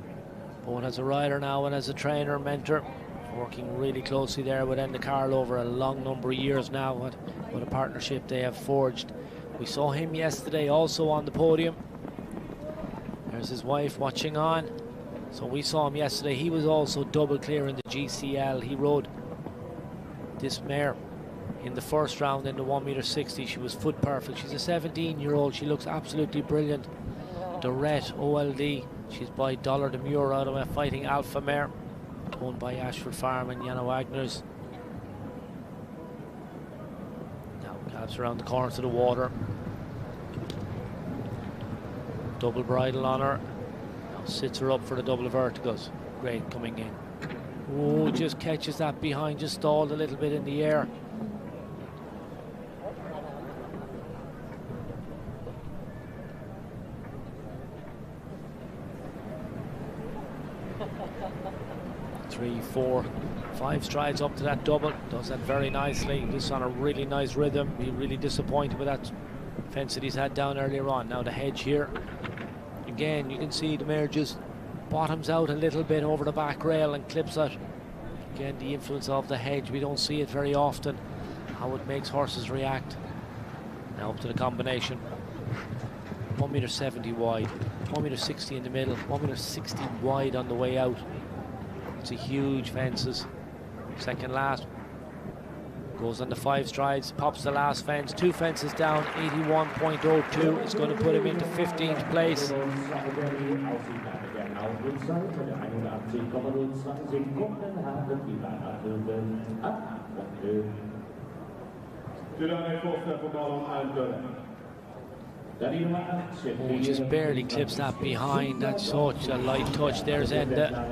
S6: both as a rider now and as a trainer, mentor, working really closely there with Enda Carl over a long number of years now. What a partnership they have forged. We saw him yesterday also on the podium. There's his wife watching on. So we saw him yesterday. He was also double clear in the GCL. He rode this mare in the first round in the 1m60. She was foot perfect. She's a 17-year-old. She looks absolutely brilliant. Dorette OLD She's by Dollar Demure out of a Fighting Alpha mare, owned by Ashford Farm and Jana Wagner's. Now caps around the corner to the water. Double bridle on her. Now sits her up for the double verticals. Great coming in. Oh, just catches that behind, just stalled a little bit in the air. Three, four, 5 strides up to that double. Does that very nicely. Just on a really nice rhythm. Be really disappointed with that fence that he's had down earlier on. Now the hedge here. Again, you can see the mare just bottoms out a little bit over the back rail and clips it. Again, the influence of the hedge. We don't see it very often, how it makes horses react. Now up to the combination. 1.70 meter wide, 1.60 meter in the middle, 1.60 meter wide on the way out. It's a huge fences. Second last. Goes on the 5 strides, pops the last fence, 2 fences down, 81.02. It's going to put him into 15th place. Oh, just barely clips that behind. That's such a light touch. There's Enda.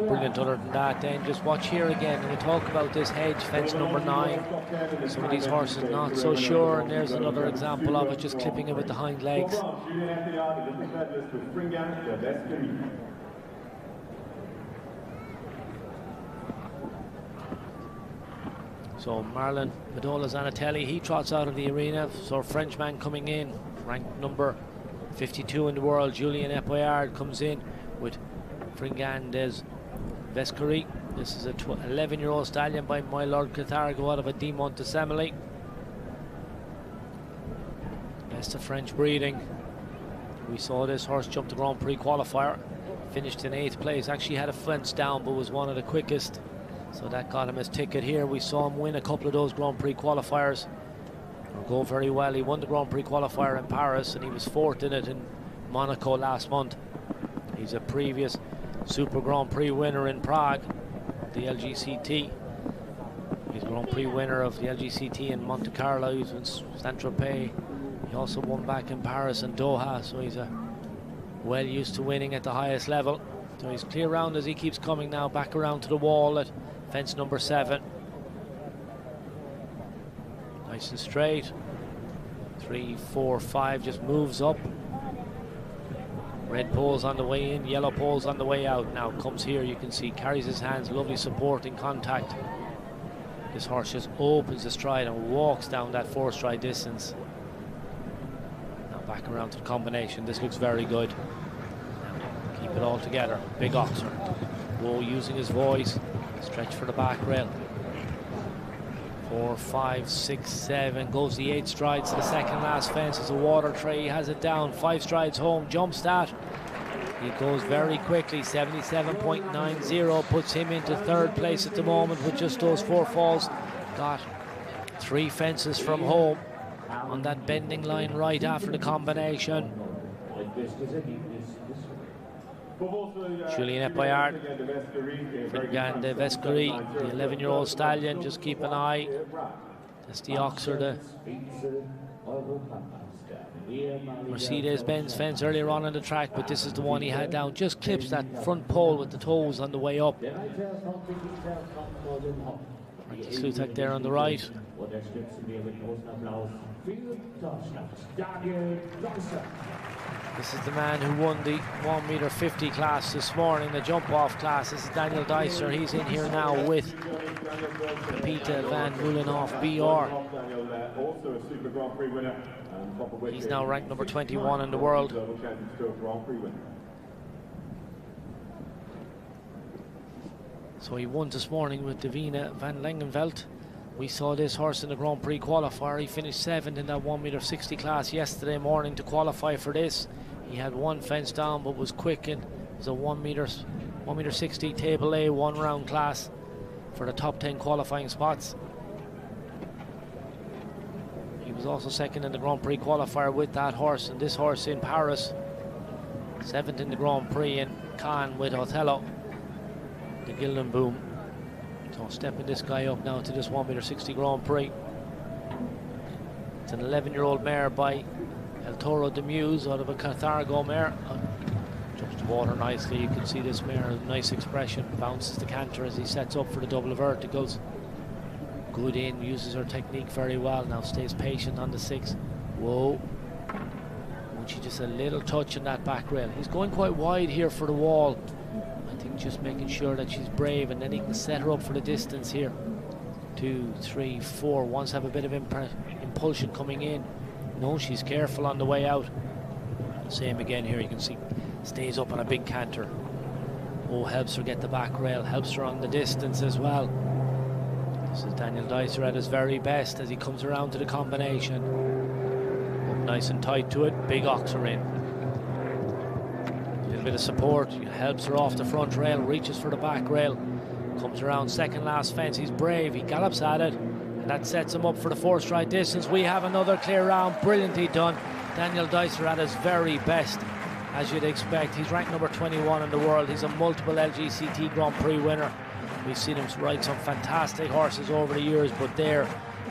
S6: Brilliant other than that. Then just watch here again, and we talk about this hedge, fence number 9. Some of these horses not so sure, and there's another example of it, just clipping it with the hind legs. So Marlon Medola Zanatelli, he trots out of the arena. So a Frenchman coming in, ranked number 52 in the world. Julien Epoyard comes in with Fringand des Vescari. This is a 11-year-old stallion by My Lord Cathargo out of a D Montesemoli. Best of French breeding. We saw this horse jump the Grand Prix qualifier, finished in 8th place. Actually had a fence down, but was one of the quickest, so that got him his ticket here. We saw him win a couple of those Grand Prix qualifiers, go very well. He won the Grand Prix qualifier in Paris, and he was 4th in it in Monaco last month. He's a previous Super Grand Prix winner in Prague, the LGCT. He's Grand Prix winner of the LGCT in Monte Carlo. He's in Saint-Tropez. He also won back in Paris and Doha, so he's well used to winning at the highest level. So he's clear round as he keeps coming now back around to the wall at fence number 7. Nice and straight. 3, 4, 5 just moves up. Red poles on the way in, yellow poles on the way out. Now comes here, you can see, carries his hands, lovely supporting contact. This horse just opens the stride and walks down that 4-stride distance. Now back around to the combination. This looks very good. Now, keep it all together. Big Oxford. Whoa, using his voice. Stretch for the back rail. 4, 5, 6, 7. Goes the 8 strides to the second last fence. As a water tray, he has it down. 5 strides home. Jumps that. He goes very quickly. 77.90 puts him into 3rd place at the moment with just those 4 falls. Got 3 fences from home on that bending line right after the combination. Julien Epoyard, Fringand des Vescari, the 11-year-old stallion. Just keep an eye. That's the Oxford, Mercedes-Benz fence earlier on the track, but this is the one he had down. Just clips that front pole with the toes on the way up. Slutak there on the right. This is the man who won the 1.50 meter class this morning, the jump-off class. This is Daniel Deister. He's in here now with Peter van Mullenhoff BR. He's now ranked number 21 in the world. So he won this morning with Davina van Langenveld. We saw this horse in the Grand Prix qualifier. He finished 7th in that 1.60 meter class yesterday morning to qualify for this. He had 1 fence down but was quick, and it was a 1.60 meter table A 1-round class for the top 10 qualifying spots. He was was also second in the Grand Prix qualifier with that horse, and this horse in Paris, 7th in the Grand Prix in Cannes with Othello, the Gildan Boom. So stepping this guy up now to this 1m60 Grand Prix. It's an 11-year-old mare by El Toro de Muse out of a Carthago mare. Jumps the water nicely. You can see this mare, nice expression, bounces the canter as he sets up for the double verticals. Good in, uses her technique very well. Now stays patient on the 6. Whoa. And she just a little touch on that back rail. He's going quite wide here for the wall. I think just making sure that she's brave, and then he can set her up for the distance here. 2, 3, 4. Wants to have a bit of impulsion coming in. No, she's careful on the way out. Same again here, you can see stays up on a big canter. Oh, helps her get the back rail, helps her on the distance as well. This is Daniel Dicer at his very best as he comes around to the combination. Up nice and tight to it, big oxer in. A little bit of support, helps her off the front rail, reaches for the back rail. Comes around second last fence, he's brave, he gallops at it. And that sets him up for the 4 stride distance. We have another clear round, brilliantly done. Daniel Dicer at his very best, as you'd expect. He's ranked number 21 in the world. He's a multiple LGCT Grand Prix winner. We've seen him ride some fantastic horses over the years, but there,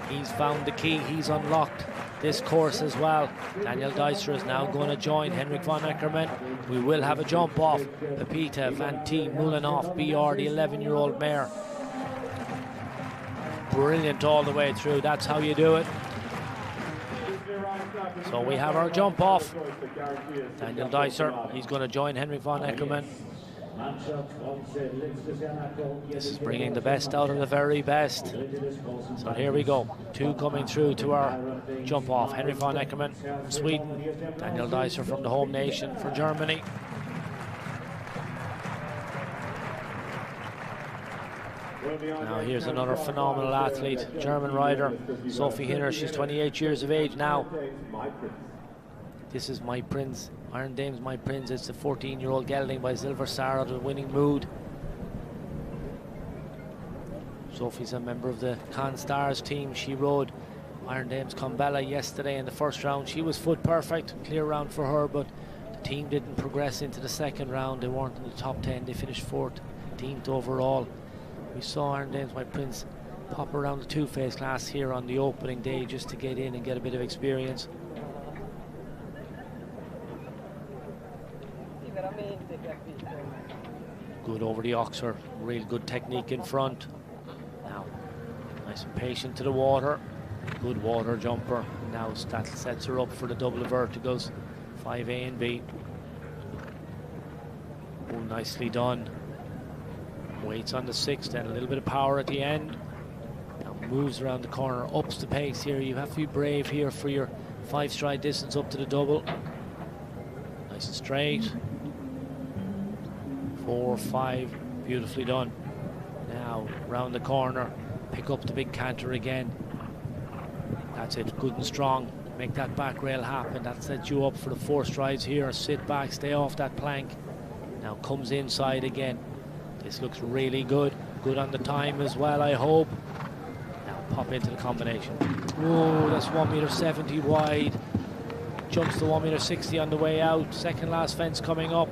S6: he's found the key. He's unlocked this course as well. Daniel Dicer is now going to join Henrik von Eckermann. We will have a jump off Pepita Van T Mulinoff BR, the 11-year-old mare. Brilliant all the way through. That's how you do it. So we have our jump off. Daniel Dicer, he's going to join Henrik von Eckermann. This is bringing the best out of the very best. So here we go. 2 coming through to our jump off. Henrik von Eckermann from Sweden. Daniel Dicer from the home nation for Germany. Now here's another phenomenal athlete, German rider, Sophie Hinner. She's 28 years of age now. This is My Prince, Iron Dame's My Prince. It's the 14-year-old gelding by Silver Star out of the winning mood. Sophie's a member of the Cannes Stars team. She rode Iron Dame's Combella yesterday in the first round. She was foot perfect, clear round for her, but the team didn't progress into the second round. They weren't in the top 10. They finished 14th overall. We saw Iron Dame's My Prince pop around the 2-phase class here on the opening day just to get in and get a bit of experience. Good over the oxer, real good technique in front. Now, nice and patient to the water. Good water jumper. Now that sets her up for the double verticals, 5A and B. Oh, nicely done. Waits on the 6, then a little bit of power at the end. Now moves around the corner, ups the pace here. You have to be brave here for your 5 stride distance up to the double. Nice and straight. 4, 5, beautifully done. Now round the corner, pick up the big canter again. That's it, good and strong. Make that back rail happen. That sets you up for the 4 strides here. Sit back, stay off that plank. Now comes inside again. This looks really good. Good on the time as well, I hope. Now pop into the combination. Oh, that's 1m70 wide. Jumps to 1m60 on the way out. Second last fence coming up.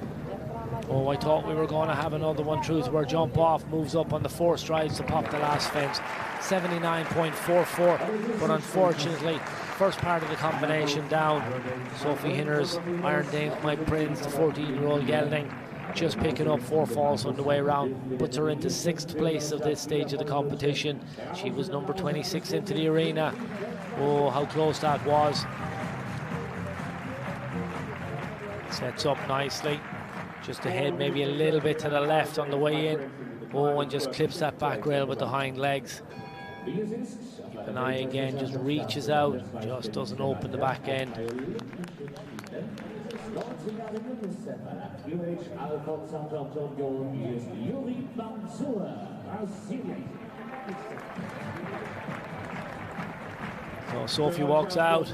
S6: Oh, I thought we were going to have another one through to our jump off. Moves up on the 4 strides to pop the last fence. 79.44. But unfortunately, first part of the combination down. Sophie Hinner's Iron Dame's My Prince, the 14-year-old gelding. Just picking up 4 falls on the way around, puts her into 6th place of this stage of the competition. She was number 26 into the arena. Oh, how close that was. Sets up nicely. Just ahead, maybe a little bit to the left on the way in. Oh, and just clips that back rail with the hind legs. Keep an eye again, just reaches out, just doesn't open the back end. So Sophie walks out.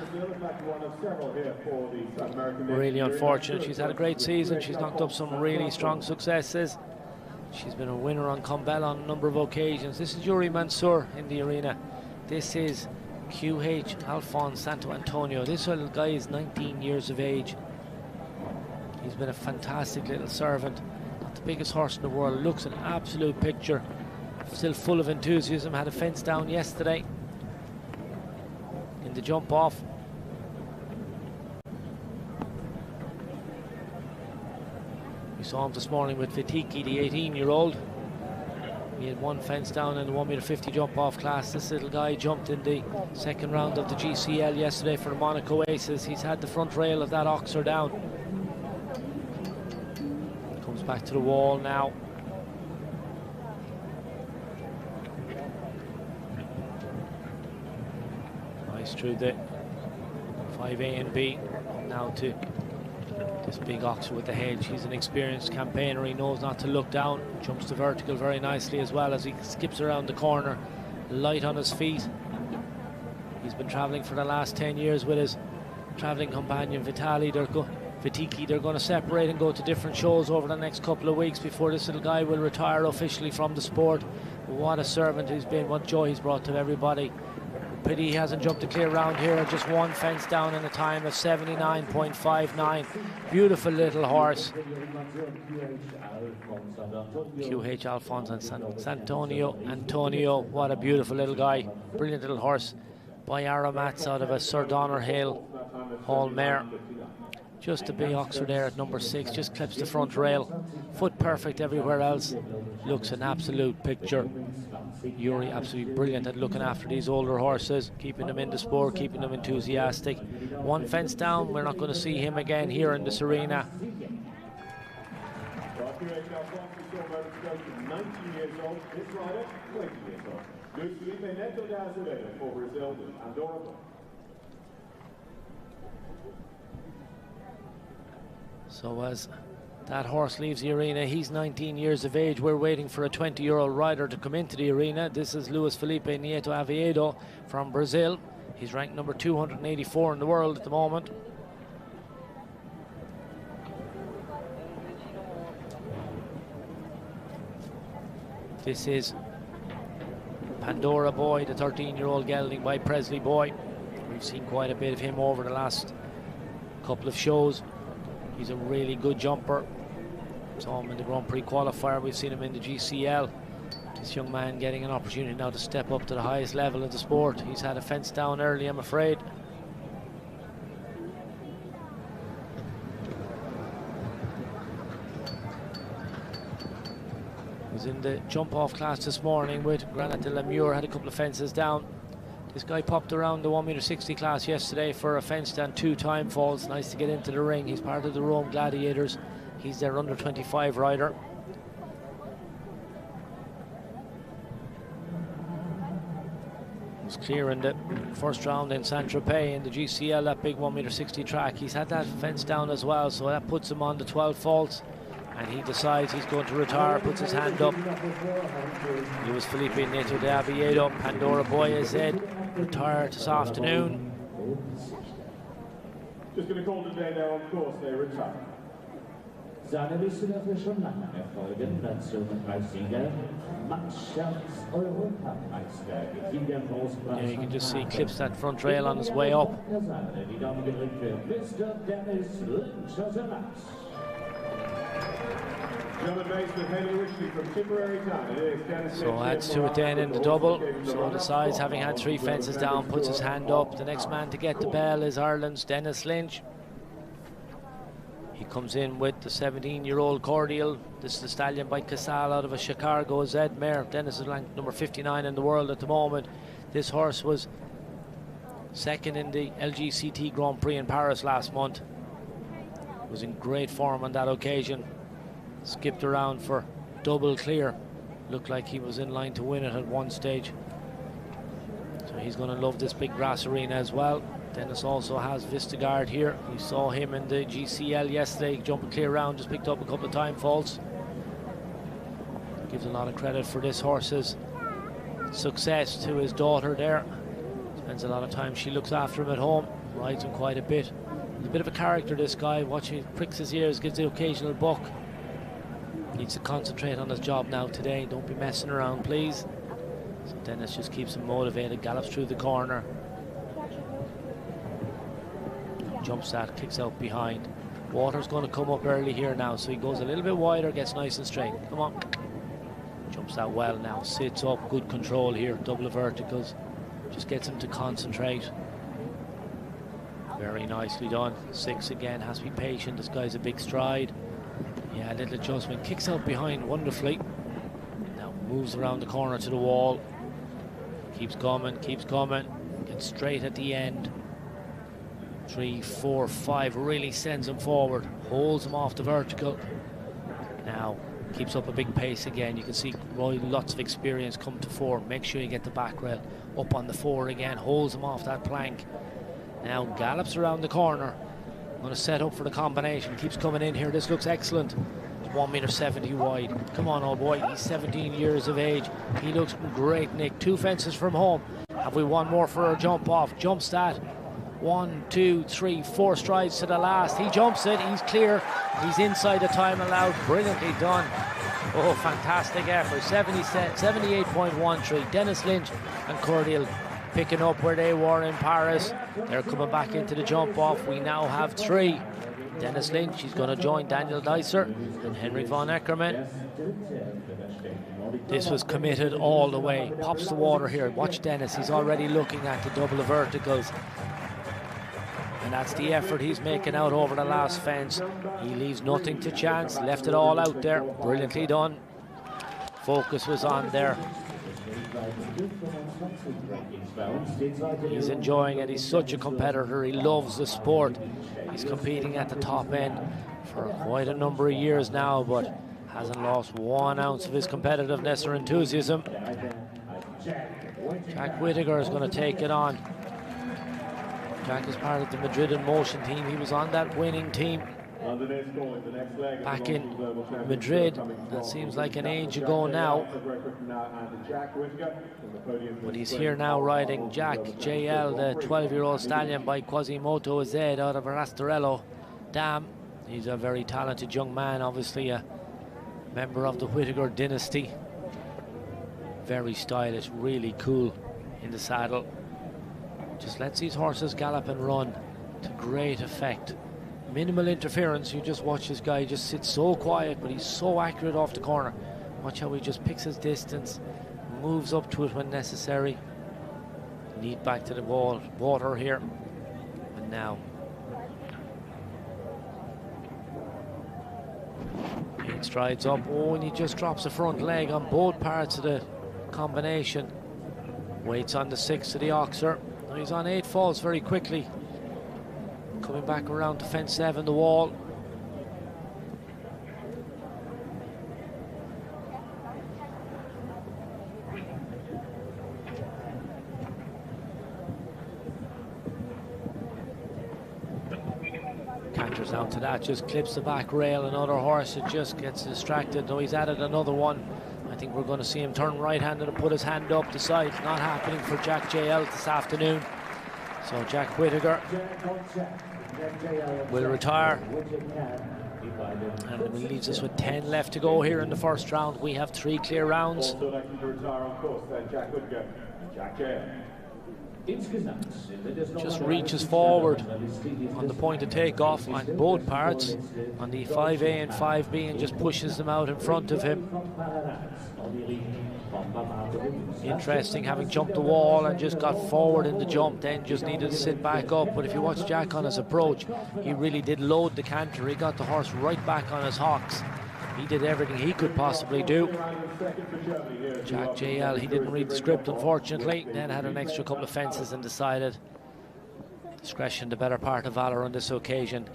S6: Really unfortunate. She's had a great season. She's knocked up some really strong successes. She's been a winner on Combella on a number of occasions. This is Yuri Mansour in the arena. This is QH Alphonse Santo Antonio. This little guy is 19 years of age. He's been a fantastic little servant. Not the biggest horse in the world. Looks an absolute picture. Still full of enthusiasm. Had a fence down yesterday in the jump off. We saw him this morning with Vitiki, the 18-year-old. He had one fence down in the 1m50 jump off class. This little guy jumped in the second round of the GCL yesterday for the Monaco Aces. He's had the front rail of that oxer down. Comes back to the wall now. Nice through the 5A and B. Now to this big oxer with the hedge. He's an experienced campaigner. He knows not to look down. Jumps to vertical very nicely as well as he skips around the corner. Light on his feet. He's been travelling for the last 10 years with his travelling companion Vitiki. They're going to separate and go to different shows over the next couple of weeks before this little guy will retire officially from the sport. What a servant he's been, what joy he's brought to everybody. Pity he hasn't jumped a clear round here. Just one fence down in a time of 79.59. Beautiful little horse. QH Alphonse and Antonio. What a beautiful little guy. Brilliant little horse by Aromats out of a Sir Donner Hall mare. Just a big oxer there at number 6. Just clips the front rail. Foot perfect everywhere else. Looks an absolute picture. Yuri absolutely brilliant at looking after these older horses, keeping them in the sport, keeping them enthusiastic. One fence down, we're not going to see him again here in this arena.
S12: 19 years old, this rider, 20 years old. Dus Felipe Neto de Azevedo for Brazil, Andorra.
S6: So as that horse leaves the arena, he's 19 years of age. We're waiting for a 20-year-old rider to come into the arena. This is Luis Felipe Nieto Aviedo from Brazil. He's ranked number 284 in the world at the moment. This is Pandora Boy, the 13-year-old gelding by Presley Boy. We've seen quite a bit of him over the last couple of shows. He's a really good jumper. Saw him in the Grand Prix qualifier. We've seen him in the GCL. This young man getting an opportunity now to step up to the highest level of the sport. He's had a fence down early, I'm afraid. Was in the jump off class this morning with Granat de Lemur. Had a couple of fences down. This guy popped around the 1m60 class yesterday for a fence down 2 time falls. Nice to get into the ring. He's part of the Rome Gladiators. He's their under 25 rider. Was clear in the first round in Saint-Tropez in the GCL, that big 1m60 track. He's had that fence down as well, so that puts him on the 12 faults. And he decides he's going to retire, puts his hand up. Luis Felipe Nieto de Aviedo, Pandora Boy, as said, retired this afternoon.
S12: Just going to call today now, of course, they retire.
S13: Seine Wissenschaftler schon lange erfolgen, Nationalpreissieger, Mannschafts-Europameister,
S6: Yeah, you can just see he clips that front rail on his way up.
S13: Mr. Dennis Lynch.
S6: So adds to it then in the double. So decides, having had 3 fences down, puts his hand up. The next man to get the bell is Ireland's Dennis Lynch. He comes in with the 17-year-old Cordial. This is the stallion by Casal out of a Chicago Z mare. Dennis is ranked number 59 in the world at the moment. This horse was second in the LGCT Grand Prix in Paris last month. Was in great form on that occasion. Skipped around for double clear. Looked like he was in line to win it at one stage. So he's going to love this big grass arena as well. Dennis also has Vistagard here. We saw him in the GCL yesterday, jumping clear round, just picked up a couple of time faults. Gives a lot of credit for this horse's success to his daughter there. Spends a lot of time, she looks after him at home, rides him quite a bit. He's a bit of a character, this guy. Watching, pricks his ears, gives the occasional buck. Needs to concentrate on his job now today. Don't be messing around, please. So Dennis just keeps him motivated, gallops through the corner. Jumps that, kicks out behind. Water's going to come up early here now, so he goes a little bit wider, gets nice and straight. Come on. Jumps that well now, sits up, good control here, double verticals. Just gets him to concentrate. Very nicely done. 6 again, has to be patient. This guy's a big stride. Yeah, a little adjustment. Kicks out behind wonderfully. Now moves around the corner to the wall. Keeps coming, keeps coming. Gets straight at the end. 3, 4, 5, really sends him forward. Holds him off the vertical. Now keeps up a big pace again. You can see Roy, lots of experience come to 4. Make sure you get the back rail up on the 4 again. Holds him off that plank. Now gallops around the corner. Going to set up for the combination. Keeps coming in here. This looks excellent. It's 1.70 meters wide. Come on, old boy. He's 17 years of age. He looks great, Nick. 2 fences from home. Have we one more for our jump off? Jumps that. 1, 2, 3, 4 strides to the last. He jumps it. He's clear. He's inside the time allowed. Brilliantly done. Oh, fantastic effort. 78.13. Dennis Lynch and Cordial picking up where they were in Paris. They're coming back into the jump off. We now have 3. Dennis Lynch, he's going to join Daniel Deisser and Henrik von Eckermann. This was committed all the way. Pops the water here. Watch Dennis. He's already looking at the double verticals. And that's the effort he's making out over the last fence. He leaves nothing to chance. Left it all out there. Brilliantly done. Focus was on there. He's enjoying it. He's such a competitor. He loves the sport. He's competing at the top end for quite a number of years now, but hasn't lost 1 ounce of his competitiveness or enthusiasm. Jack Whittaker is going to take it on. Jack is part of the Madrid in Motion team. He was on that winning team back in Madrid. That seems like an age ago now. But he's here now riding Jack JL, the 12-year-old stallion by Quasimodo Azed out of Rastarello Dam. He's a very talented young man, obviously a member of the Whittaker dynasty. Very stylish, really cool in the saddle. Just lets these horses gallop and run to great effect. Minimal interference. You just watch this guy just sit so quiet, but he's so accurate off the corner. Watch how he just picks his distance, moves up to it when necessary. Lead back to the wall, water here. And now 8 strides up. Oh, and he just drops the front leg on both parts of the combination. Waits on the 6 to the oxer. He's on 8 falls very quickly. Coming back around to fence 7, the wall. Canters down to that, just clips the back rail. Another horse that just gets distracted. No, he's added another one. I think we're going to see him turn right-handed and put his hand up the side. Not happening for Jack JL this afternoon. So Jack Whittaker will retire. And it leaves us with 10 left to go here in the first round. We have 3 clear rounds. Just reaches forward on the point of takeoff on both parts, on the 5A and 5B, and just pushes them out in front of him. Interesting, having jumped the wall and just got forward in the jump, then just needed to sit back up. But if you watch Jack on his approach, he really did load the canter. He got the horse right back on his hocks. He did everything he could possibly do. Jack JL, he didn't read the script, unfortunately. Then had an extra couple of fences and decided discretion, the better part of valor on this occasion.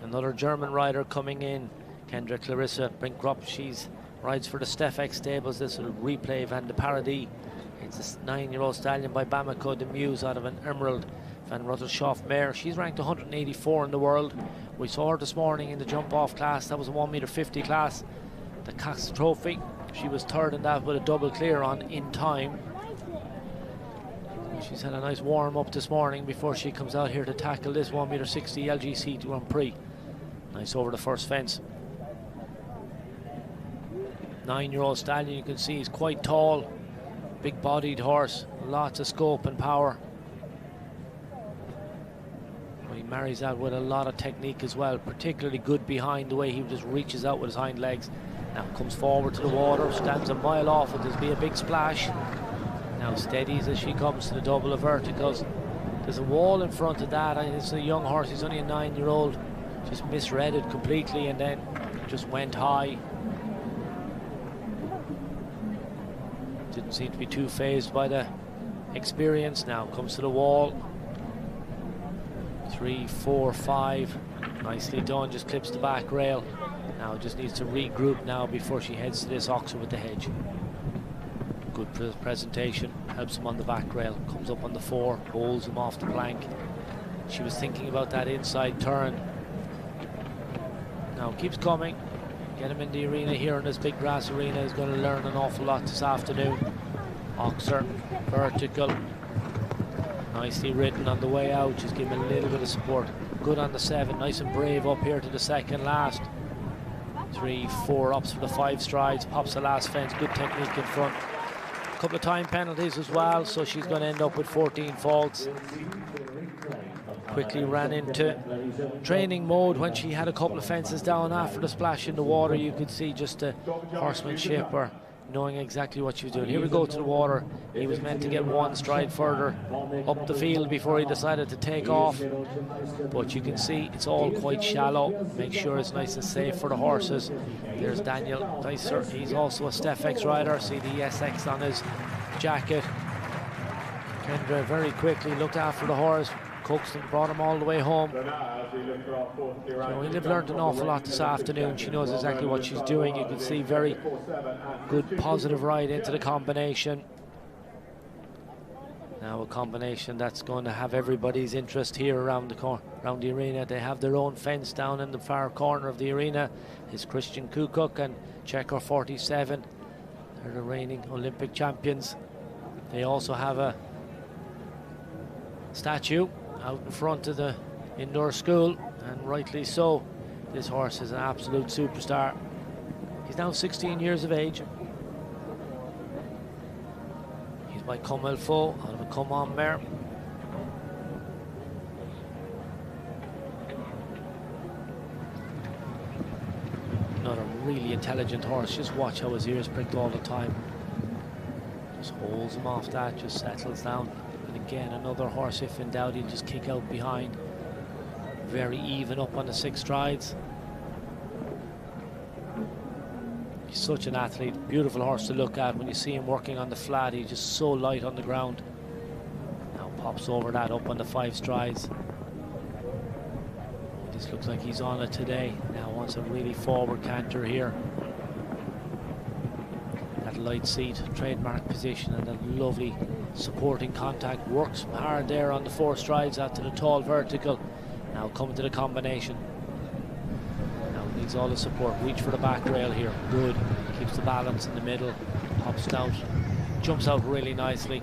S6: Another German rider coming in, Kendra Clarissa Brinkrup. She's rides for the Stefex stables. This will replay Van de Paradis. It's a 9-year-old stallion by Bamako de Muse out of an Emerald Van Ruttershoff mare. She's ranked 184 in the world. We saw her this morning in the jump-off class. That was a 1.50 meter class. The Cox Trophy. She was third in that with a double clear on in time. She's had a nice warm-up this morning before she comes out here to tackle this 1.60 meter LGCT Grand Prix. Nice over the first fence. 9-year-old stallion, you can see he's quite tall, big-bodied horse, lots of scope and power. But he marries that with a lot of technique as well, particularly good behind, the way he just reaches out with his hind legs. Now comes forward to the water, stands a mile off it, there's be a big splash. Now steadies as she comes to the double of verticals. There's a wall in front of that, and it's a young horse, he's only a 9-year-old, just misread it completely and then just went high. Didn't seem to be too phased by the experience. Now comes to the wall. 3, 4, 5. Nicely done, just clips the back rail. Now just needs to regroup now before she heads to this Oxford with the hedge. Good presentation, helps him on the back rail. Comes up on the 4, bowls him off the plank. She was thinking about that inside turn. Now keeps coming. Get him in the arena here in this big grass arena. He's going to learn an awful lot this afternoon. Oxer, vertical. Nicely ridden on the way out. Just give him a little bit of support. Good on the 7. Nice and brave up here to the second last. 3, 4 ups for the 5 strides. Pops the last fence. Good technique in front. A couple of time penalties as well. So she's going to end up with 14 faults. Quickly ran into training mode when she had a couple of fences down after the splash in the water. You could see just the horsemanship or knowing exactly what she was doing. Here we go to the water. He was meant to get 1 stride further up the field before he decided to take off, but you can see it's all quite shallow. Make sure it's nice and safe for the horses. There's Daniel Dicer. He's also a Stefex rider. See the SX on his jacket. Kendra very quickly looked after the horse, coaxed him, brought him all the way home. So he'll have learned an awful lot this afternoon. She knows exactly what she's doing. You can see very good positive ride into the combination. Now a combination that's going to have everybody's interest here around the arena. They have their own fence down in the far corner of the arena. It's Christian Kukuk and Checker 47. They're the reigning Olympic champions. They also have a statue out in front of the indoor school, and rightly so. This horse is an absolute superstar. He's now 16 years of age. He's by Comme Il Faut out of a Come On mare. Another really intelligent horse. Just watch how his ears pricked all the time. Just holds him off that, just settles down. And again, another horse, if in doubt, he'll just kick out behind. Very even up on the 6 strides. He's such an athlete, beautiful horse to look at. When you see him working on the flat, he's just so light on the ground. Now pops over that up on the 5 strides. This looks like he's on it today. Now wants a really forward canter here. That light seat, trademark position, and a lovely supporting contact. Works hard there on the 4 strides out to the tall vertical. Now coming to the combination. Now needs all the support. Reach for the back rail here. Good. Keeps the balance in the middle. Pops out. Jumps out really nicely.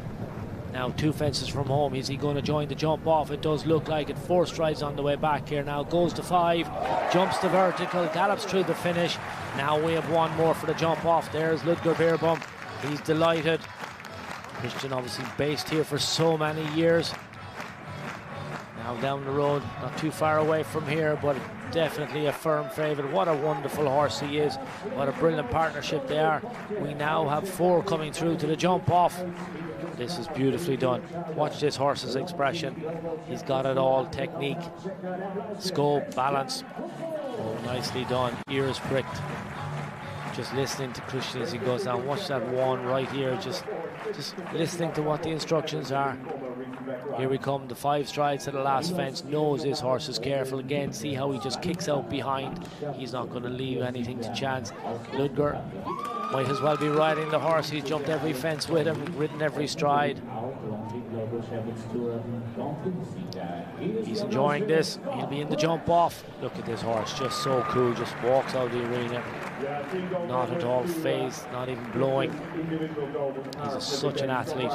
S6: Now 2 fences from home. Is he going to join the jump off? It does look like it. 4 strides on the way back here. Now goes to 5. Jumps the vertical. Gallops through the finish. Now we have 1 more for the jump off. There's Ludger Beerbum. He's delighted. Christian obviously based here for so many years. Now down the road, not too far away from here, but definitely a firm favourite. What a wonderful horse he is. What a brilliant partnership they are. We now have 4 coming through to the jump off. This is beautifully done. Watch this horse's expression. He's got it all. Technique, scope, balance. Oh, nicely done. Ears pricked. Just listening to Christian as he goes down. Watch that 1 right here. Just listening to what the instructions are. Here we come, the 5 strides to the last fence. Knows this horse is careful. Again, see how he just kicks out behind. He's not going to leave anything to chance. Ludger might as well be riding the horse. He's jumped every fence with him, ridden every stride. He's enjoying this. He'll be in the jump off. Look at this horse, just so cool. Just walks out of the arena. Not at all phased, not even blowing. He's such an athlete.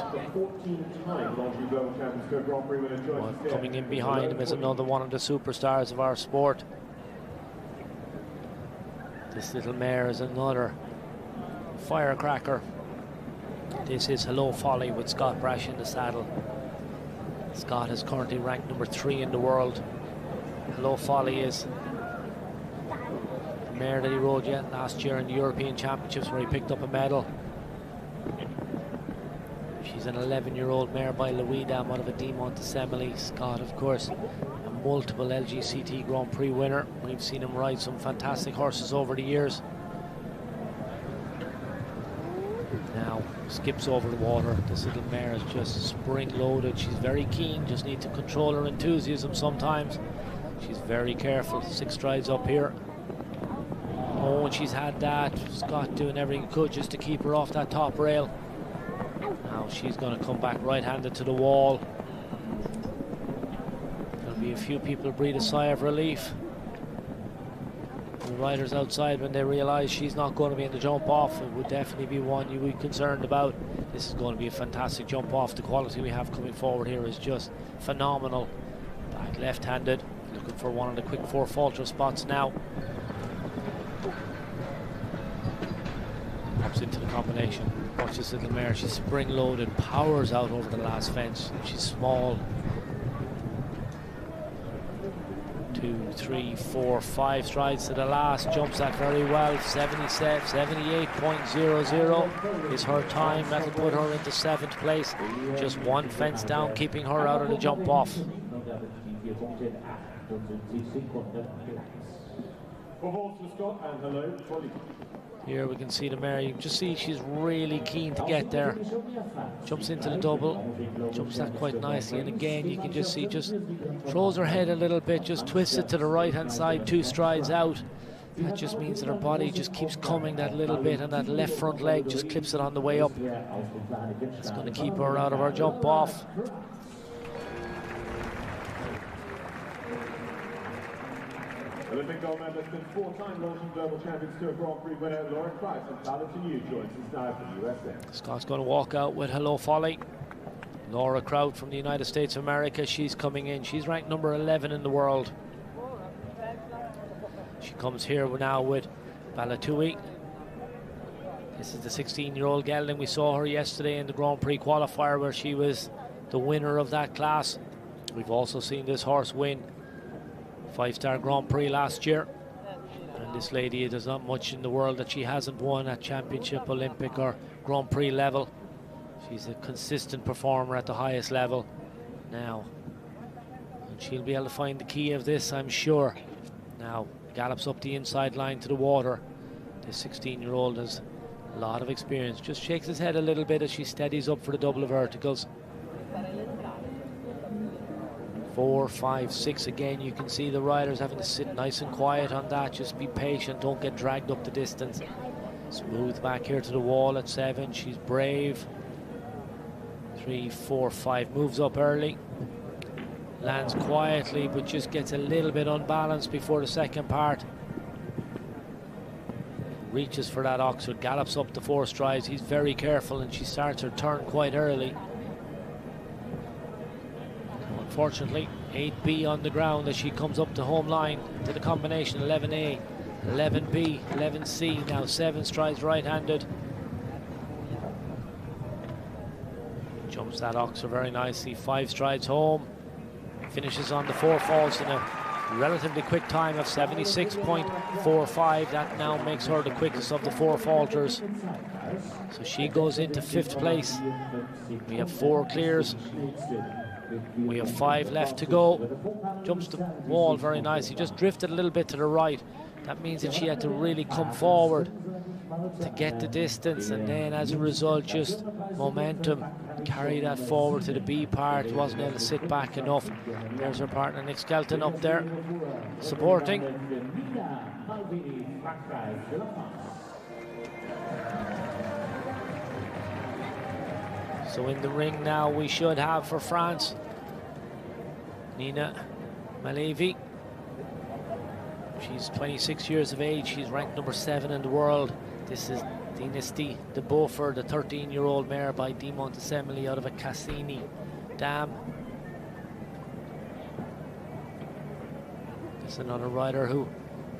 S6: Well, coming in behind him is another one of the superstars of our sport. This little mare is another firecracker. This is Hello Folly with Scott Brash in the saddle. Scott is currently ranked number 3 in the world. Hello Folly is the mare that he rode last year in the European Championships, where he picked up a medal. She's an 11-year-old mare by Louis Dam out of a D Montesemeli. Scott, of course, a multiple LGCT Grand Prix winner. We've seen him ride some fantastic horses over the years. Now skips over the water. This little mare is just spring-loaded. She's very keen, just need to control her enthusiasm sometimes. She's very careful. 6 strides up here. Oh, and she's had that. Scott doing everything he could just to keep her off that top rail. Now she's going to come back right-handed to the wall. There'll be a few people breathe a sigh of relief. The riders outside, when they realise she's not going to be in the jump off, it would definitely be one you'd be concerned about. This is going to be a fantastic jump off. The quality we have coming forward here is just phenomenal. Back left-handed, looking for one of the quick 4 falter spots now. Pops into the combination. Watch this little mare, she's spring-loaded, powers out over the last fence. She's small. 2, 3, 4, 5 strides to the last, jumps that very well. 78.00 is her time. That'll put her into 7th place, just 1 fence down, keeping her out of the jump off. Here we can see the mare. You can just see she's really keen to get there. Jumps into the double, jumps that quite nicely, and again you can just see, just throws her head a little bit, just twists it to the right hand side, 2 strides out. That just means that her body just keeps coming that little bit, and that left front leg just clips it on the way up. It's going to keep her out of her jump off.
S12: Olympic gold medalist and 4-time Longines Global Champions Tour Grand Prix winner Lauren Price and Tyler New joins us now for the USA.
S6: Scott's going to walk out with Hello Folly. Laura Kraut from the United States of America, she's coming in. She's ranked number 11 in the world. She comes here now with Balatui. This is the 16-year-old gelding. We saw her yesterday in the Grand Prix qualifier, where she was the winner of that class. We've also seen this horse win 5-star Grand Prix last year, and this lady, there's not much in the world that she hasn't won at Championship, Olympic or Grand Prix level. She's a consistent performer at the highest level now, and she'll be able to find the key of this, I'm sure. Now gallops up the inside line to the water. This 16-year-old has a lot of experience. Just shakes his head a little bit as she steadies up for the double of verticals. 4, 5, 6 again. You can see the riders having to sit nice and quiet on that. Just be patient, don't get dragged up the distance. Smooth back here to the wall at 7. She's brave. 3, 4, 5 moves up early, lands quietly, but just gets a little bit unbalanced before the second part. Reaches for that Oxford, gallops up the 4 strides. He's very careful, and she starts her turn quite early. Unfortunately, 8B on the ground as she comes up the home line to the combination. 11A, 11B, 11C. Now 7 strides right-handed. Jumps that Oxford very nicely. 5 strides home. Finishes on the 4 falls in a relatively quick time of 76.45. That now makes her the quickest of the 4 falters. So she goes into 5th place. We have 4 clears. We have 5 left to go. Jumps the wall very nicely. Just drifted a little bit to the right. That means that she had to really come forward to get the distance, and then as a result, just momentum, carry that forward to the B part. Wasn't able to sit back enough. There's her partner Nick Skelton up there supporting. So in the ring now we should have for France Nina Malevi. She's 26 years of age. She's ranked number 7 in the world. This is Dynasty de Beaufort, the 13-year-old mare by D Montesemeli out of a Cassini dam. This is another rider who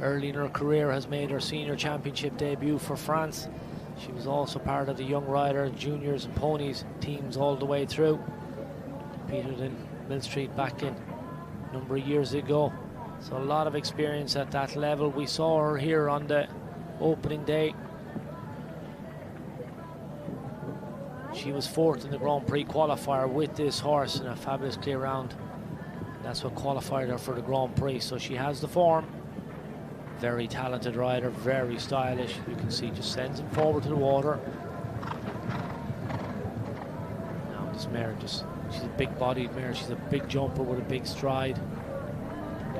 S6: early in her career has made her senior championship debut for France. She was also part of the young rider, juniors and ponies teams all the way through. Competed in Mill Street back in a number of years ago. So a lot of experience at that level. We saw her here on the opening day. She was 4th in the Grand Prix qualifier with this horse in a fabulous clear round. That's what qualified her for the Grand Prix. So she has the form. Very talented rider, very stylish. You can see just sends him forward to the water. Now this mare she's a big-bodied mare. She's a big jumper with a big stride.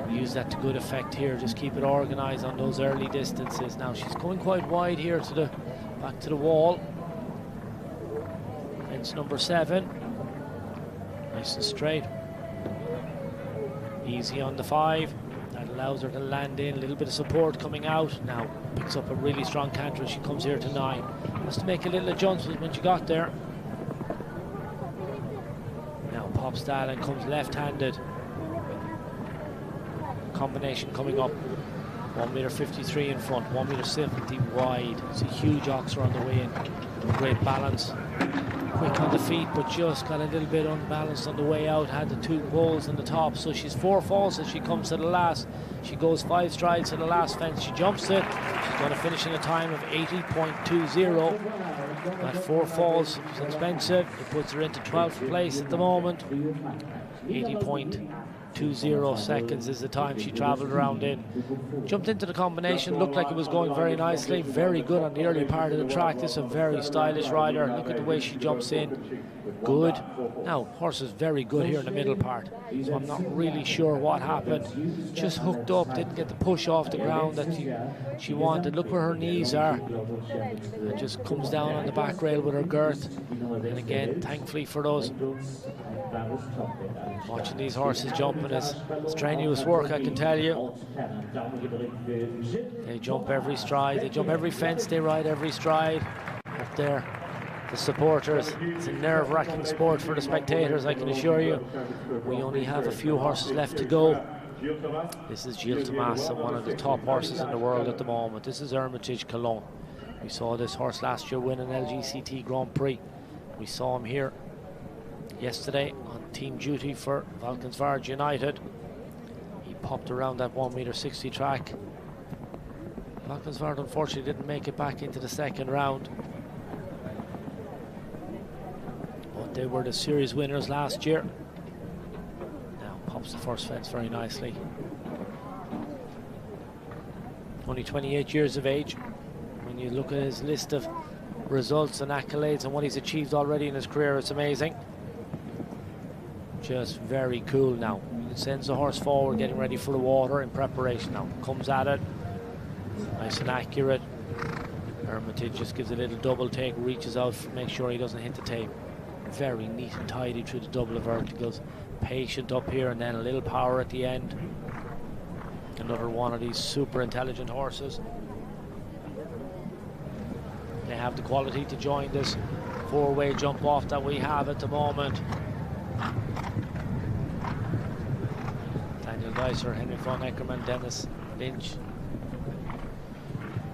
S6: Use that to good effect here. Just keep it organized on those early distances. Now she's going quite wide here to the back to the wall. Fence number 7. Nice and straight. Easy on the 5. That allows her to land in. A little bit of support coming out. Now picks up a really strong canter as she comes here to 9. Has to make a little adjustment when she got there. Now Pop Stallion comes left-handed. Combination coming up. 1.53 in front, 1.70 wide. It's a huge oxer on the way in. Great balance. Quick on the feet, but just got a little bit unbalanced on the way out. Had the 2 poles on the top, so she's 4 falls as she comes to the last. She goes 5 strides to the last fence. She jumps it. She's going to finish in a time of 80.20. That 4 falls is expensive. It puts her into 12th place at the moment. 80.20 seconds is the time she travelled around in. Jumped into the combination, looked like it was going very nicely. Very good on the early part of the track. This is a very stylish rider. Look at the way she jumps in. Good. Now, horse is very good here in the middle part. So I'm not really sure what happened. Just hooked up, didn't get the push off the ground that she wanted. Look where her knees are. And just comes down on the back rail with her girth. And again, thankfully for those. Watching these horses jumping is strenuous work, I can tell you. They jump every stride, they jump every fence, they ride every stride. Up there, the supporters. It's a nerve-wracking sport for the spectators, I can assure you. We only have a few horses left to go. This is Gilles Thomas, one of the top horses in the world at the moment. This is Hermitage Cologne. We saw this horse last year win an LGCT Grand Prix. We saw him here yesterday on team duty for Valkenswaard United. He popped around that 1.60 track. Valkenswaard unfortunately didn't make it back into the 2nd round. But they were the series winners last year. Now pops the first fence very nicely. Only 28 years of age. When you look at his list of results and accolades and what he's achieved already in his career, it's amazing. Just very cool now. It sends the horse forward, getting ready for the water in preparation now. Comes at it. Nice and accurate. Hermitage just gives a little double take, reaches out, make sure he doesn't hit the tape. Very neat and tidy through the double of verticals. Patient up here and then a little power at the end. Another one of these super intelligent horses. They have the quality to join this 4-way jump off that we have at the moment. Daniel Geiser, Henry von Eckermann, Dennis Lynch.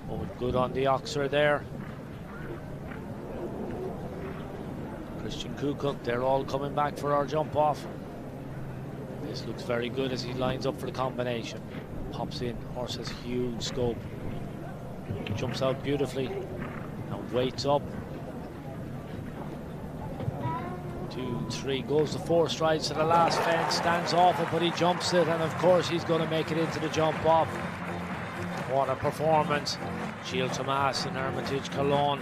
S6: Oh, good on the oxer there. Christian Kukuk, they're all coming back for our jump off. This looks very good as he lines up for the combination. Pops in, horse has huge scope. Jumps out beautifully and waits up. 2, 3, goes the 4 strides to the last fence, stands off it, but he jumps it, and of course he's going to make it into the jump off. What a performance. Gilles Thomas and Hermitage Cologne,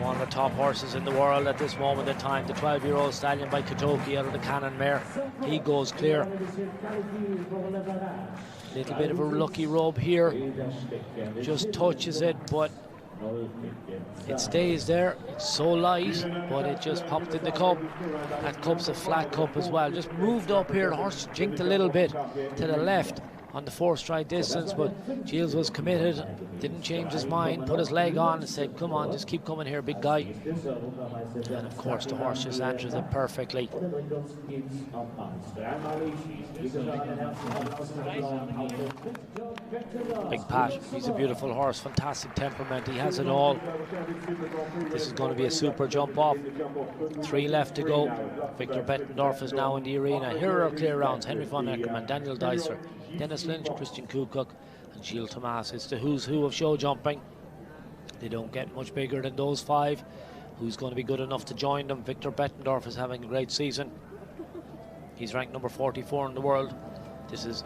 S6: one of the top horses in the world at this moment in time. The 12-year-old stallion by Katoki out of the Cannon mare. He goes clear. Little bit of a lucky rub here. Just touches it, but it stays there. It's so light, but it just popped in the cup. That cup's a flat cup as well. Just moved up here. The horse jinked a little bit to the left on the 4-stride distance, but Gilles was committed, didn't change his mind, put his leg on and said, come on, just keep coming here, big guy. And of course the horse just answers it perfectly. Big Pat, he's a beautiful horse, fantastic temperament, he has it all. This is going to be a super jump off. 3 left to go. Victor Bettendorf is now in the arena. Here are our clear rounds. Henry von Eckermann, Daniel Deiser, Dennis Lynch, Christian Kukuk and Gilles Thomas. It's the who's who of show jumping. They don't get much bigger than those five. Who's going to be good enough to join them? Victor Bettendorf is having a great season. He's ranked number 44 in the world. This is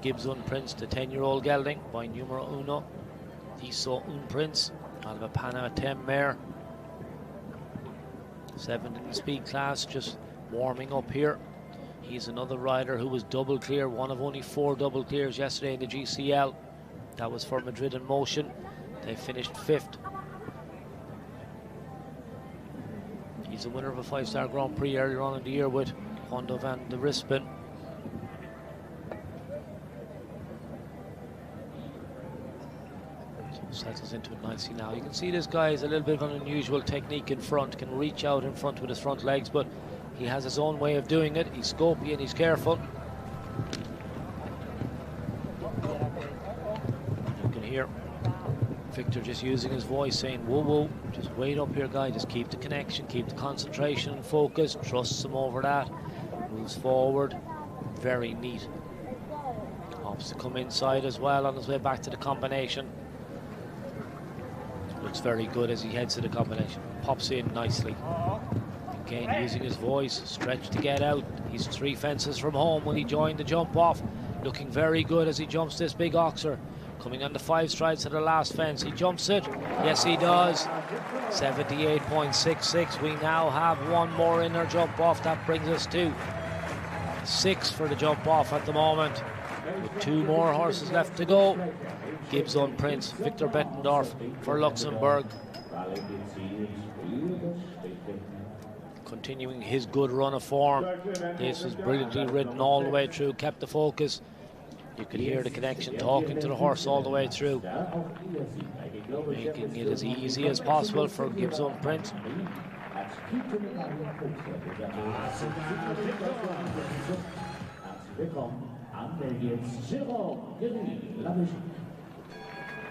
S6: Gibbs Un Prince, the 10-year-old gelding by numero uno. Iso Un Prince out of a Panama 10 mare. 7th in the speed class, just warming up here. He's another rider who was double clear, one of only 4 double clears yesterday in the GCL. That was for Madrid in Motion. They finished 5th. He's a winner of a 5-star Grand Prix earlier on in the year with Hondo van de Rispen. So settles into it nicely now. You can see this guy has a little bit of an unusual technique in front, can reach out in front with his front legs, but he has his own way of doing it. He's scopy and he's careful. You can hear Victor just using his voice saying, whoa, whoa, just wait up here, guy, just keep the connection, keep the concentration and focus, trusts him over that, moves forward, very neat. Opts to come inside as well on his way back to the combination. Looks very good as he heads to the combination, pops in nicely. Again, using his voice, stretch to get out. He's 3 fences from home when he joined the jump off, looking very good as he jumps this big oxer. Coming on the 5 strides to the last fence. He jumps it. Yes, he does. 78.66. We now have one more inner jump off. That brings us to 6 for the jump off at the moment. With 2 more horses left to go. Gibbs Un Prince, Victor Bettendorf for Luxembourg. Continuing his good run of form. This was brilliantly ridden all the way through. Kept the focus. You could hear the connection talking to the horse all the way through, making it as easy as possible for Gibbs Un Prince.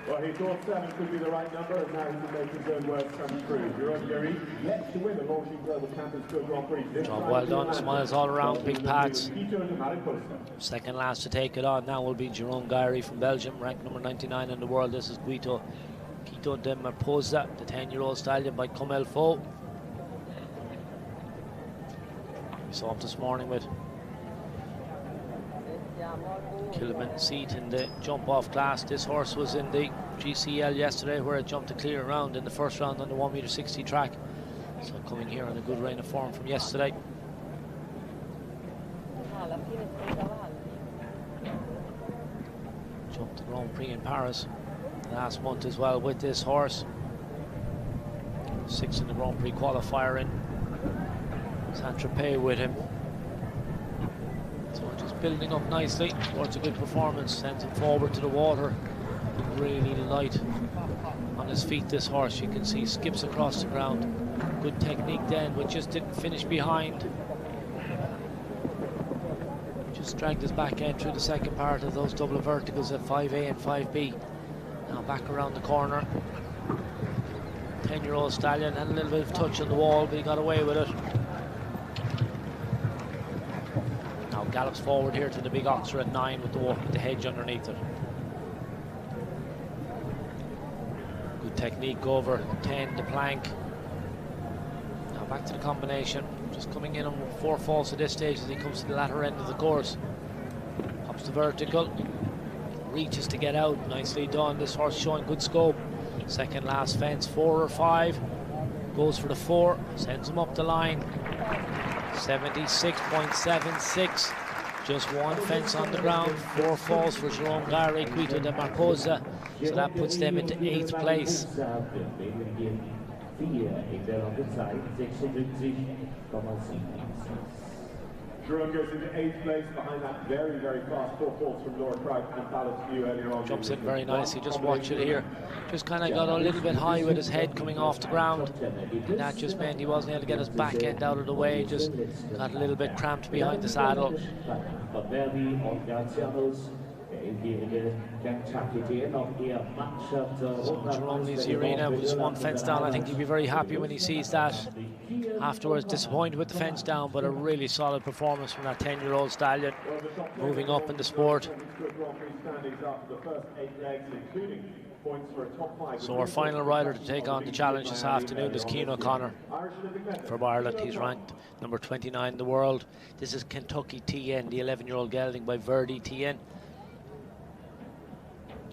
S12: Well, he thought 7 could be the right number, and now he can make his own words come true. Jerome Gary, yet to win the Longines Global Champions Super Grand Prix.
S6: Job well done, smiles all around, big pats. Second last to take it on now will be Jerome Gary from Belgium, ranked number 99 in the world. This is Quito de Marposa, the 10-year-old stallion by Comme Il Faut. We saw him this morning with Kilman seat in the jump-off class. This horse was in the GCL yesterday where it jumped a clear round in the first round on the 1m60 track. So coming here on a good reign of form from yesterday. Jumped the Grand Prix in Paris last month as well with this horse. 6th in the Grand Prix qualifier in Saint-Tropez with him. So just building up nicely towards a good performance, sends him forward to the water. Really light on his feet, this horse. You can see he skips across the ground. Good technique then, but just didn't finish behind. Just dragged his back end through the second part of those double verticals at 5A and 5B. Now back around the corner. 10-year-old stallion had a little bit of touch on the wall, but he got away with it. Now gallops forward here to the big oxer at 9 with the hedge underneath it. Good technique over 10, the plank. Now back to the combination. Just coming in on 4 falls at this stage as he comes to the latter end of the course. Pops the vertical. Reaches to get out. Nicely done. This horse showing good scope. Second last fence, 4 or 5. Goes for the 4. Sends him up the line. 76.76. Just 1 fence on the ground. 4 falls for Jerome Gary, Quito de Marposa. So that puts them into 8th place.
S12: Jerome goes into 8th place behind that very, very fast 4 falls from Laura Craig and Ballast View earlier on.
S6: Jumps in very nicely, just watch it here. Just kind of got a little bit high with his head coming off the ground. And that just meant he wasn't able to get his back end out of the way, just got a little bit cramped behind the saddle. So Jerome leaves the arena with just 1 fence down. I think he'll be very happy when he sees that. afterwards disappointed with the fence down, but a really solid performance from that 10-year-old stallion, moving up in the sport. So our final rider to take on the challenge this afternoon is Cian O'Connor from Ireland. He's ranked number 29 in the world. This is Kentucky TN, the 11-year-old gelding by Verdi TN.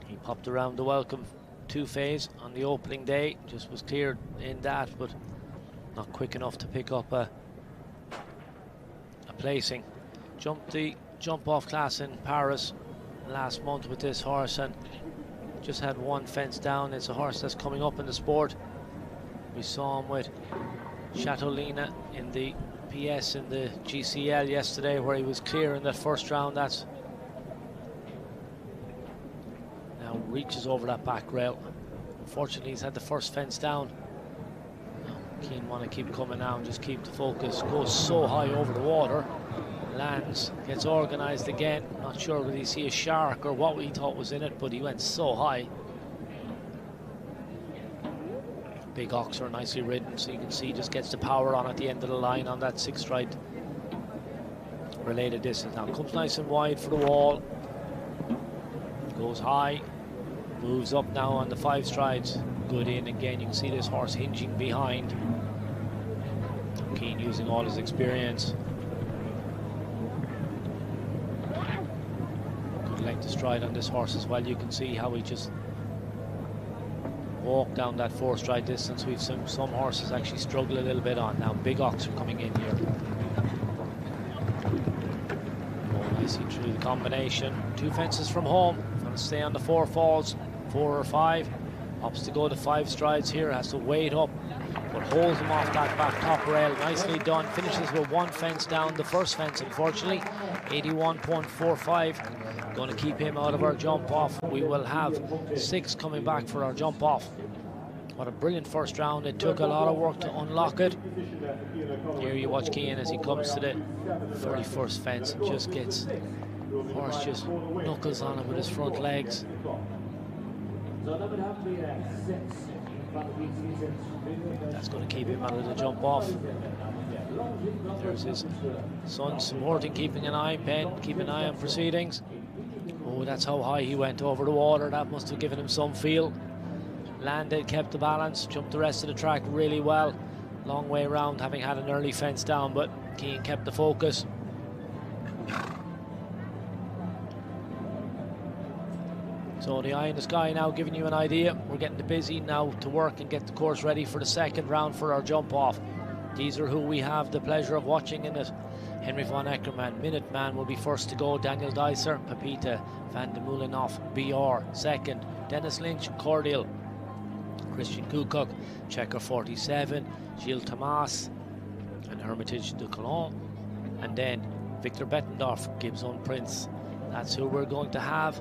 S6: He popped around the welcome 2 phase on the opening day, just was cleared in that, but not quick enough to pick up a placing. Jumped the jump off class in Paris last month with this horse and just had 1 fence down. It's a horse that's coming up in the sport. We saw him with Chatolina in the PS in the GCL yesterday, where he was clear in that first round. That's now reaches over that back rail. Unfortunately, he's had the first fence down. Cian want to keep coming now and just keep the focus. Goes so high over the water, lands, gets organised again. Not sure whether he see a shark or what he thought was in it, but he went so high. Big Oxer, nicely ridden, so you can see just gets the power on at the end of the line on that 6 stride related distance. Now comes nice and wide for the wall, goes high, moves up now on the 5 strides. Good in again. You can see this horse hinging behind. Cian using all his experience. Good length of stride on this horse as well. You can see how he just walked down that 4 stride distance. We've seen some horses actually struggle a little bit on. Now Big Oxer coming in here. Oh, nicely through the combination. 2 fences from home. Going to stay on the 4 falls, 4 or 5. Opts to go to 5 strides here, has to wait up, but holds him off that back top rail. Nicely done. Finishes with 1 fence down. The first fence, unfortunately, 81.45. Going to keep him out of our jump off. We will have 6 coming back for our jump off. What a brilliant first round. It took a lot of work to unlock it. Here you watch Cian as he comes to the 31st fence and just gets, horse just knuckles on him with his front legs. That's going to keep him out of the jump off. There's his son supporting, keeping an eye, keeping an eye on proceedings. Oh, that's how high he went over the water. That must have given him some feel. Landed, kept the balance, jumped the rest of the track really well. Long way around, having had an early fence down, but Cian kept the focus. So the eye in the sky now giving you an idea. We're getting the busy now to work and get the course ready for the 2nd round for our jump off. These are who we have the pleasure of watching in it. Henry von Eckermann, Minuteman will be first to go. Daniel Dicer, Pepita, Van de Mulinoff, BR second. Dennis Lynch, Cordial, Christian Kukuk, Checker 47, Gilles Thomas, and Hermitage de Colon. And then Victor Bettendorf, Gibson Prince. That's who we're going to have.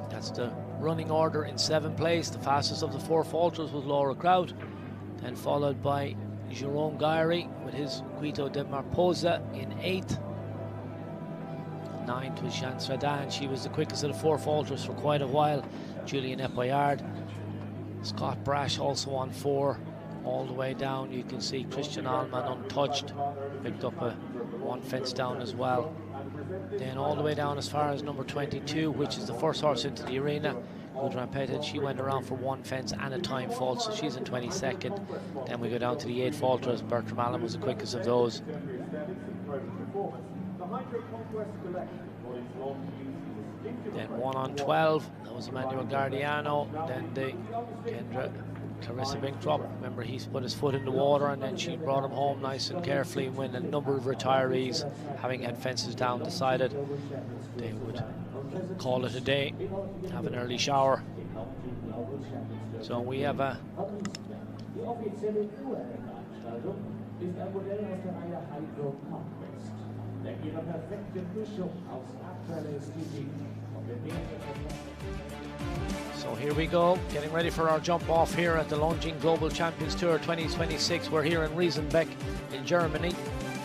S6: That's the running order in 7th place. The fastest of the 4 falters was Laura Kraut, then followed by Jerome Guyry with his Guido de Marposa in 8th. 9th was Jean Stradan. She was the quickest of the 4 falters for quite a while. Julian Epoyard. Scott Brash also on 4. All the way down you can see Christian Allman untouched. Picked up a 1 fence down as well. Then all the way down as far as number 22, which is the first horse into the arena, Gudrun Pettit. She went around for 1 fence and a time fault, so she's in 22nd. Then we go down to the 8 falters. Bertram Allen was the quickest of those. Then 1 on 12, that was Emmanuel Gardiano. Then the Clarissa Binkrop, remember he put his foot in the water and then she brought him home nice and carefully. When a number of retirees, having had fences down, decided they would call it a day, have an early shower. So we have a So here we go, getting ready for our jump off here at the Longines Global Champions Tour 2026. We're here in Riesenbeck in Germany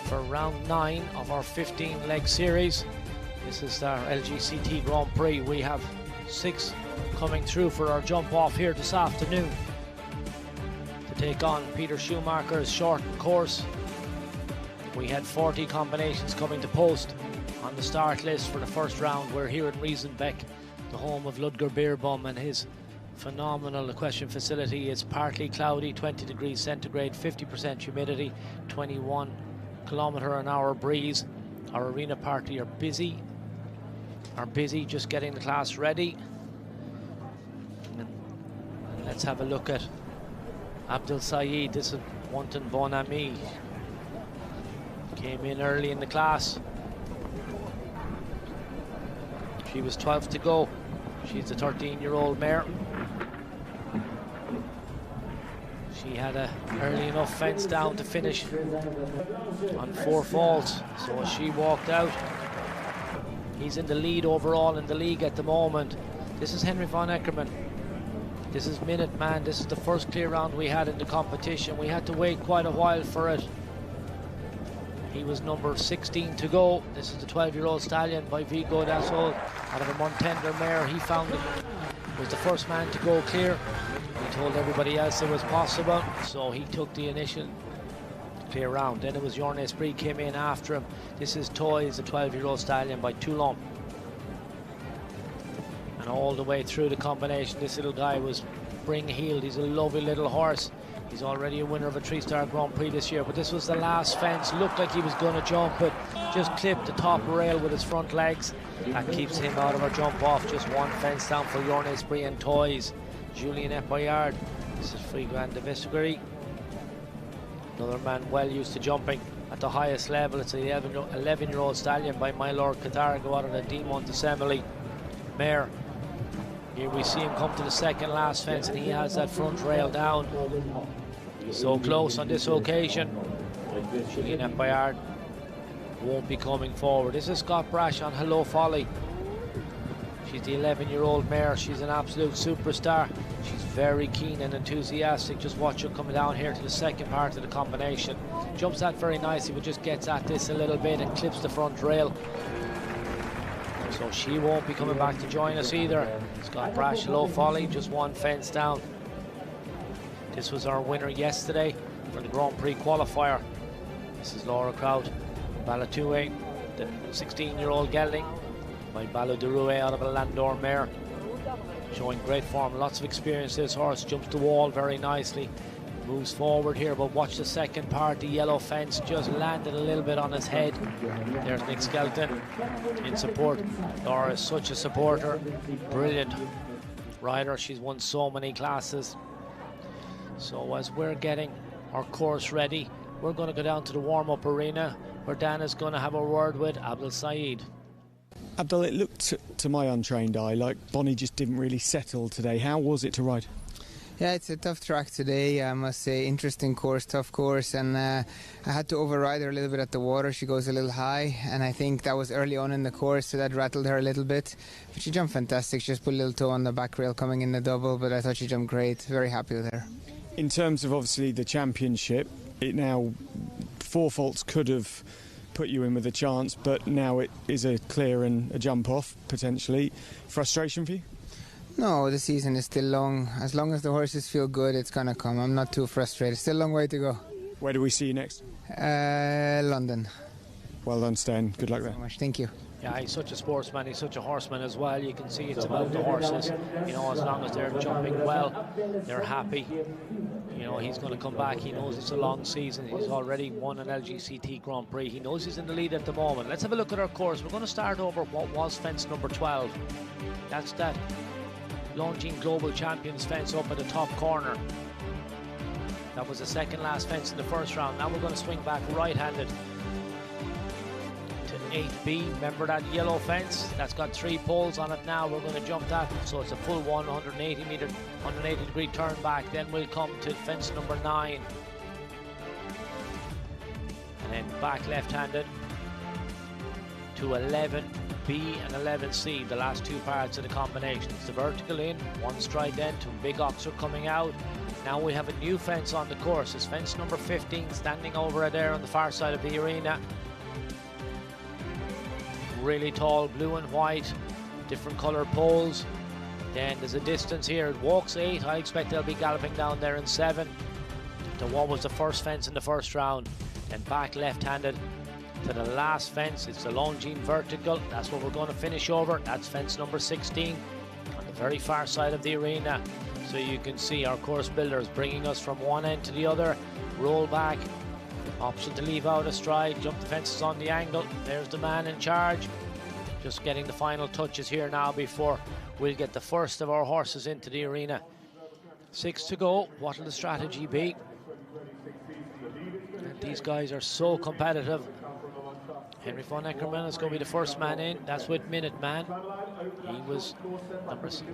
S6: for round 9 of our 15-leg series. This is our LGCT Grand Prix. We have 6 coming through for our jump off here this afternoon. to take on Peter Schumacher's shortened course. We had 40 combinations coming to post on the start list for the first round. We're here in Riesenbeck, the home of Ludger Beerbum and his phenomenal equestrian facility. It's partly cloudy, 20 degrees centigrade, 50% humidity, 21km/h breeze. Our arena party are busy just getting the class ready. And let's have a look at Abdel Saeed. This is Wanton Bon Ami. Came in early in the class. She was 12th to go. She's a 13-year-old mare. She had a early enough fence down to finish on 4 faults, so as she walked out, he's in the lead overall in the league at the moment. This is Henry von Eckermann. This is Minuteman. This is the first clear round we had in the competition. We had to wait quite a while for it. He was number 16 to go. This is the 12-year-old stallion by Vigo Dassault out of a Montender mare. He found it, was the first man to go clear. He told everybody else it was possible, so he took the initial clear round. Then it was Jorn Esprit came in after him. This is Toys, the 12-year-old stallion by Toulon. And all the way through the combination, this little guy was spring heeled. He's a lovely little horse. He's already a winner of a 3-star Grand Prix this year, but this was the last fence. Looked like he was going to jump, but just clipped the top rail with his front legs. That keeps him out of our jump off. Just one fence down for Jorn Esprit and Toys. Julien Epoyard. This is Prix Grand Prix. Another man well used to jumping at the highest level. It's an 11-year-old stallion by My Lord Catargo out of the Demont Assembly mare. Here we see him come to the second last fence, and he has that front rail down. So close on this occasion. Julien Epoyard won't be coming forward. This is Scott Brash on Hello Folly. She's the 11-year-old mare. She's an absolute superstar. She's very keen and enthusiastic. Just watch her coming down here to the second part of the combination. Jumps that very nicely, but just gets at this a little bit and clips the front rail. So she won't be coming back to join us either. Scott Brash, Low Folly, just one fence down. This was our winner yesterday for the Grand Prix qualifier. This is Laura Kraut, Balatoué, the 16-year-old gelding by Ballot de Rouet out of a Landor mare. Showing great form, lots of experience. This horse jumps the wall very nicely. Moves forward here, but watch the second part. The yellow fence just landed a little bit on his head. There's Nick Skelton in support. Laura is such a supporter. Brilliant rider. She's won so many classes. So as we're getting our course ready, we're going to go down to the warm-up arena where Dan is going to have a word with Abdel Saeed.
S7: Abdel, it looked to my untrained eye like Bonnie just didn't really settle today. How was it to ride?
S5: Yeah, it's a tough track today, I must say. Interesting course, tough course, and I had to override her a little bit at the water. She goes a little high, and I think that was early on in the course, so that rattled her a little bit. But she jumped fantastic. She just put a little toe on the back rail coming in the double, but I thought she jumped great. Very happy with her.
S7: In terms of obviously the championship, it now 4 faults could have put you in with a chance, but now it is a clear and a jump off potentially. Frustration for you?
S5: No, the season is still long. As long as the horses feel good, it's gonna come. I'm not too frustrated. Still a long way to go.
S7: Where do we see you next?
S5: London.
S7: Well done, Stan. Good luck there.
S5: Thank you so much. Thank you.
S6: Yeah, he's such a sportsman, he's such a horseman as well. You can see it's about the horses. You know, as long as they're jumping well, they're happy. You know, he's going to come back. He knows it's a long season. He's already won an LGCT Grand Prix. He knows he's in the lead at the moment. Let's have a look at our course. We're going to start over what was fence number 12. That's that Longines Global Champions fence up at the top corner. That was the second last fence in the first round. Now we're going to swing back right-handed to 8B. Remember that yellow fence? That's got 3 poles on it now. We're going to jump that, so it's a full 180 degree turn back. Then we'll come to fence number 9. And then back left-handed to 11B and 11C, the last 2 parts of the combination. It's the vertical in, 1 stride then, 2 big oxer coming out. Now we have a new fence on the course. It's fence number 15, standing over there on the far side of the arena. Really tall, blue and white, different colour poles. Then there's a distance here. It walks 8. I expect they'll be galloping down there in 7. to what was the first fence in the first round, and back left-handed to the last fence. It's the Longines vertical. That's what we're going to finish over. That's fence number 16 on the very far side of the arena. So you can see our course builders bringing us from one end to the other. Roll back, option to leave out a stride, jump the fences on the angle. There's the man in charge. Just getting the final touches here now before we'll get the first of our horses into the arena. 6 to go. What will the strategy be? And these guys are so competitive. Henry von Eckermann is going to be the first man in. That's with Minuteman. He was number 6.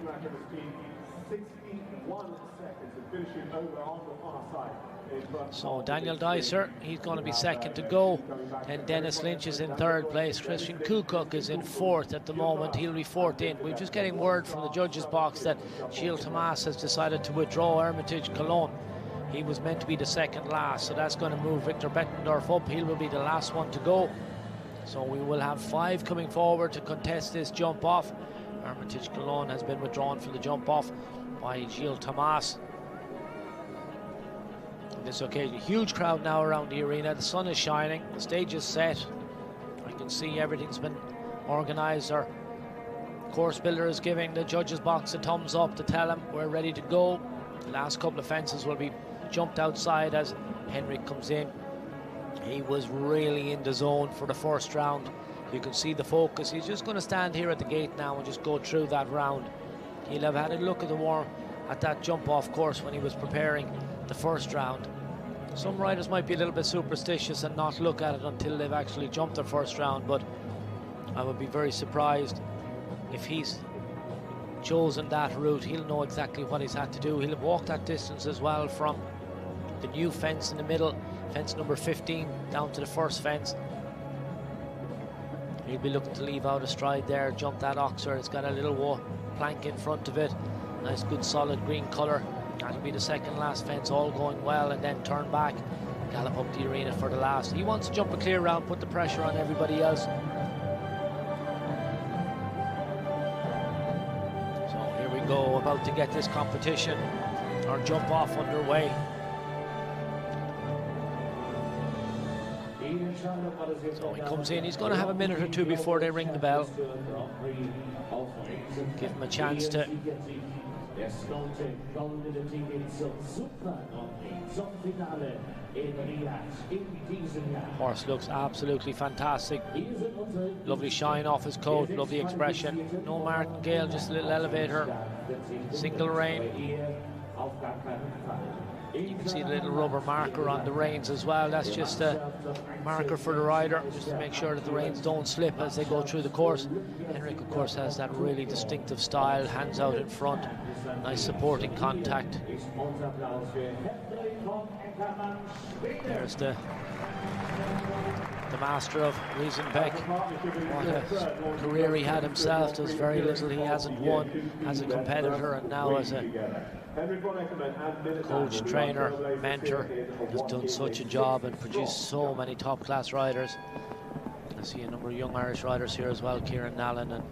S6: So Daniel Dicer, he's going to be second to go. And Dennis Lynch is in third place. Christian Kukuk is in fourth at the moment. He'll be fourth in. We're just getting word from the judges' box that Gilles Thomas has decided to withdraw Hermitage Cologne. He was meant to be the second last, so that's going to move Victor Bettendorf up. He will be the last one to go. So we will have 5 coming forward to contest this jump off. Hermitage Cologne has been withdrawn from the jump off by Gilles Thomas. On this occasion, huge crowd now around the arena. The sun is shining, the stage is set. I can see everything's been organised. Our course builder is giving the judges' box a thumbs up to tell them we're ready to go. The last couple of fences will be jumped outside as Henrik comes in. He was really in the zone for the first round. You can see the focus. He's just going to stand here at the gate now and just go through that round. He'll have had a look at that jump off course when he was preparing the first round. Some riders might be a little bit superstitious and not look at it until they've actually jumped their first round, but I would be very surprised if he's chosen that route. He'll know exactly what he's had to do. He'll have walked that distance as well from the new fence in the middle, fence number 15, down to the first fence. He'll be looking to leave out a stride there, jump that oxer. It's got a little plank in front of it. Nice, good, solid green colour. That'll be the second last fence, all going well, and then turn back, gallop up the arena for the last. He wants to jump a clear round, put the pressure on everybody else. So here we go, about to get this competition, our jump off underway. So he comes in, he's going to have a minute or two before they ring the bell. Give him a chance to horse looks absolutely fantastic. Lovely shine off his coat, lovely expression. No martingale, just a little elevator. Single rein. You can see the little rubber marker on the reins as well. That's just a marker for the rider, just to make sure that the reins don't slip as they go through the course. Henrik, of course, has that really distinctive style, hands out in front, nice supporting contact. There's the master of Riesenbeck. What a career he had himself. There's very little he hasn't won as a competitor, and now as a coach, trainer, mentor, has done such a job and produced so many top-class riders. I see a number of young Irish riders here as well, Kieran Nallen and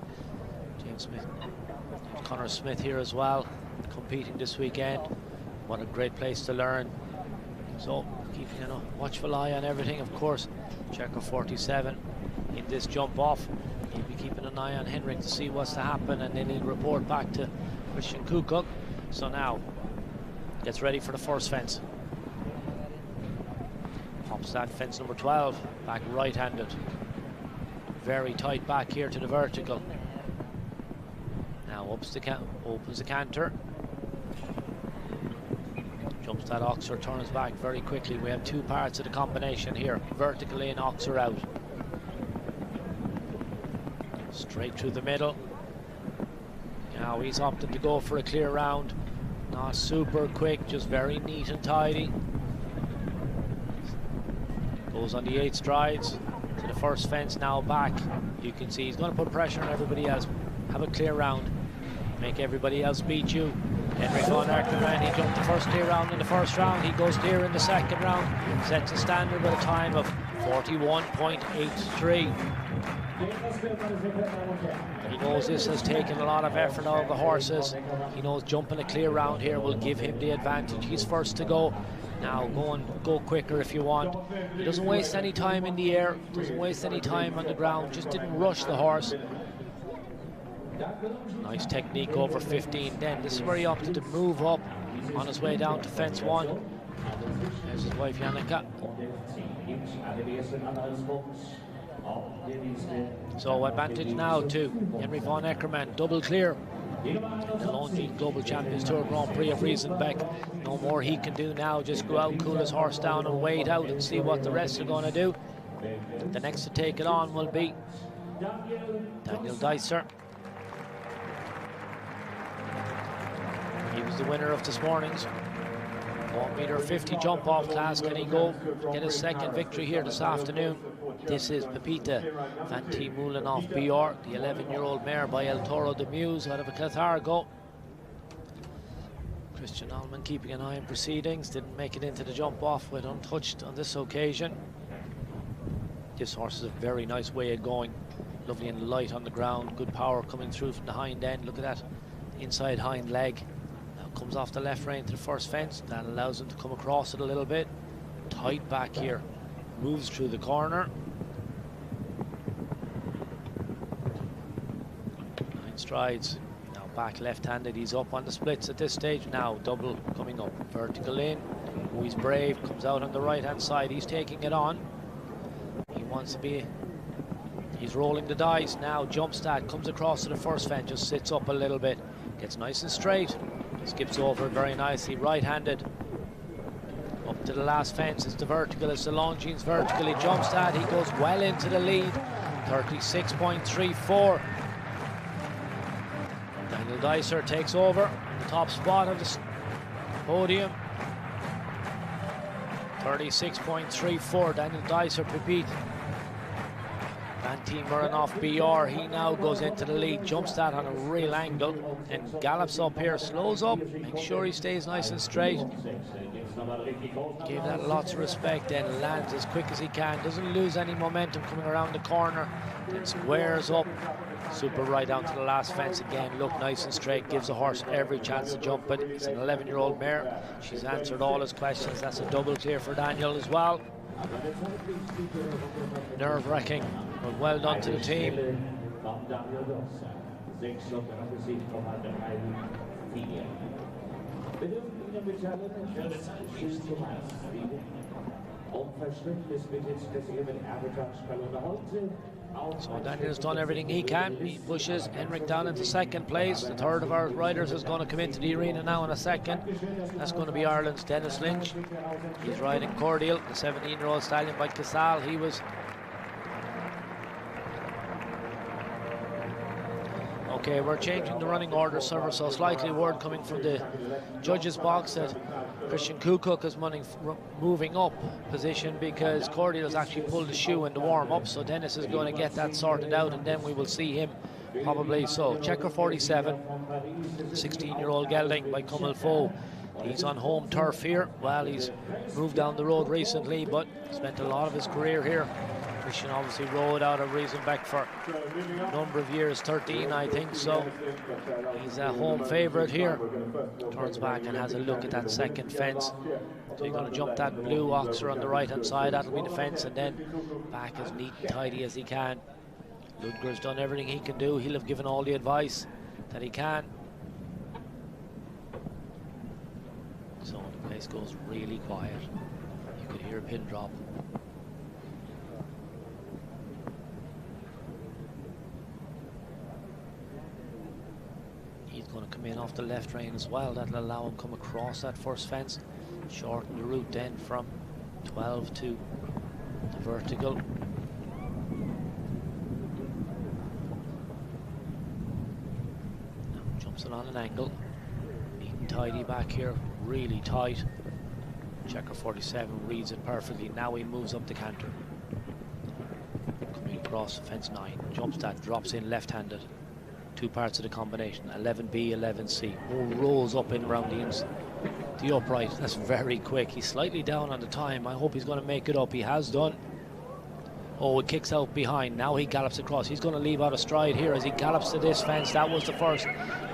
S6: James Smith, Connor Smith here as well, competing this weekend. What a great place to learn. So keeping a watchful eye on everything, of course. Checker 47 in this jump off. He'll be keeping an eye on Henrik to see what's to happen, and then he'll report back to Christian Kukuk. So now gets ready for the first fence. Pops that fence number 12, back right-handed. Very tight back here to the vertical. Now opens the canter. Jumps that oxer, turns back very quickly. We have 2 parts of the combination here. Vertical in, oxer out. Straight through the middle. Now he's opted to go for a clear round. Not super quick, just very neat and tidy. Goes on the 8 strides to the first fence, now back. You can see he's going to put pressure on everybody else. Have a clear round. Make everybody else beat you. Henry von Eckermann, he jumped the first clear round in the first round. He goes clear in the second round. Sets a standard with a time of 41.83. He knows this has taken a lot of effort out of the horses. He knows jumping a clear round here will give him the advantage. He's first to go. Now go quicker if you want. He doesn't waste any time in the air, doesn't waste any time on the ground, just didn't rush the horse. Nice technique over 15 then. This is where he opted to move up on his way down to fence 1. There's his wife Jannica. So advantage now to Henry von Eckermann, double clear. The Longines Global Champions Tour Grand Prix of Riesenbeck. No more he can do now, just go out, cool his horse down and wait out and see what the rest are going to do. The next to take it on will be Daniel Dicer. He was the winner of this morning's 1-meter-50 jump off class. Can he go get his second victory here this afternoon? This is Pepita Van T. Mulenoff BR, the 11-year-old mare by El Toro de Muse out of a Catargo. Christian Allman keeping an eye on proceedings, didn't make it into the jump off with untouched on this occasion. This horse is a very nice way of going, lovely and light on the ground, good power coming through from the hind end. Look at that inside hind leg. Comes off the left rein to the first fence. That allows him to come across it a little bit. Tight back here. Moves through the corner. 9 strides. Now back left-handed. He's up on the splits at this stage. Now double coming up. Vertical in. Oh, he's brave. Comes out on the right-hand side. He's taking it on. He wants to be... He's rolling the dice. Now Jumpstart comes across to the first fence. Just sits up a little bit. Gets nice and straight. Skips over very nicely, right-handed. Up to the last fence, it's the vertical, it's the Longines vertical. He jumps that, he goes well into the lead. 36.34. Daniel Dicer takes over the top spot of the podium. 36.34. Daniel Dicer Pepite. Van T. Mulenoff BR, he now goes into the lead, jumps that on a real angle and gallops up here, slows up, makes sure he stays nice and straight. Give that lots of respect, then lands as quick as he can, doesn't lose any momentum coming around the corner, then squares up, super right down to the last fence again, look nice and straight, gives the horse every chance to jump it. It's an 11-year-old mare, she's answered all his questions, that's a double clear for Daniel as well. Nerve-wracking, but well done to the team. So Daniel's done everything he can. He pushes Henrik down into second place. The third of our riders is going to come into the arena now in a second. That's going to be Ireland's Dennis Lynch. He's riding Cordial, the 17-year-old stallion by Casal. He was... Okay, we're changing the running order, so slightly word coming from the judges' box that Christian Kukuk is moving up position because Cordial has actually pulled the shoe in the warm-up, so Dennis is going to get that sorted out and then we will see him probably. So checker 47, 16-year-old gelding by Cummel Foe. He's on home turf here. Well, he's moved down the road recently, but spent a lot of his career here. Christian obviously rode out of Riesenbeck for a number of years, 13 I think, so he's a home favourite here. Turns back and has a look at that second fence. So he's going to jump that blue oxer on the right hand side, that'll be the fence, and then back as neat and tidy as he can. Ludger's done everything he can do, he'll have given all the advice that he can. So the place goes really quiet, you could hear a pin drop. He's going to come in off the left rein as well. That'll allow him come across that first fence. Shorten the route then from 12 to the vertical. Now jumps it on an angle. Neat and tidy back here. Really tight. Checker 47 reads it perfectly. Now he moves up the canter. Coming across fence 9. Jumps that, drops in left-handed. Two parts of the combination, 11B, 11C. Rolls up in around the upright. That's very quick. He's slightly down on the time. I hope he's going to make it up. He has done. Oh, it kicks out behind. Now he gallops across. He's going to leave out a stride here as he gallops to this fence. That was the first.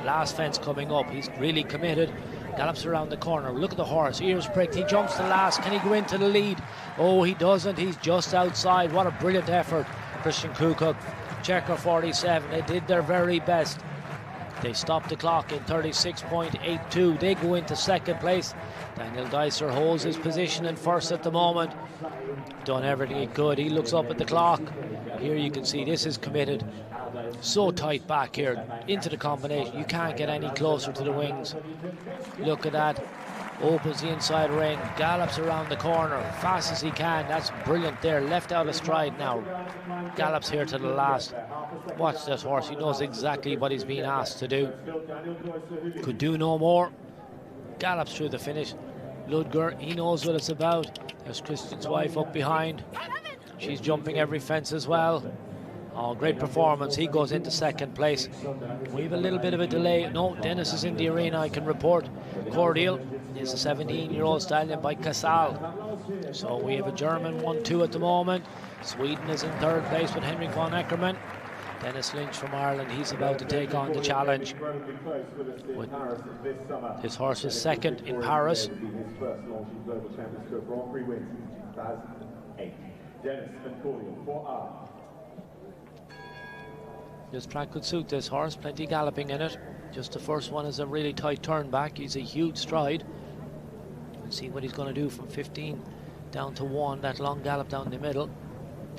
S6: Last fence coming up. He's really committed. gallops around the corner. Look at the horse, ears pricked, he jumps to last. Can he go into the lead? Oh, he doesn't, he's just outside. What a brilliant effort. Christian Kukuk, checker 47, they did their very best. They stopped the clock in 36.82. They go into second place. Daniel Dicer holds his position in first at the moment. Done everything he could. He looks up at the clock. Here you can see this is committed. So tight back here into the combination. You can't get any closer to the wings. Look at that. Opens the inside ring, gallops around the corner fast as he can. That's brilliant there. Left out of stride now. Gallops here to the last. Watch this horse. He knows exactly what he's being asked to do. Could do no more. Gallops through the finish. Ludger, he knows what it's about. There's Christian's wife up behind. She's jumping every fence as well. Oh, great performance. He goes into second place. We have a little bit of a delay. No, Dennis is in the arena, I can report. Cordial is a 17-year-old stallion by Casal. So we have a German 1-2 at the moment. Sweden is in third place with Henrik von Eckermann. Dennis Lynch from Ireland, he's about to take on the challenge. This horse is second in Paris. This track could suit this horse, plenty galloping in it. Just the first one is a really tight turn back. He's a huge stride. We'll see what he's going to do from 15 down to 1, that long gallop down the middle.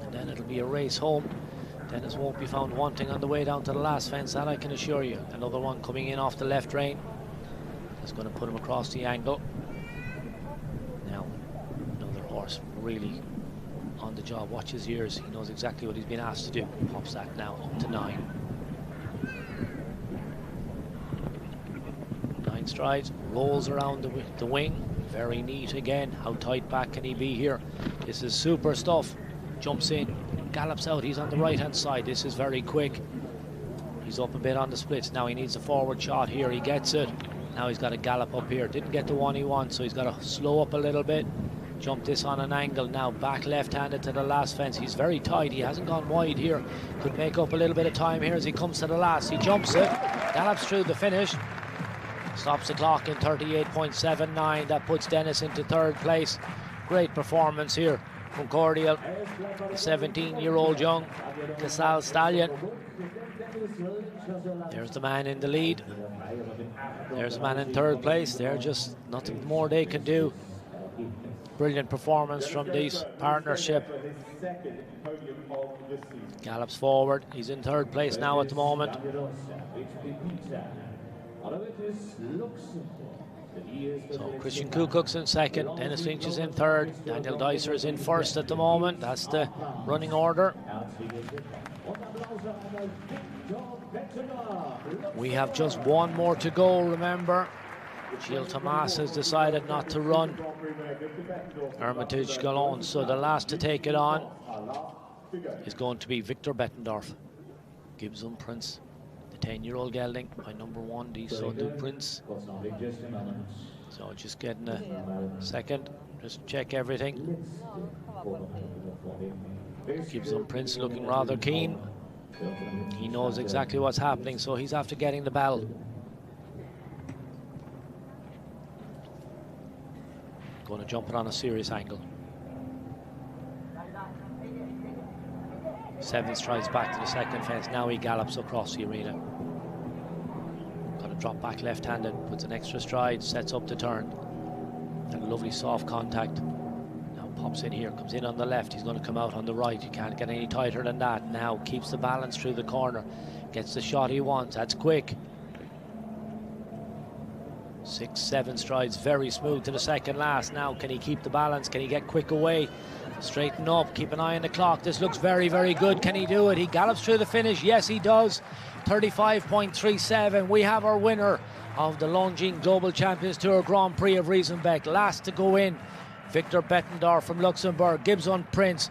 S6: And then it'll be a race home. Dennis won't be found wanting on the way down to the last fence, that I can assure you. Another one coming in off the left rein. That's going to put him across the angle. Now, another horse really on the job. Watch his ears. He knows exactly what he's been asked to do. Pops that now up to 9. 9 strides, rolls around the wing. Very neat again. How tight back can he be here? This is super stuff. Jumps in, gallops out. He's on the right hand side. This is very quick. He's up a bit on the splits. Now he needs a forward shot here. He gets it. Now he's got to gallop up here. Didn't get the one he wants, so he's got to slow up a little bit. Jump this on an angle. Now back left-handed to the last fence. He's very tight. He hasn't gone wide here. Could make up a little bit of time here as he comes to the last. He jumps it, gallops through the finish. Stops the clock in 38.79. That puts Dennis into third place. Great performance here from Cordial, the 17-year-old young Casal stallion. There's the man in the lead. There's the man in third place. There's just nothing more they can do. Brilliant performance from this partnership. Gallops forward. He's in third place now at the moment. So Christian Kukuk's in second, Dennis Lynch is in third, Daniel Dicer is in first at the moment. That's the running order. We have just one more to go, remember. Gilles Thomas has decided not to run Hermitage Galon, so the last to take it on is going to be Victor Bettendorf. Gibson Prince, the 10-year-old gelding by number 1, Du Prince. So just getting a second, just check everything. Gibson Prince looking rather keen. He knows exactly what's happening, so he's after getting the bell. Going to jump it on a serious angle. 7 strides back to the second fence. Now he gallops across the arena. Got to drop back left-handed, puts an extra stride, sets up the turn. And a lovely soft contact. Now pops in here, comes in on the left. He's going to come out on the right. You can't get any tighter than that. Now keeps the balance through the corner. Gets the shot he wants. That's quick. 6, 7 strides, very smooth to the second last. Now can he keep the balance? Can he get quick away? Straighten up, keep an eye on the clock. This looks very, very good. Can he do it? He gallops through the finish. Yes, he does. 35.37. We have our winner of the Longines Global Champions Tour Grand Prix of Riesenbeck. Last to go in, Victor Bettendorf from Luxembourg. Gibson Prince.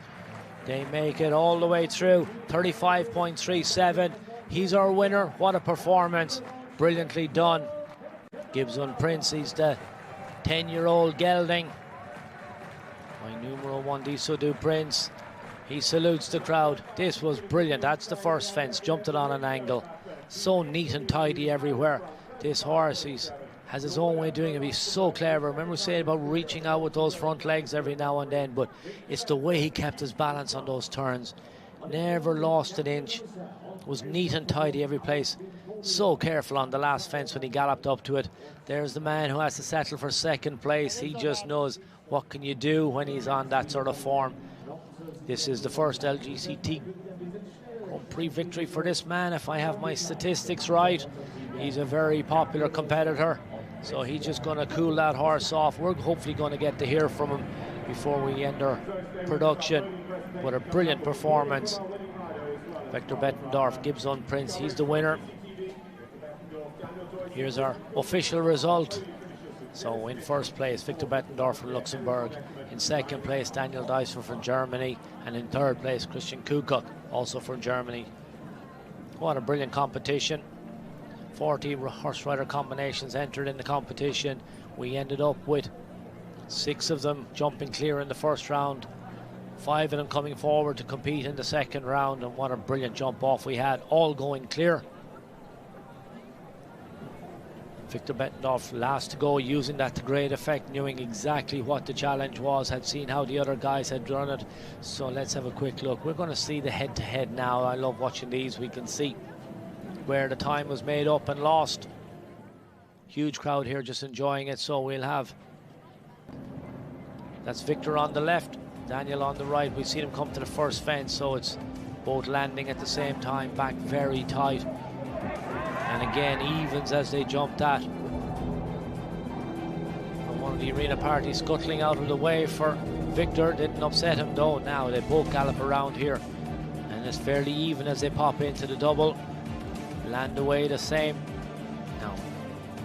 S6: They make it all the way through. 35.37. He's our winner. What a performance. Brilliantly done. Gibson Prince, he's the 10-year-old gelding by numero 1, Du Prince. He salutes the crowd. This was brilliant. That's the first fence. Jumped it on an angle. So neat and tidy everywhere. This horse, he's has his own way of doing it. He's so clever. Remember we said about reaching out with those front legs every now and then, but it's the way he kept his balance on those turns. Never lost an inch. Was neat and tidy every place. So careful on the last fence when he galloped up to it. There's the man who has to settle for second place. He just knows what can you do when he's on that sort of form. This is the first LGCT Grand Prix victory for this man, if I have my statistics right. He's a very popular competitor, so he's just going to cool that horse off. We're hopefully going to get to hear from him before we end our production. What a brilliant performance. Victor Bettendorf, Gibbs on Prince, he's the winner. Here's our official result. So in first place, Victor Bettendorf from Luxembourg. In second place, Daniel Deisler from Germany. And in third place, Christian Kukuk, also from Germany. What a brilliant competition. 40 horse rider combinations entered in the competition. We ended up with 6 of them jumping clear in the first round. 5 of them coming forward to compete in the second round, and what a brilliant jump off we had, all going clear. Victor Bettendorf last to go, using that to great effect, knowing exactly what the challenge was, had seen how the other guys had done it. So let's have a quick look. We're going to see the head-to-head now. I love watching these. We can see where the time was made up and lost. Huge crowd here just enjoying it. So we'll have, that's Victor on the left, Daniel on the right. We've seen him come to the first fence, so it's both landing at the same time, back very tight. And again, evens as they jumped at. And one of the arena parties scuttling out of the way for Victor. Didn't upset him though. Now they both gallop around here. And it's fairly even as they pop into the double. Land away the same. Now,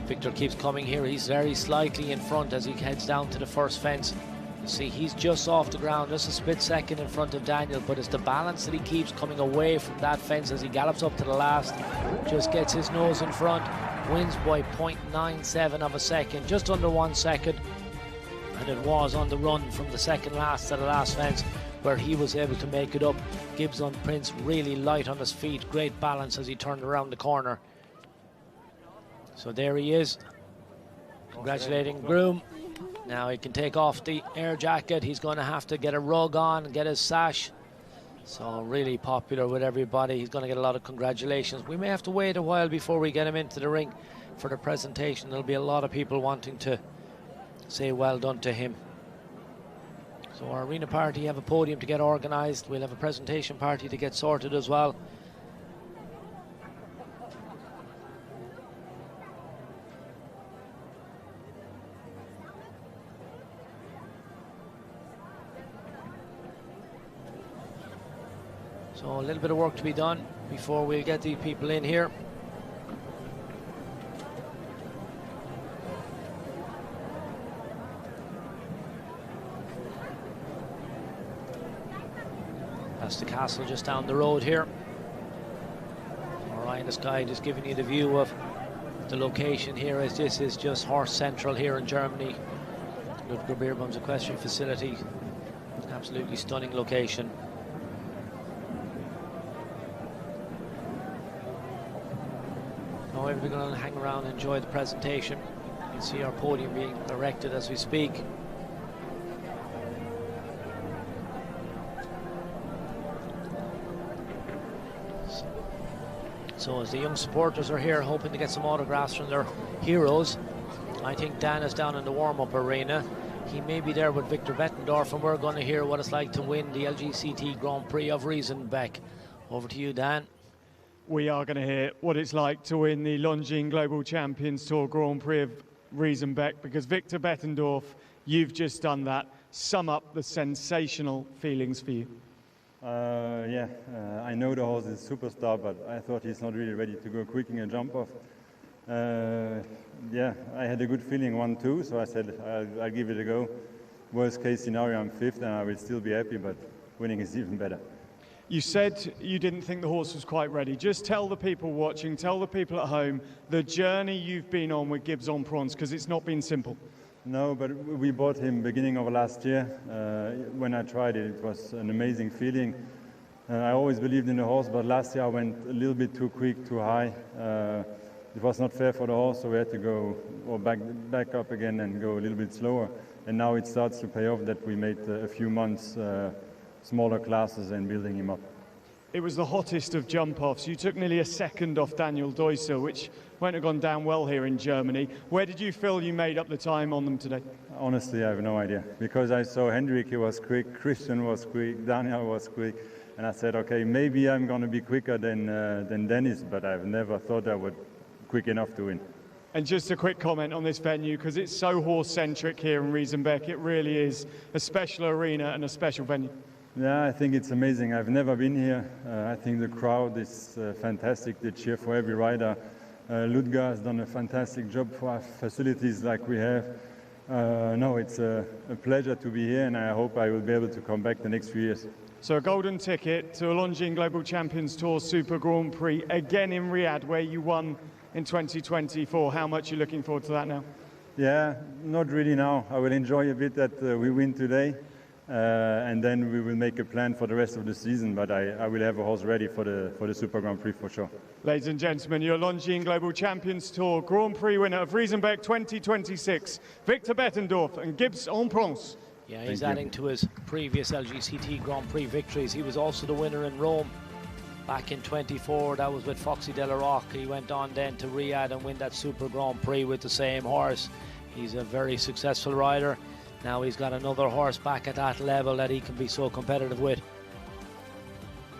S6: Victor keeps coming here. He's very slightly in front as he heads down to the first fence. You see, he's just off the ground, just a split second in front of Daniel, but it's the balance that he keeps coming away from that fence as he gallops up to the last. Just gets his nose in front, wins by 0.97 of a second, just under 1 second. And it was on the run from the second last to the last fence where he was able to make it up. Gibbs on Prince really light on his feet, great balance as he turned around the corner. So there he is, congratulating Groom. Now he can take off the air jacket. He's going to have to get a rug on and get his sash. So really popular with everybody. He's going to get a lot of congratulations. We may have to wait a while before we get him into the ring for the presentation. There'll be a lot of people wanting to say well done to him. So our arena party have a podium to get organised. We'll have a presentation party to get sorted as well. So a little bit of work to be done before we get the people in here. That's the castle just down the road here. Alright, this guy just giving you the view of the location here, as this is just Horse Central here in Germany. Ludger Beerbaum's equestrian facility. Absolutely stunning location. However, we're going to hang around and enjoy the presentation. You can see our podium being erected as we speak. So as the young supporters are here hoping to get some autographs from their heroes, I think Dan is down in the warm-up arena. He may be there with Victor Bettendorf, and we're going to hear what it's like to win the LGCT Grand Prix of Riesenbeck. Over to you, Dan.
S7: We are going to hear what it's like to win the Longines Global Champions Tour Grand Prix of Riesenbeck, because Victor Bettendorf, you've just done that. Sum up the sensational feelings for you.
S9: I know the horse is a superstar, but I thought he's not really ready to go quick in a jump off. I had a good feeling 1-2, so I said I'll give it a go. Worst case scenario, I'm 5th and I will still be happy, but winning is even better.
S7: You said you didn't think the horse was quite ready. Just tell the people watching, tell the people at home, the journey you've been on with Gibbs on Prawns, because it's not been simple.
S9: No, but we bought him beginning of last year. When I tried it, it was an amazing feeling. I always believed in the horse, but last year I went a little bit too quick, too high. The it was not fair for the horse, so we had to go back up again and go a little bit slower. And now it starts to pay off that we made a few months smaller classes and building him up.
S7: It was the hottest of jump-offs. You took nearly a second off Daniel Deusser, which won't have gone down well here in Germany. Where did you feel you made up the time on them today?
S9: Honestly, I have no idea. Because I saw Hendrik, he was quick, Christian was quick, Daniel was quick. And I said, okay, maybe I'm going to be quicker than Dennis, but I've never thought I would quick enough to win.
S7: And just a quick comment on this venue, because it's so horse-centric here in Riesenbeck. It really is a special arena and a special venue.
S9: Yeah, I think it's amazing. I've never been here. I think the crowd is fantastic. They cheer for every rider. Ludger has done a fantastic job for our facilities like we have. No, it's a pleasure to be here, and I hope I will be able to come back the next few years.
S7: So a golden ticket to a Longines Global Champions Tour Super Grand Prix, again in Riyadh, where you won in 2024. How much are you looking forward to that now?
S9: Yeah, not really now. I will enjoy a bit that we win today. And then we will make a plan for the rest of the season, but I will have a horse ready for the Super Grand Prix for sure.
S7: Ladies and gentlemen, your Longines Global Champions Tour Grand Prix winner of Riesenbeck 2026, Victor Bettendorf and Gibbs en Prince.
S6: Yeah, he's adding to his previous LGCT Grand Prix victories. He was also the winner in Rome back in 24. That was with Foxy de la Roque. He went on then to Riyadh and win that Super Grand Prix with the same horse. He's a very successful rider. Now he's got another horse back at that level that he can be so competitive with.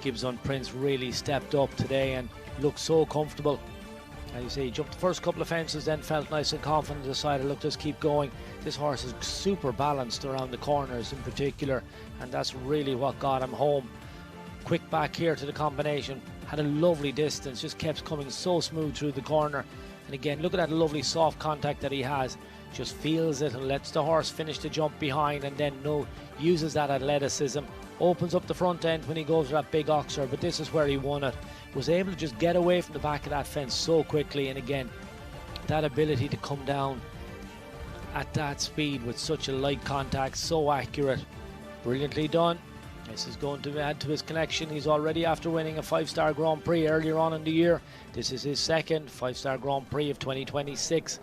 S6: Gibbs en Prince really stepped up today and looked so comfortable. As you say, he jumped the first couple of fences, then felt nice and confident, decided, look, just keep going. This horse is super balanced around the corners in particular, and that's really what got him home. Quick back here to the combination, had a lovely distance, just kept coming so smooth through the corner. And again, look at that lovely soft contact that he has. Just feels it and lets the horse finish the jump behind, and then uses that athleticism, opens up the front end when he goes to that big oxer. But this is where he won it. Was able to just get away from the back of that fence so quickly, and again, that ability to come down at that speed with such a light contact, so accurate, brilliantly done. This is going to add to his collection. He's already after winning a 5-star Grand Prix earlier on in the year. This is his second 5-star Grand Prix of 2026.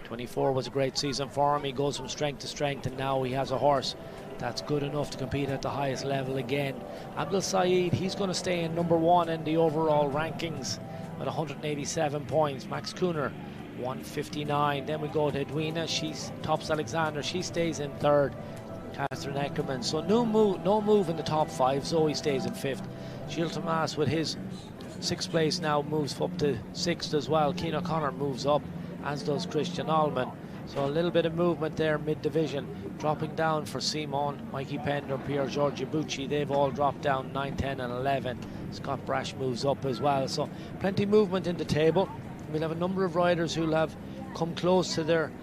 S6: 24 was a great season for him. He goes from strength to strength, and now he has a horse that's good enough to compete at the highest level again. Abdel Saeed, he's going to stay in #1 in the overall rankings with 187 points. Max Kuhner, 159. Then we go to Edwina. She's tops Alexander. She stays in 3rd. Catherine Eckermann. So no move in the top 5. Zoe stays in 5th. Gilles Thomas with his 6th place now moves up to 6th as well. Keane O'Connor moves up, as does Christian Allman. So a little bit of movement there mid-division. Dropping down for Simon, Mikey Pender, Pier Giorgio Bucci, they've all dropped down 9, 10 and 11. Scott Brash moves up as well. So plenty movement in the table. We'll have a number of riders who'll have come close to their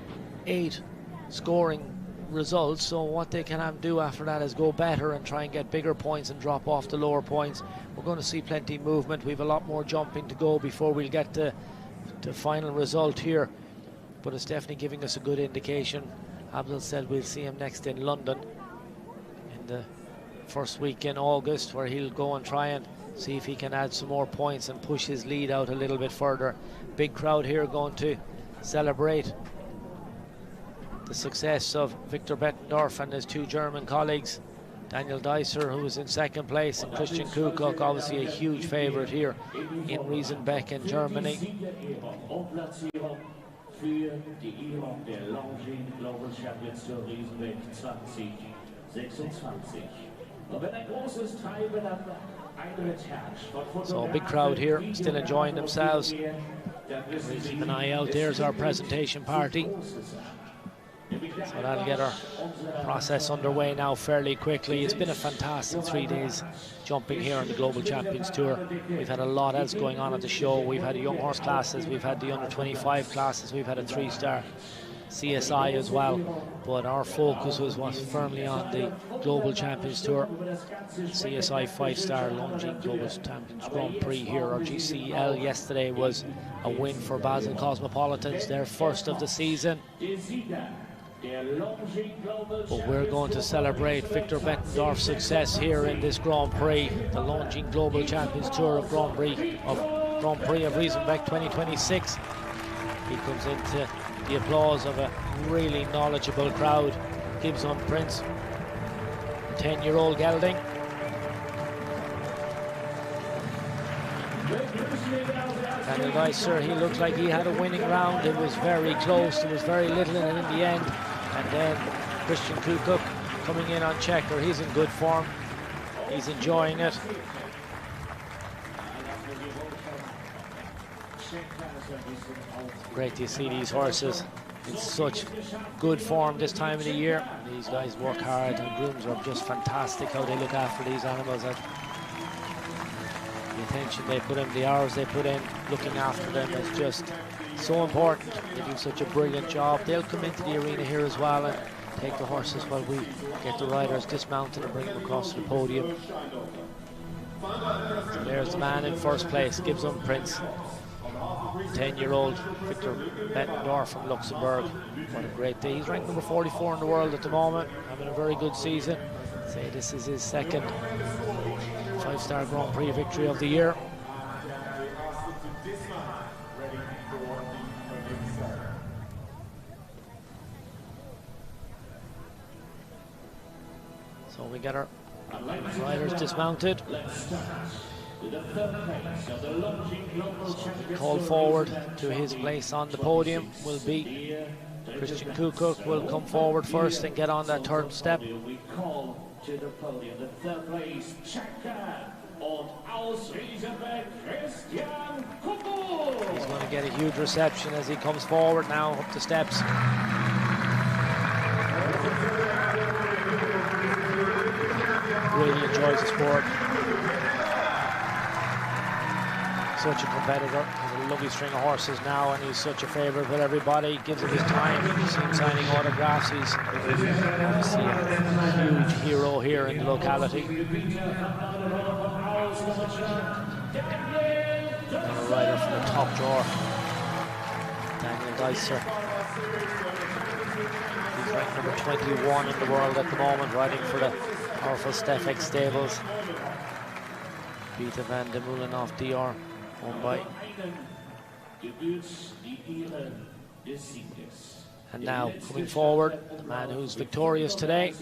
S6: 8 scoring results. So what they can do after that is go better and try and get bigger points and drop off the lower points. We're going to see plenty of movement. We've a lot more jumping to go before we'll get to the final result here, but it's definitely giving us a good indication. Abdel said we'll see him next in London in the first week in August, where he'll go and try and see if he can add some more points and push his lead out a little bit further. Big crowd here going to celebrate the success of Victor Bettendorf and his 2 German colleagues, Daniel Deusser, who was in 2nd place, and Christian Kukoc, obviously a huge favourite here in Riesenbeck in Germany.
S13: Für die Ehrung der Longines Global Champions Tour Riesenbeck 2026. Und wenn ein großes Treiben am Eintritt herrscht.
S6: So a big crowd here, still enjoying themselves. We'll keep an eye out. There's our presentation party. So that'll get our process underway now fairly quickly. It's been a fantastic 3 days jumping here on the Global Champions Tour. We've had a lot else going on at the show. We've had young horse classes, we've had the under 25 classes, we've had a 3-star CSI as well, but our focus was firmly on the Global Champions Tour. CSI 5-star Longines Global Champions Grand Prix here. Our GCL yesterday was a win for Basel Cosmopolitans, their first of the season. But we're going to celebrate Victor Bettendorf's success here in this Grand Prix, the Longines Global Champions Tour of Grand Prix of Riesenbeck 2026. He comes into the applause of a really knowledgeable crowd. Gives on Prince, 10-year-old gelding. Daniel Geiser, he looked like he had a winning round. It was very close. There was very little in it in the end. And then Christian Kukuk coming in on checker. He's in good form. He's enjoying it. Great to see these horses in such good form this time of the year. These guys work hard, and grooms are just fantastic how they look after these animals. The attention they put in, the hours they put in, looking after them is just so important. They do such a brilliant job. They'll come into the arena here as well and take the horses while we get the riders dismounted and bring them across to the podium. So there's the man in first place, Gibbs on Prince. 10-year-old Victor Bettendorf from Luxembourg. What a great day. He's ranked number 44 in the world at the moment, having a very good season. Say this is his second 5-star Grand Prix victory of the year. So we get our riders dismounted. So called forward to his place on the podium will be Christian Kukuk. Will come forward first and get on that third step.
S13: To the podium, the third place, checker on Riesenbeck, Christian Kukuk.
S6: He's going to get a huge reception as he comes forward now up the steps. Really enjoys the sport. Such a competitor. Has a lovely string of horses now, and he's such a favourite with everybody. Gives him his time. You see him signing autographs. He's obviously a huge hero here in the locality. Another rider from the top drawer, Daniel Geiser. He's ranked number 21 in the world at the moment, riding for the powerful Stefek stables. Peter van de Moulinoff DR, owned by. And now coming forward, the man who's victorious today.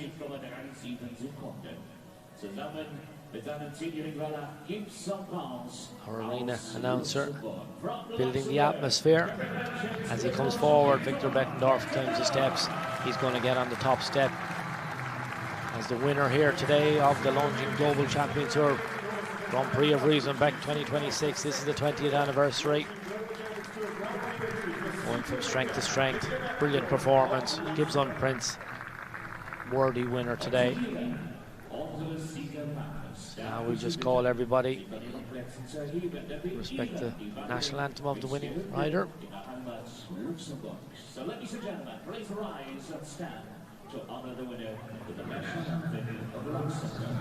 S6: Our arena announcer building the atmosphere. As he comes forward, Victor Bettendorf climbs the steps. He's going to get on the top step as the winner here today of the Longines Global Champion Tour Grand Prix of Riesenbeck 2026. This is the 20th anniversary. Going from strength to strength. Brilliant performance. Gibbs on Prince, worthy winner today. Now we just call everybody, respect the national anthem of the winning rider.
S13: So ladies and gentlemen, please rise and stand to honor the winner with the national anthem of Luxembourg.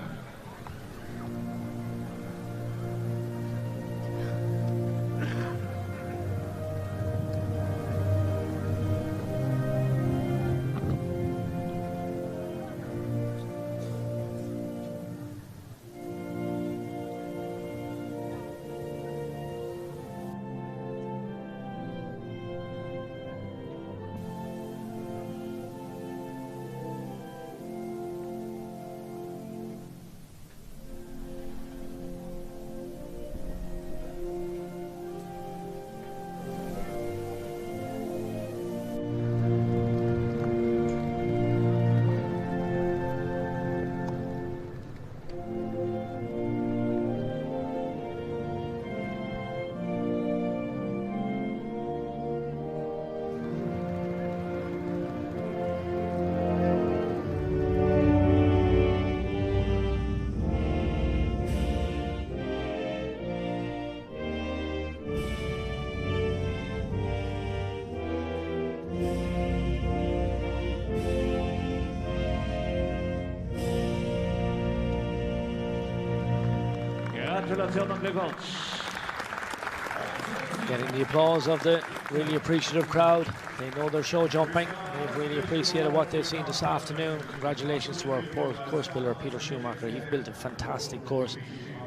S6: Getting the applause of the really appreciative crowd. They know they're show jumping. They've really appreciated what they've seen this afternoon. Congratulations to our course builder, Peter Schumacher. He built a fantastic course.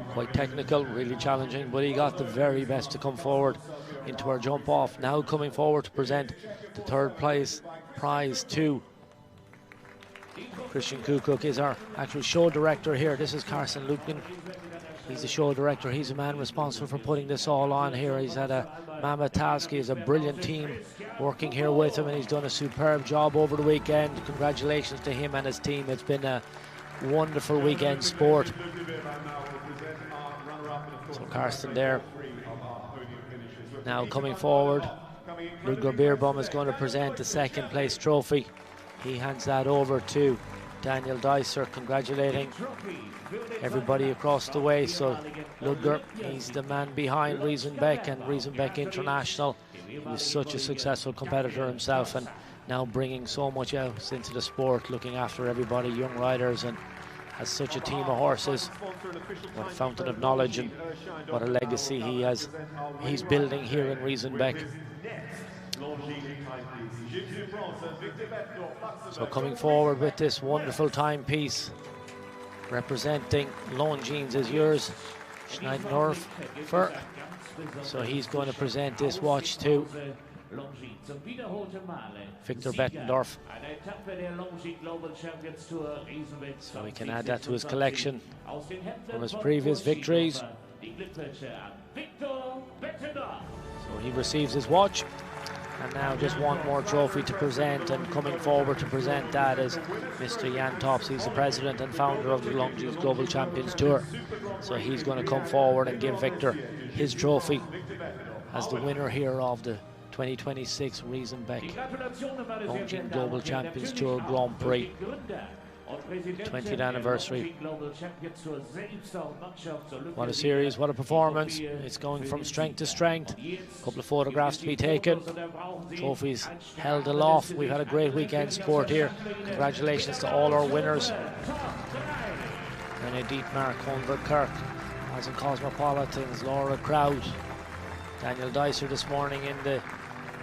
S6: Quite technical, really challenging, but he got the very best to come forward into our jump off. Now coming forward to present the third place prize to Christian Kukuk is our actual show director here. This is Carson Lupkin. He's the show director. He's the man responsible for putting this all on here. He's had a mammoth task. He has a brilliant team working here with him, and he's done a superb job over the weekend. Congratulations to him and his team. It's been a wonderful weekend sport. So Carsten there. Now coming forward, Ludger Beerbaum is going to present the second place trophy. He hands that over to Daniel Dicer, congratulating everybody across the way. So Ludger, he's the man behind Riesenbeck and Riesenbeck International. He was such a successful competitor himself, and now bringing so much else into the sport, looking after everybody, young riders, and has such a team of horses. What a fountain of knowledge, and what a legacy he's building here in Riesenbeck. So coming forward with this wonderful timepiece, representing Longines is yours, Schneidendorfer. So he's going to present this watch to Victor Bettendorf. So we can add that to his collection from his previous victories. So he receives his watch. And now just one more trophy to present, and coming forward to present that is Mr. Jan Tops. He's the president and founder of the Longines Global Champions Tour. So he's going to come forward and give Victor his trophy as the winner here of the 2026 Riesenbeck Longines Global Champions Tour Grand Prix. 20th anniversary. What a series, what a performance. It's going from strength to strength. A couple of photographs to be taken. Trophies held aloft. We've had a great weekend sport here. Congratulations to all our winners. René Dietmar, Convert Kirk, Amazon Cosmopolitans, Laura Kraut, Daniel Dicer this morning in the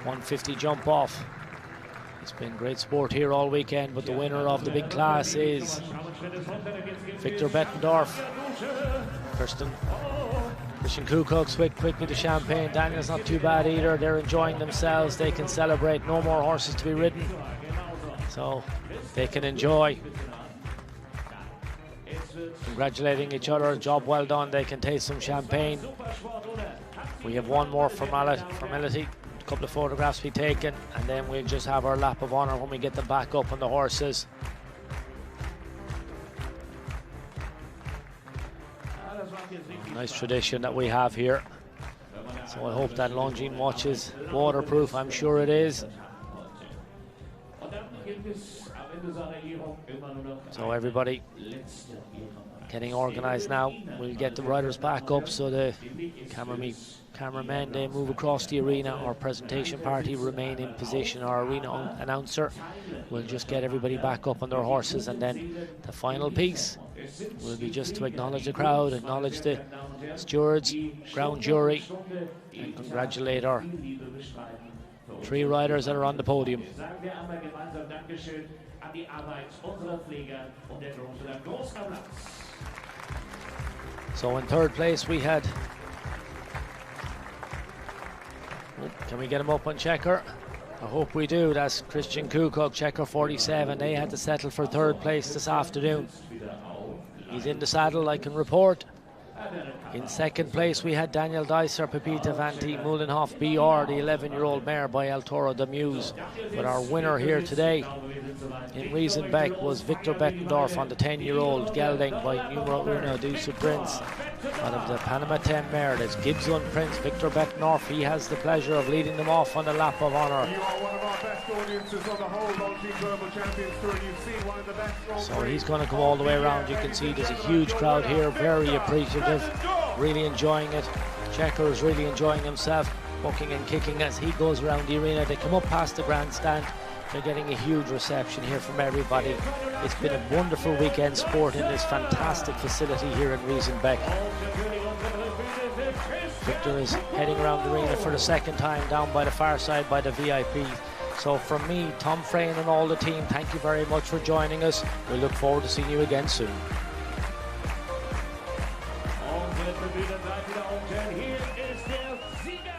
S6: 150 jump off. It's been great sport here all weekend, but the winner of the big class is Victor Bettendorf. Christian Kukuk quickly to Champagne. Daniel's not too bad either. They're enjoying themselves. They can celebrate. No more horses to be ridden, so they can enjoy. Congratulating each other. Job well done. They can taste some champagne. We have one more formality. Couple of photographs to be taken, and then we'll just have our lap of honor when we get them back up on the horses. Nice tradition that we have here. So I hope that Longines watch is waterproof. I'm sure it is. So everybody getting organized now. We'll get the riders back up so the cameramen, they move across the arena. Our presentation party remain in position. Our arena announcer will just get everybody back up on their horses, and then the final piece will be just to acknowledge the crowd, acknowledge the stewards, ground jury, and congratulate our 3 riders that are on the podium. So in third place we had, can we get him up on checker? I hope we do. That's Christian Kukuk, checker 47. They had to settle for third place this afternoon. He's in the saddle, I can report. In second place we had Daniel Dicer, Pepita Vanti Mullenhoff BR, the 11-year-old mare by El Toro de Muse. But our winner here today in Riesenbeck was Victor Bettendorf on the 10-year-old Gelding by Numero Uno Dusu Prince. Out of the Panama 10 mare, there's Gibson Prince, Victor Bettendorf. He has the pleasure of leading them off on the lap of honor. So he's going to come all the way around. You can see there's a huge crowd here, very appreciative, really enjoying it. Checker is really enjoying himself, bucking and kicking as he goes around the arena. They come up past the grandstand. They're getting a huge reception here from everybody. It's been a wonderful weekend sport in this fantastic facility here in Riesenbeck. Victor is heading around the arena for the second time, down by the far side by the VIP. So from me, Tom Frayne and all the team, thank you very much for joining us. We look forward to seeing you again soon.
S13: Hier ist der Sieger!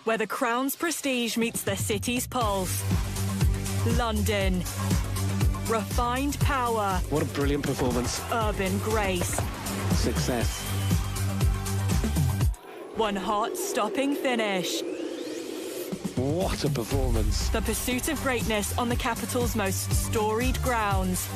S14: where the crown's prestige meets the city's pulse. London. Refined power.
S15: What a brilliant performance.
S14: Urban grace.
S15: Success.
S14: One heart-stopping finish.
S15: What a performance.
S14: The pursuit of greatness on the capital's most storied grounds.